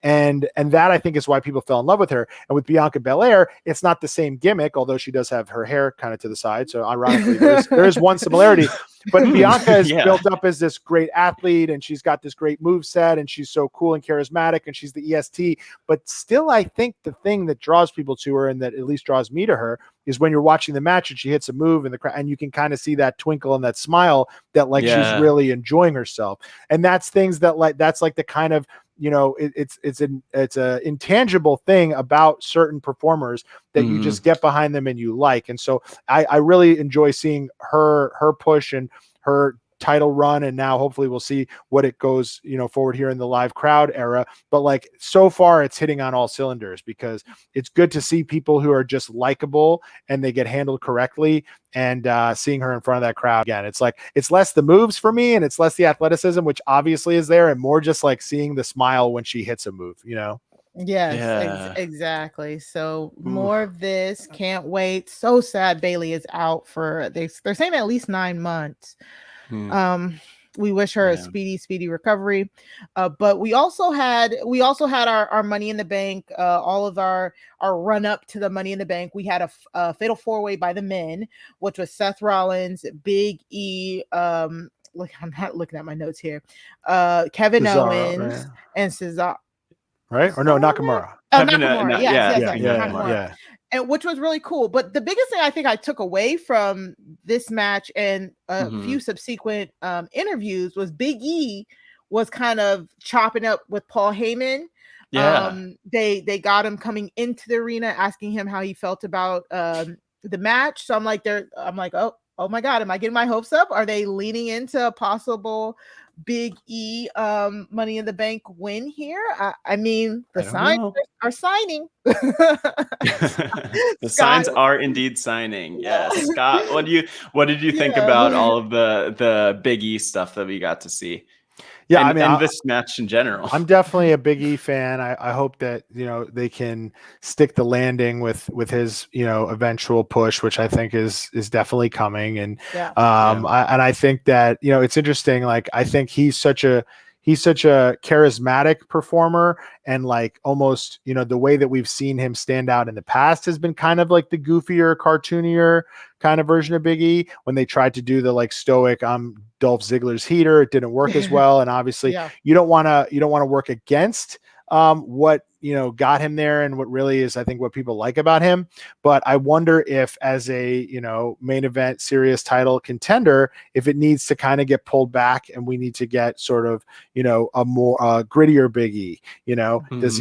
And that I think is why people fell in love with her. And with Bianca Belair, it's not the same gimmick, although she does have her hair kind of to the side. So ironically, there is one similarity. But Bianca is built up as this great athlete, and she's got this great move set, and she's so cool and charismatic, and she's the EST. But still, I think the thing that draws people to her, and that at least draws me to her, is when you're watching the match and she hits a move in the crowd, and you can kind of see that twinkle and that smile that she's really enjoying herself. And that's things that that's like the kind of, it's an intangible thing about certain performers that you just get behind them and you like. And so I really enjoy seeing her push and her title run, and now hopefully we'll see what it goes forward here in the live crowd era. But so far it's hitting on all cylinders, because it's good to see people who are just likable and they get handled correctly. And seeing her in front of that crowd again, it's less the moves for me, and it's less the athleticism, which obviously is there, and more just seeing the smile when she hits a move. Yes, exactly. So more of this. Can't wait. So sad Bailey is out for they're saying at least 9 months. We wish her a speedy recovery. But we also had our Money in the Bank, all of our run up to the Money in the Bank. We had a fatal 4-way by the men, which was Seth Rollins, Big E, look, I'm not looking at my notes here. Kevin Cesaro, Owens and Cesaro. Right? Or no, Nakamura. Nakamura. Yes. Nakamura. Yeah. And which was really cool. But the biggest thing I think I took away from this match and a few subsequent interviews was Big E was kind of chopping up with Paul Heyman. They got him coming into the arena, asking him how he felt about the match. So I'm like, oh my God, am I getting my hopes up? Are they leaning into a possible Big E Money in the Bank win here? I mean, the signs are signing. The signs are indeed signing. Yes. Scott, what did you think about all of the Big E stuff that we got to see? Yeah, and this match in general. I'm definitely a Big E fan. I hope that they can stick the landing with his eventual push, which I think is definitely coming. And I think that it's interesting. I think he's such a charismatic performer, and almost the way that we've seen him stand out in the past has been kind of like the goofier, cartoonier kind of version of Big E. When they tried to do the stoic, Dolph Ziggler's heater, it didn't work as well. And obviously you don't want to work against what got him there, and what really is, I think, what people like about him. But I wonder if, as a main event serious title contender, if it needs to kind of get pulled back, and we need to get sort of a more grittier Big E. Does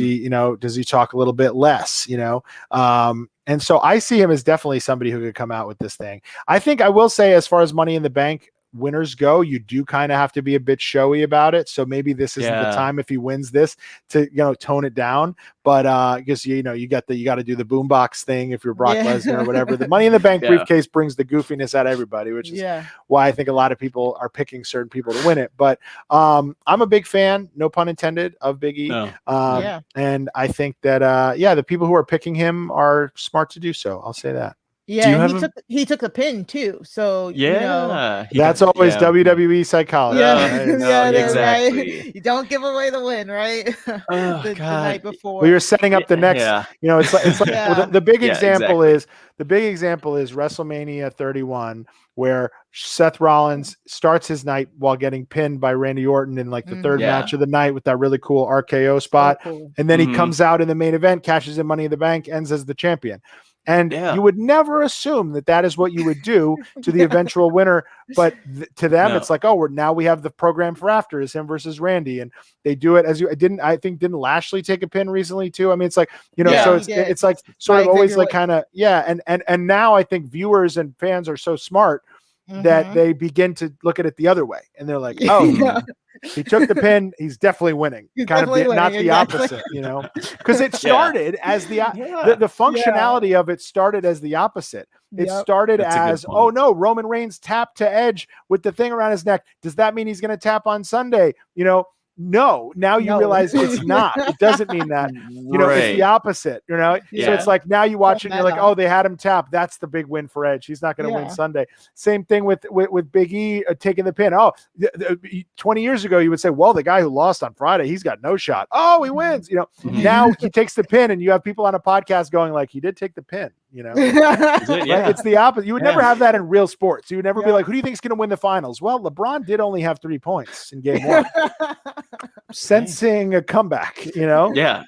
he talk a little bit less? And so I see him as definitely somebody who could come out with this thing. I think I will say, as far as Money in the Bank winners go, you do kind of have to be a bit showy about it. So maybe this isn't the time, if he wins this, to tone it down. But I guess you got to do the boombox thing if you're Brock Lesnar or whatever. The Money in the Bank briefcase brings the goofiness out of everybody, which is why I think a lot of people are picking certain people to win it. But I'm a big fan, no pun intended, of Big E. And I think that the people who are picking him are smart to do so. I'll say that. Yeah, he took the pin too. So that's always WWE psychology. Exactly. Right? You don't give away the win, right? the night before. Well, you're setting up the next. It's like well, the big example is WrestleMania 31, where Seth Rollins starts his night while getting pinned by Randy Orton in the third match of the night with that really cool RKO spot, and then he comes out in the main event, cashes in Money in the Bank, ends as the champion. And you would never assume that is what you would do to the eventual winner. But to them, it's like, now we have the program for after is him versus Randy. And they do it as didn't Lashley take a pin recently too? I mean, it's like, so it's like sort of always kind of, And now I think viewers and fans are so smart that they begin to look at it the other way. And they're like, he took the pin. He's definitely winning. Not the opposite, because it started as the functionality of it started as the opposite. It started as, Roman Reigns tapped to Edge with the thing around his neck. Does that mean he's going to tap on Sunday? No, now you realize it's not. It doesn't mean that. It's the opposite, So it's like now you watch it and you're like, oh, they had him tap. That's the big win for Edge. He's not going to win Sunday. Same thing with Big E taking the pin. Oh, 20 years ago, you would say, well, the guy who lost on Friday, he's got no shot. Oh, he wins. Now he takes the pin and you have people on a podcast going like, he did take the pin. It's the opposite. You would never have that in real sports. You would never be like, who do you think is going to win the finals? Well, LeBron did only have 3 points in game 1. Sensing a comeback, Yeah,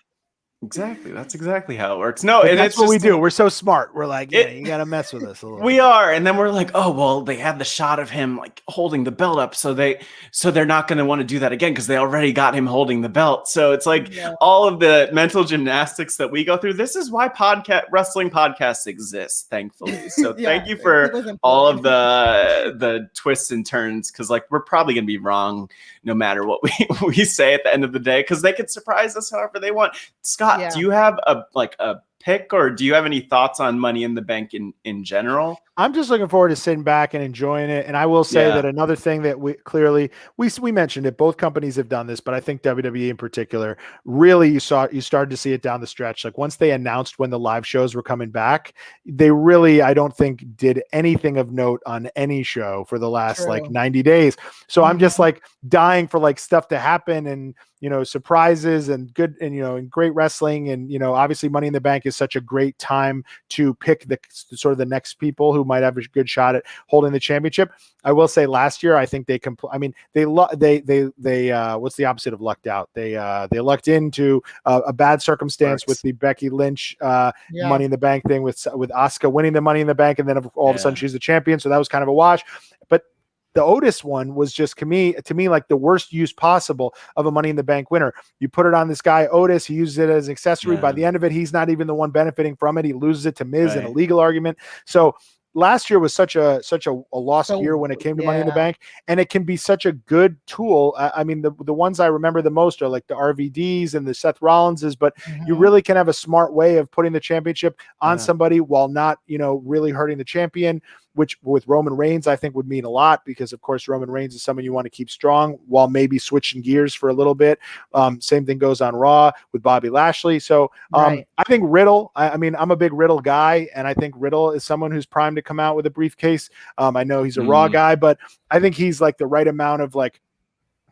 exactly. That's exactly how it works. No, and that's what we do. We're so smart. We're like, you got to mess with us a little. We are, and then we're like, oh well, they had the shot of him like holding the belt up, so they're not going to want to do that again because they already got him holding the belt. So it's like all of the mental gymnastics that we go through. This is why wrestling podcasts exist, thankfully. So thank you for all of the twists and turns, because like we're probably going to be wrong no matter what we say at the end of the day, because they could surprise us however they want. Scott, do you have a pick, or do you have any thoughts on Money in the Bank in general? I'm just looking forward to sitting back and enjoying it. And I will say that another thing that we mentioned it, both companies have done this, but I think WWE in particular, really you started to see it down the stretch. Like once they announced when the live shows were coming back, they really, I don't think did anything of note on any show for the last like 90 days. So I'm just like dying for like stuff to happen and, surprises and good and, and great wrestling. And, obviously Money in the Bank is such a great time to pick the sort of the next people who might have a good shot at holding the championship. I will say last year, I think they what's the opposite of lucked out? They lucked into a bad circumstance with the Becky Lynch Money in the Bank thing with Asuka winning the Money in the Bank. And then all of a sudden she's the champion. So that was kind of a wash, but the Otis one was just to me like the worst use possible of a Money in the Bank winner. You put it on this guy Otis, he uses it as an accessory. By the end of it, he's not even the one benefiting from it. He loses it to Miz in a legal argument. So last year was such a lost year when it came to Money in the Bank, and it can be such a good tool. I mean, the ones I remember the most are like the RVDs and the Seth Rollinses, but you really can have a smart way of putting the championship on somebody while not, really hurting the champion, which with Roman Reigns, I think would mean a lot because, of course, Roman Reigns is someone you want to keep strong while maybe switching gears for a little bit. Same thing goes on Raw with Bobby Lashley. So I think Riddle, I'm a big Riddle guy, and I think Riddle is someone who's primed to come out with a briefcase. I know he's a Raw guy, but I think he's like the right amount of like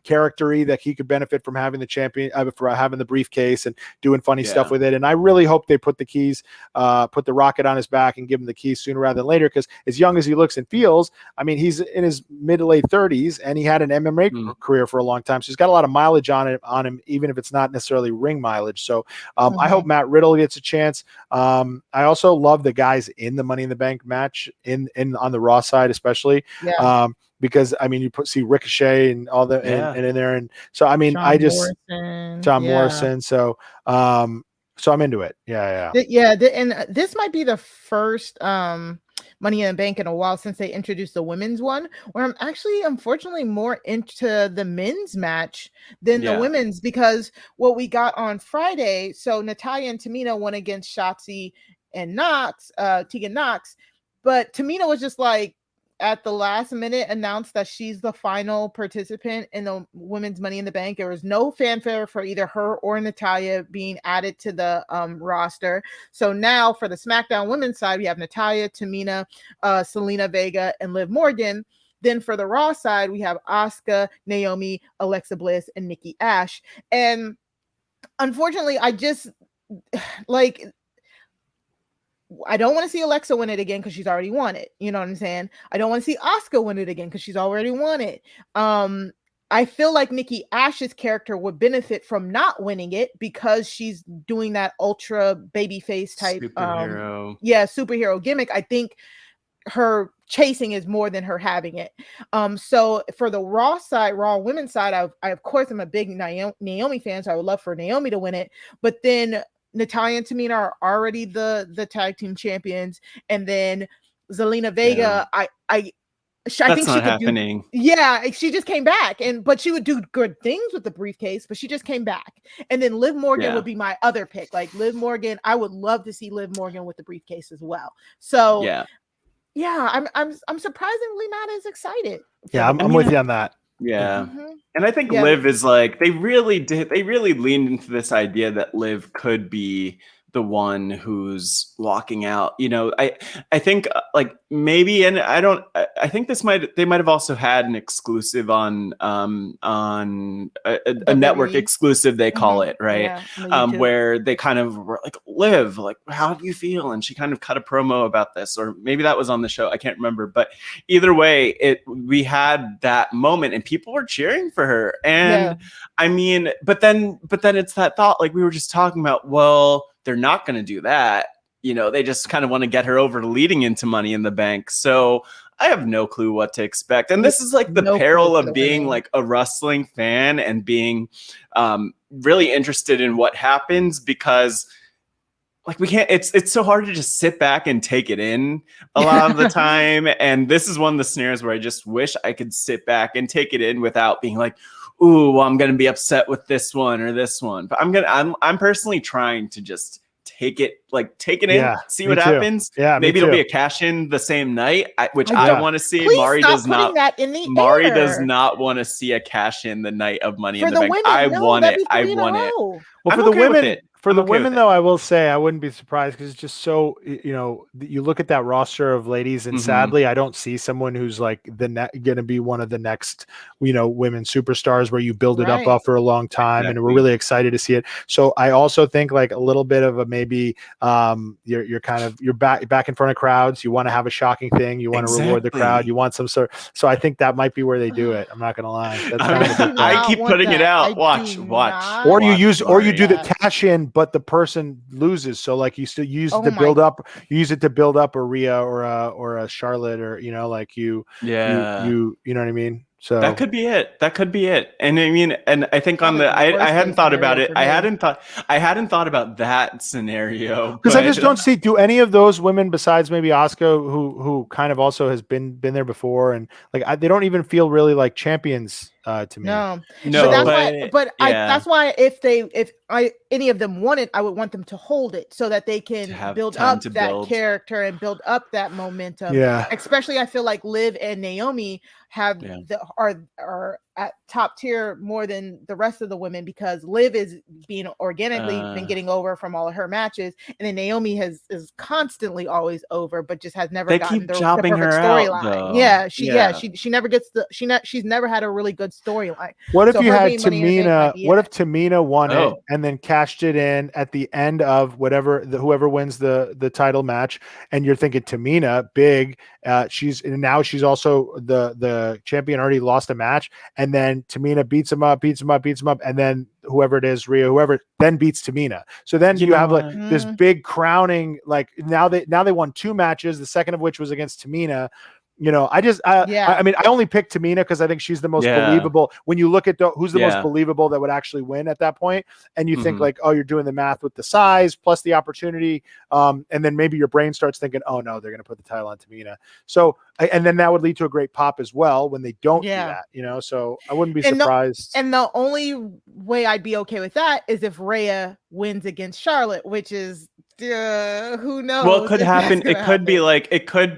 character-y that he could benefit from having the champion, for having the briefcase and doing funny stuff with it. And I really hope they put the keys, put the rocket on his back and give him the keys sooner rather than later, because as young as he looks and feels, I mean, he's in his mid to late 30s and he had an MMA career for a long time. So he's got a lot of mileage on him, even if it's not necessarily ring mileage. So I hope Matt Riddle gets a chance. I also love the guys in the Money in the Bank match in on the Raw side, especially. Because I mean, you see Ricochet and all the and in there, and so I mean, John Morrison. So so I'm into it. And this might be the first Money in the Bank in a while since they introduced the women's one, where I'm actually unfortunately more into the men's match than the women's, because what we got on Friday, so Natalya and Tamina won against Shotzi and Tegan Knox, but Tamina was just like, at the last minute announced that she's the final participant in the women's Money in the Bank. There was no fanfare for either her or Natalya being added to the roster. So now for the SmackDown women's side, we have Natalya, Tamina, Selena Vega, and Liv Morgan. Then for the Raw side, we have Asuka, Naomi, Alexa Bliss, and Nikki Ash. And unfortunately, I just like, I don't want to see Alexa win it again because she's already won it. You know what I'm saying? I don't want to see Asuka win it again because she's already won it. I feel like Nikki Ash's character would benefit from not winning it because she's doing that ultra babyface type superhero gimmick. I think her chasing is more than her having it. So for the Raw side, Raw women's side, I of course am a big Naomi fan, so I would love for Naomi to win it. But then Natalya and Tamina are already the tag team champions, and then Zelina Vega, I think she could happening. She just came back, but she would do good things with the briefcase, but she just came back. And then Liv Morgan would be my other pick. Like Liv Morgan, I would love to see Liv Morgan with the briefcase as well. So I'm surprisingly not as excited. I'm with you on that. Yeah. Mhm. And I think Yeah. Liv is like, they really leaned into this idea that Liv could be the one who's walking out. You know, I think like maybe, and I think they might have also had an exclusive on a network WWE. exclusive, they call Mhm. it, right? Yeah, on YouTube. Where they kind of were like, Liv, like, how do you feel? And she kind of cut a promo about this, or maybe that was on the show. I can't remember, but either way, we had that moment and people were cheering for her. And I mean, but then it's that thought, like we were just talking about, well, they're not going to do that. You know, they just kind of want to get her over leading into Money in the Bank. So I have no clue what to expect. And this is like the peril of being like a wrestling fan and being really interested in what happens, because like we can't, it's so hard to just sit back and take it in a lot of the time. And this is one of the scenarios where I just wish I could sit back and take it in without being like, ooh, well, I'm going to be upset with this one or this one. But I'm personally trying to just take it in, see what happens. Yeah, maybe it'll be a cash in the same night, which I want to see. Please Mari stop does putting not. that in the Mari air. does not want to see a cash in the night of Money For in the Bank. women, I no, want that'd it. be I 3 in a want it. row. Well, I'm for the okay with women, it. for I'm the okay women with though, I will say I wouldn't be surprised, because it's just so, you know, you look at that roster of ladies, and sadly, I don't see someone who's like going to be one of the next, you know, women superstars where you build it up for a long time, and we're really excited to see it. So I also think like a little bit of a maybe you're back in front of crowds. You want to have a shocking thing. You want to reward the crowd. You want some sort. So I think that might be where they do it. I'm not going to lie. That's kind of the I keep putting it out. Watch. Or you do the cash in, but the person loses. So like you still use it to build up. You use it to build up a Rhea or a Charlotte, or you know, like you know what I mean. So that could be it. And I mean, and I think on the I hadn't thought about it. I hadn't thought about that scenario, because I just don't see, do any of those women besides maybe Asuka, who kind of also has been there before, and like they don't even feel really like champions to me. No, but that's why if any of them wanted, I would want them to hold it so that they can build up that character and build up that momentum. Yeah, especially I feel like Liv and Naomi have are at top tier more than the rest of the women, because Liv is being organically been getting over from all of her matches, and then Naomi is constantly always over, but just has never gotten the perfect storyline. She never gets she's never had a really good storyline. What if you had Tamina? What if Tamina won it and then cashed it in at the end of whoever wins the title match, and you're thinking Tamina big, she's also the champion, already lost a match, and then Tamina beats him up, and then whoever it is, Rhea, whoever, then beats Tamina. So then you have like this big crowning. Like now they won 2 matches, the second of which was against Tamina. You know, I mean, I only picked Tamina because I think she's the most believable. When you look at who's the most believable that would actually win at that point, and you think like, oh, you're doing the math with the size plus the opportunity, and then maybe your brain starts thinking, oh no, they're going to put the title on Tamina. So, and then that would lead to a great pop as well when they don't do that. You know, so I wouldn't be surprised. And the only way I'd be okay with that is if Rhea wins against Charlotte, which is who knows? Well, it could happen. It could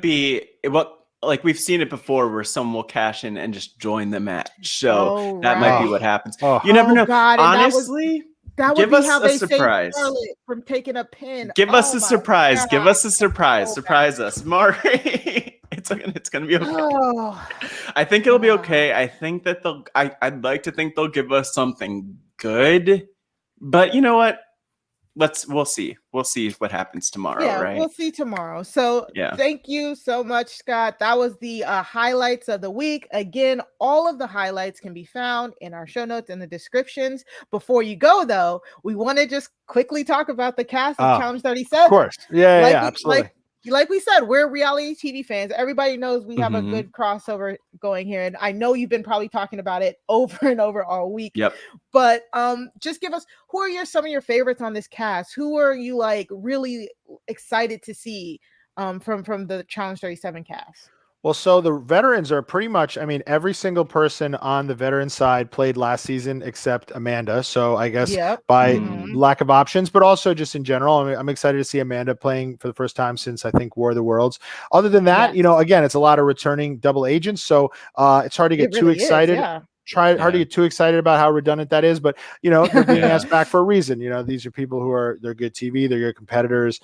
be what. Like we've seen it before, where someone will cash in and just join the match. So that might be what happens. You never know. God, honestly, that would give be us how a they surprise. save Charlotte from taking a pin. Give us a surprise. God. Give us a surprise. Surprise us, Mari. It's gonna be okay. I think it'll be okay. I think that I'd like to think they'll give us something good, but you know what? We'll see what happens tomorrow. Right? We'll see tomorrow. So thank you so much, Scott. That was the highlights of the week. Again, all of the highlights can be found in our show notes and the descriptions. Before you go though, we want to just quickly talk about the cast of Challenge 37. Of course. Absolutely. Like we said, we're reality TV fans. Everybody knows we have a good crossover going here. And I know you've been probably talking about it over and over all week. Yep. But just give us, who are some of your favorites on this cast? Who are you like really excited to see from the Challenge 37 cast? Well, so the veterans are pretty much, I mean, every single person on the veteran side played last season except Amanda. So I guess by lack of options, but also just in general, I'm excited to see Amanda playing for the first time since I think War of the Worlds. Other than that, you know, again, it's a lot of returning double agents. So it's hard to get too excited. hard to get too excited about how redundant that is, but they're being asked back for a reason. These are people they're good TV, they're good competitors.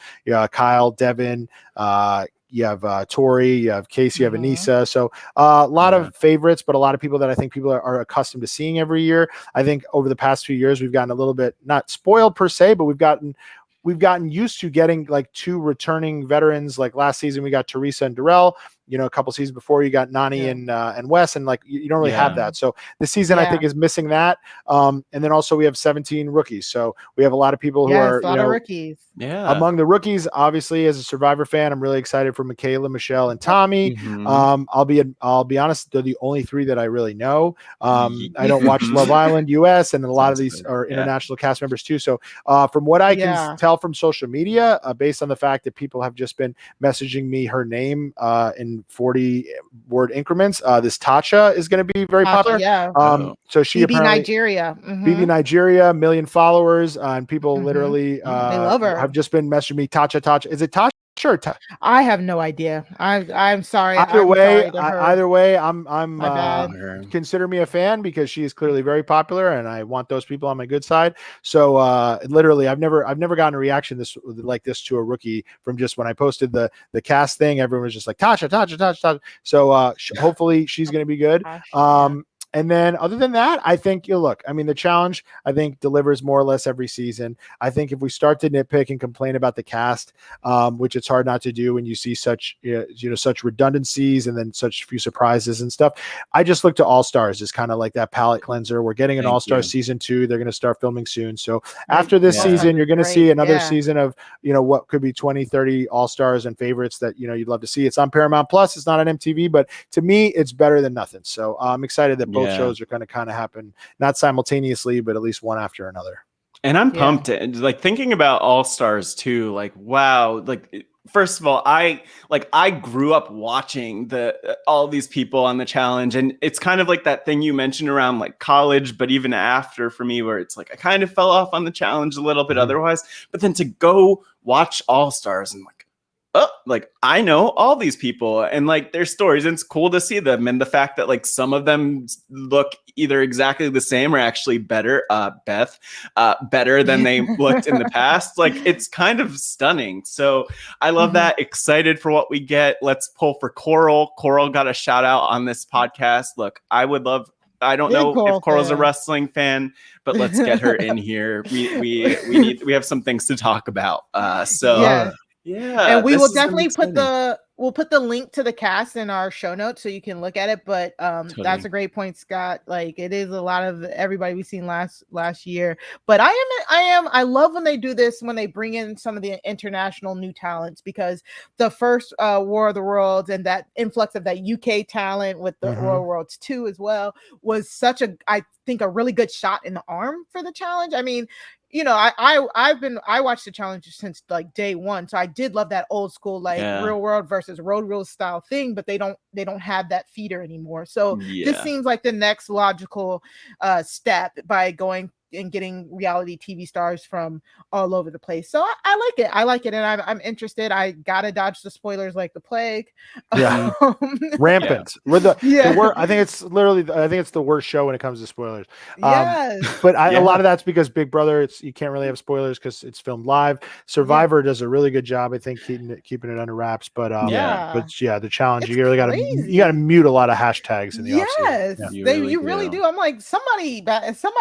Kyle, Devin, you have Tori, you have Casey, you have Anissa. So a lot of favorites, but a lot of people that I think people are accustomed to seeing every year. I think over the past few years, we've gotten a little bit, not spoiled per se, but we've gotten used to getting like 2 returning veterans. Like last season, we got Teresa and Darrell. A couple seasons before, you got Nani and Wes, and like you don't really have that. So this season, I think, is missing that. And then also we have 17 rookies. So we have a lot of people who are a lot of rookies. Yeah. Among the rookies, obviously, as a Survivor fan, I'm really excited for Michaela, Michelle, and Tommy. I'll be honest, they're the only 3 that I really know. I don't watch Love Island US, and a lot of these are international cast members too. So from what I can tell from social media, based on the fact that people have just been messaging me her name in 40-word increments, this Tasha is going to be very popular. So she BB Nigeria, BB Nigeria, 1 million followers, and people literally they love her. Have just been messaging me Tasha. Is it Tasha? Sure. I have no idea. I'm sorry. Either way, I'm consider me a fan, because she is clearly very popular, and I want those people on my good side. So literally, I've never gotten a reaction like this to a rookie from just when I posted the cast thing. Everyone was just like Tasha. So hopefully she's going to be good. And then other than that, I think the challenge, I think, delivers more or less every season. I think if we start to nitpick and complain about the cast, which it's hard not to do when you see such redundancies and then such few surprises and stuff, I just look to All-Stars as kind of like that palate cleanser. We're getting an All-Star season 2. They're going to start filming soon. So after this season, you're going to see another season of, what could be 20, 30 All-Stars and favorites that, you'd love to see. It's on Paramount Plus. It's not on MTV, but to me, it's better than nothing. So I'm excited that both shows are going to kind of happen, not simultaneously, but at least one after another. And I'm pumped. Like thinking about All-Stars too, like, wow. Like, first of all, I grew up watching all these people on the challenge, and it's kind of like that thing you mentioned around like college, but even after for me, where it's like, I kind of fell off on the challenge a little bit otherwise, but then to go watch All-Stars and like I know all these people and like their stories, and it's cool to see them, and the fact that like some of them look either exactly the same or actually better, better than they looked in the past. Like, it's kind of stunning. So I love that. Excited for what we get. Let's pull for Coral. Coral got a shout out on this podcast. Look, I don't know if Coral's a wrestling fan, but let's get her in here. We have some things to talk about. Yeah, and we will definitely put the link to the cast in our show notes so you can look at it. But that's a great point, Scott. Like, it is a lot of everybody we've seen last year. But I love when they do this, when they bring in some of the international new talents, because the first War of the Worlds and that influx of that UK talent with the Royal Worlds 2 as well was such I think a really good shot in the arm for the challenge. I mean, I watched the challenge since like day one, so I did love that old school Real World versus Road Rules style thing, but they don't have that feeder anymore. So this seems like the next logical step by going and getting reality TV stars from all over the place. So I like it, and I'm interested. I gotta dodge the spoilers like the plague. Rampant. I think it's the worst show when it comes to spoilers. But a lot of that's because Big Brother, you can't really have spoilers because it's filmed live. Survivor does a really good job, I think, keeping it under wraps. But the challenge, you really gotta mute a lot of hashtags in the off-season. You really do. I'm like, somebody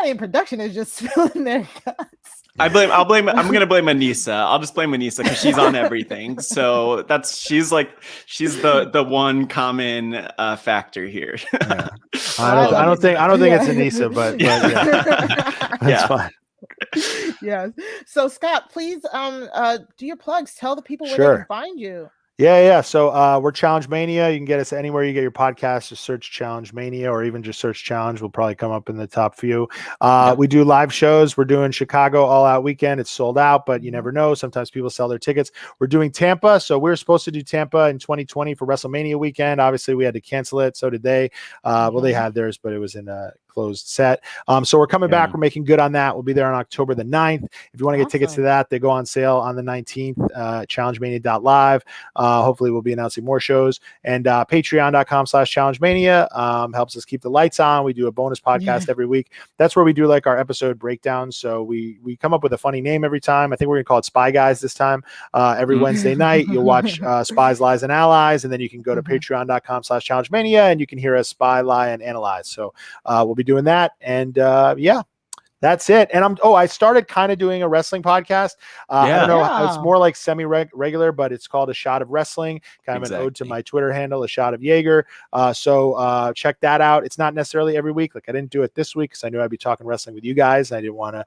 in production is just spilling their guts. I'm gonna blame Anissa. I'll just blame Anissa because she's on everything. So she's the one common factor here. I don't think it's Anissa, but that's fine. Yes. So Scott, please do your plugs. Tell the people where they can find you. Yeah. So we're Challenge Mania. You can get us anywhere you get your podcast. Just search Challenge Mania, or even just search Challenge. We'll probably come up in the top few. We do live shows. We're doing Chicago All Out Weekend. It's sold out, but you never know. Sometimes people sell their tickets. We're doing Tampa. So we were supposed to do Tampa in 2020 for WrestleMania weekend. Obviously, we had to cancel it. So did they. Well, they had theirs, but it was in closed set. So we're coming back. We're making good on that. We'll be there on October the 9th. If you want to get tickets to that, they go on sale on the 19th, challengemania.live. Hopefully we'll be announcing more shows, and patreon.com/challengemania helps us keep the lights on. We do a bonus podcast every week. That's where we do like our episode breakdowns. So we come up with a funny name every time. I think we're gonna call it Spy Guys this time. Every Wednesday night you'll watch Spies, Lies, and Allies, and then you can go to patreon.com/challengemania and you can hear us spy, lie, and analyze. So we'll be doing that, and that's it. And I started kind of doing a wrestling podcast. I don't know. It's more like semi-regular, but it's called A Shot of Wrestling, kind of an ode to my Twitter handle, A Shot of Yager. So check that out. It's not necessarily every week. Like I didn't do it this week because I knew I'd be talking wrestling with you guys. I didn't want to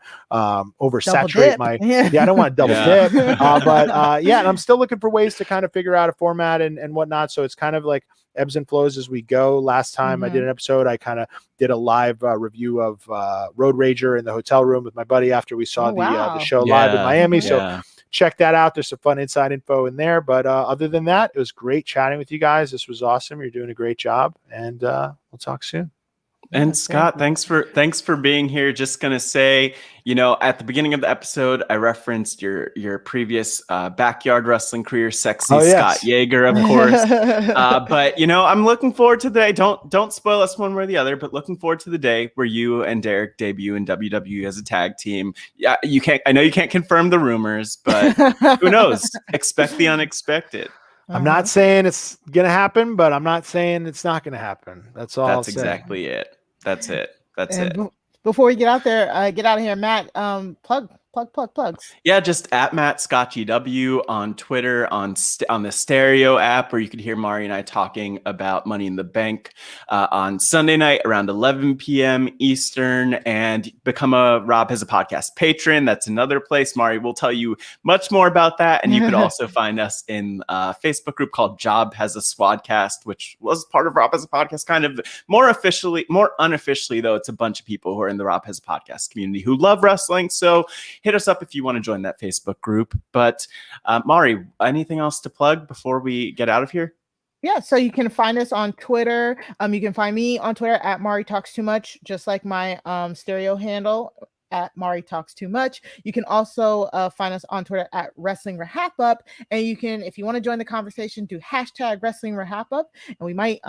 oversaturate I don't want to double dip. And I'm still looking for ways to kind of figure out a format and whatnot. So it's kind of like ebbs and flows as we go. Last time I did an episode, I kind of did a live review of Road Rager in the hotel room with my buddy after we saw the show live in Miami. So check that out. There's some fun inside info in there. But other than that, it was great chatting with you guys. This was awesome. You're doing a great job, and we'll talk soon. And Scott, thanks for being here. Just gonna say, at the beginning of the episode, I referenced your previous backyard wrestling career, sexy Scott Yager, of course. But I'm looking forward to the day. Don't spoil us one way or the other, but looking forward to the day where you and Derrick debut in WWE as a tag team. Yeah, I know you can't confirm the rumors, but who knows? Expect the unexpected. I'm not saying it's gonna happen, but I'm not saying it's not gonna happen. That's all. That's exactly it. That's it. Before we get out of here, Matt, plugs. Yeah, just at Matt Scott GW on Twitter, on the Stereo app, where you can hear Mari and I talking about Money in the Bank on Sunday night around 11 p.m. Eastern, and become a RHAP Has a Podcast patron. That's another place. Mari will tell you much more about that, and you could also find us in a Facebook group called Job Has a Swadcast, which was part of RHAP Has a Podcast, kind of more unofficially, though. It's a bunch of people who are in the RHAP Has a Podcast community who love wrestling. So hit us up if you want to join that Facebook group. But Mari, anything else to plug before we get out of here? Yeah, so you can find us on Twitter. You can find me on Twitter at Mari Talks Too Much, just like my Stereo handle at Mari Talks Too Much. You can also find us on Twitter at Wrestling RHAPup, and you can, if you want to join the conversation, do hashtag Wrestling RHAPup, and we might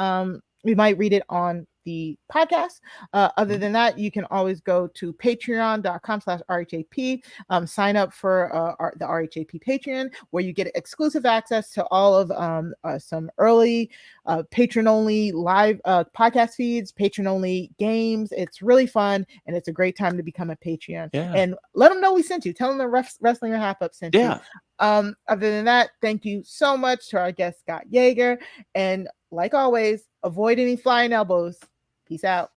read it on the podcast. Other than that, you can always go to patreon.com/RHAP, sign up for the RHAP Patreon, where you get exclusive access to all of some early patron-only live podcast feeds, patron-only games. It's really fun, and it's a great time to become a Patreon. And let them know we sent you. Tell them the Wrestling RHAPup sent you. Other than that, thank you so much to our guest, Scott Yager. And like always, avoid any flying elbows. Peace out.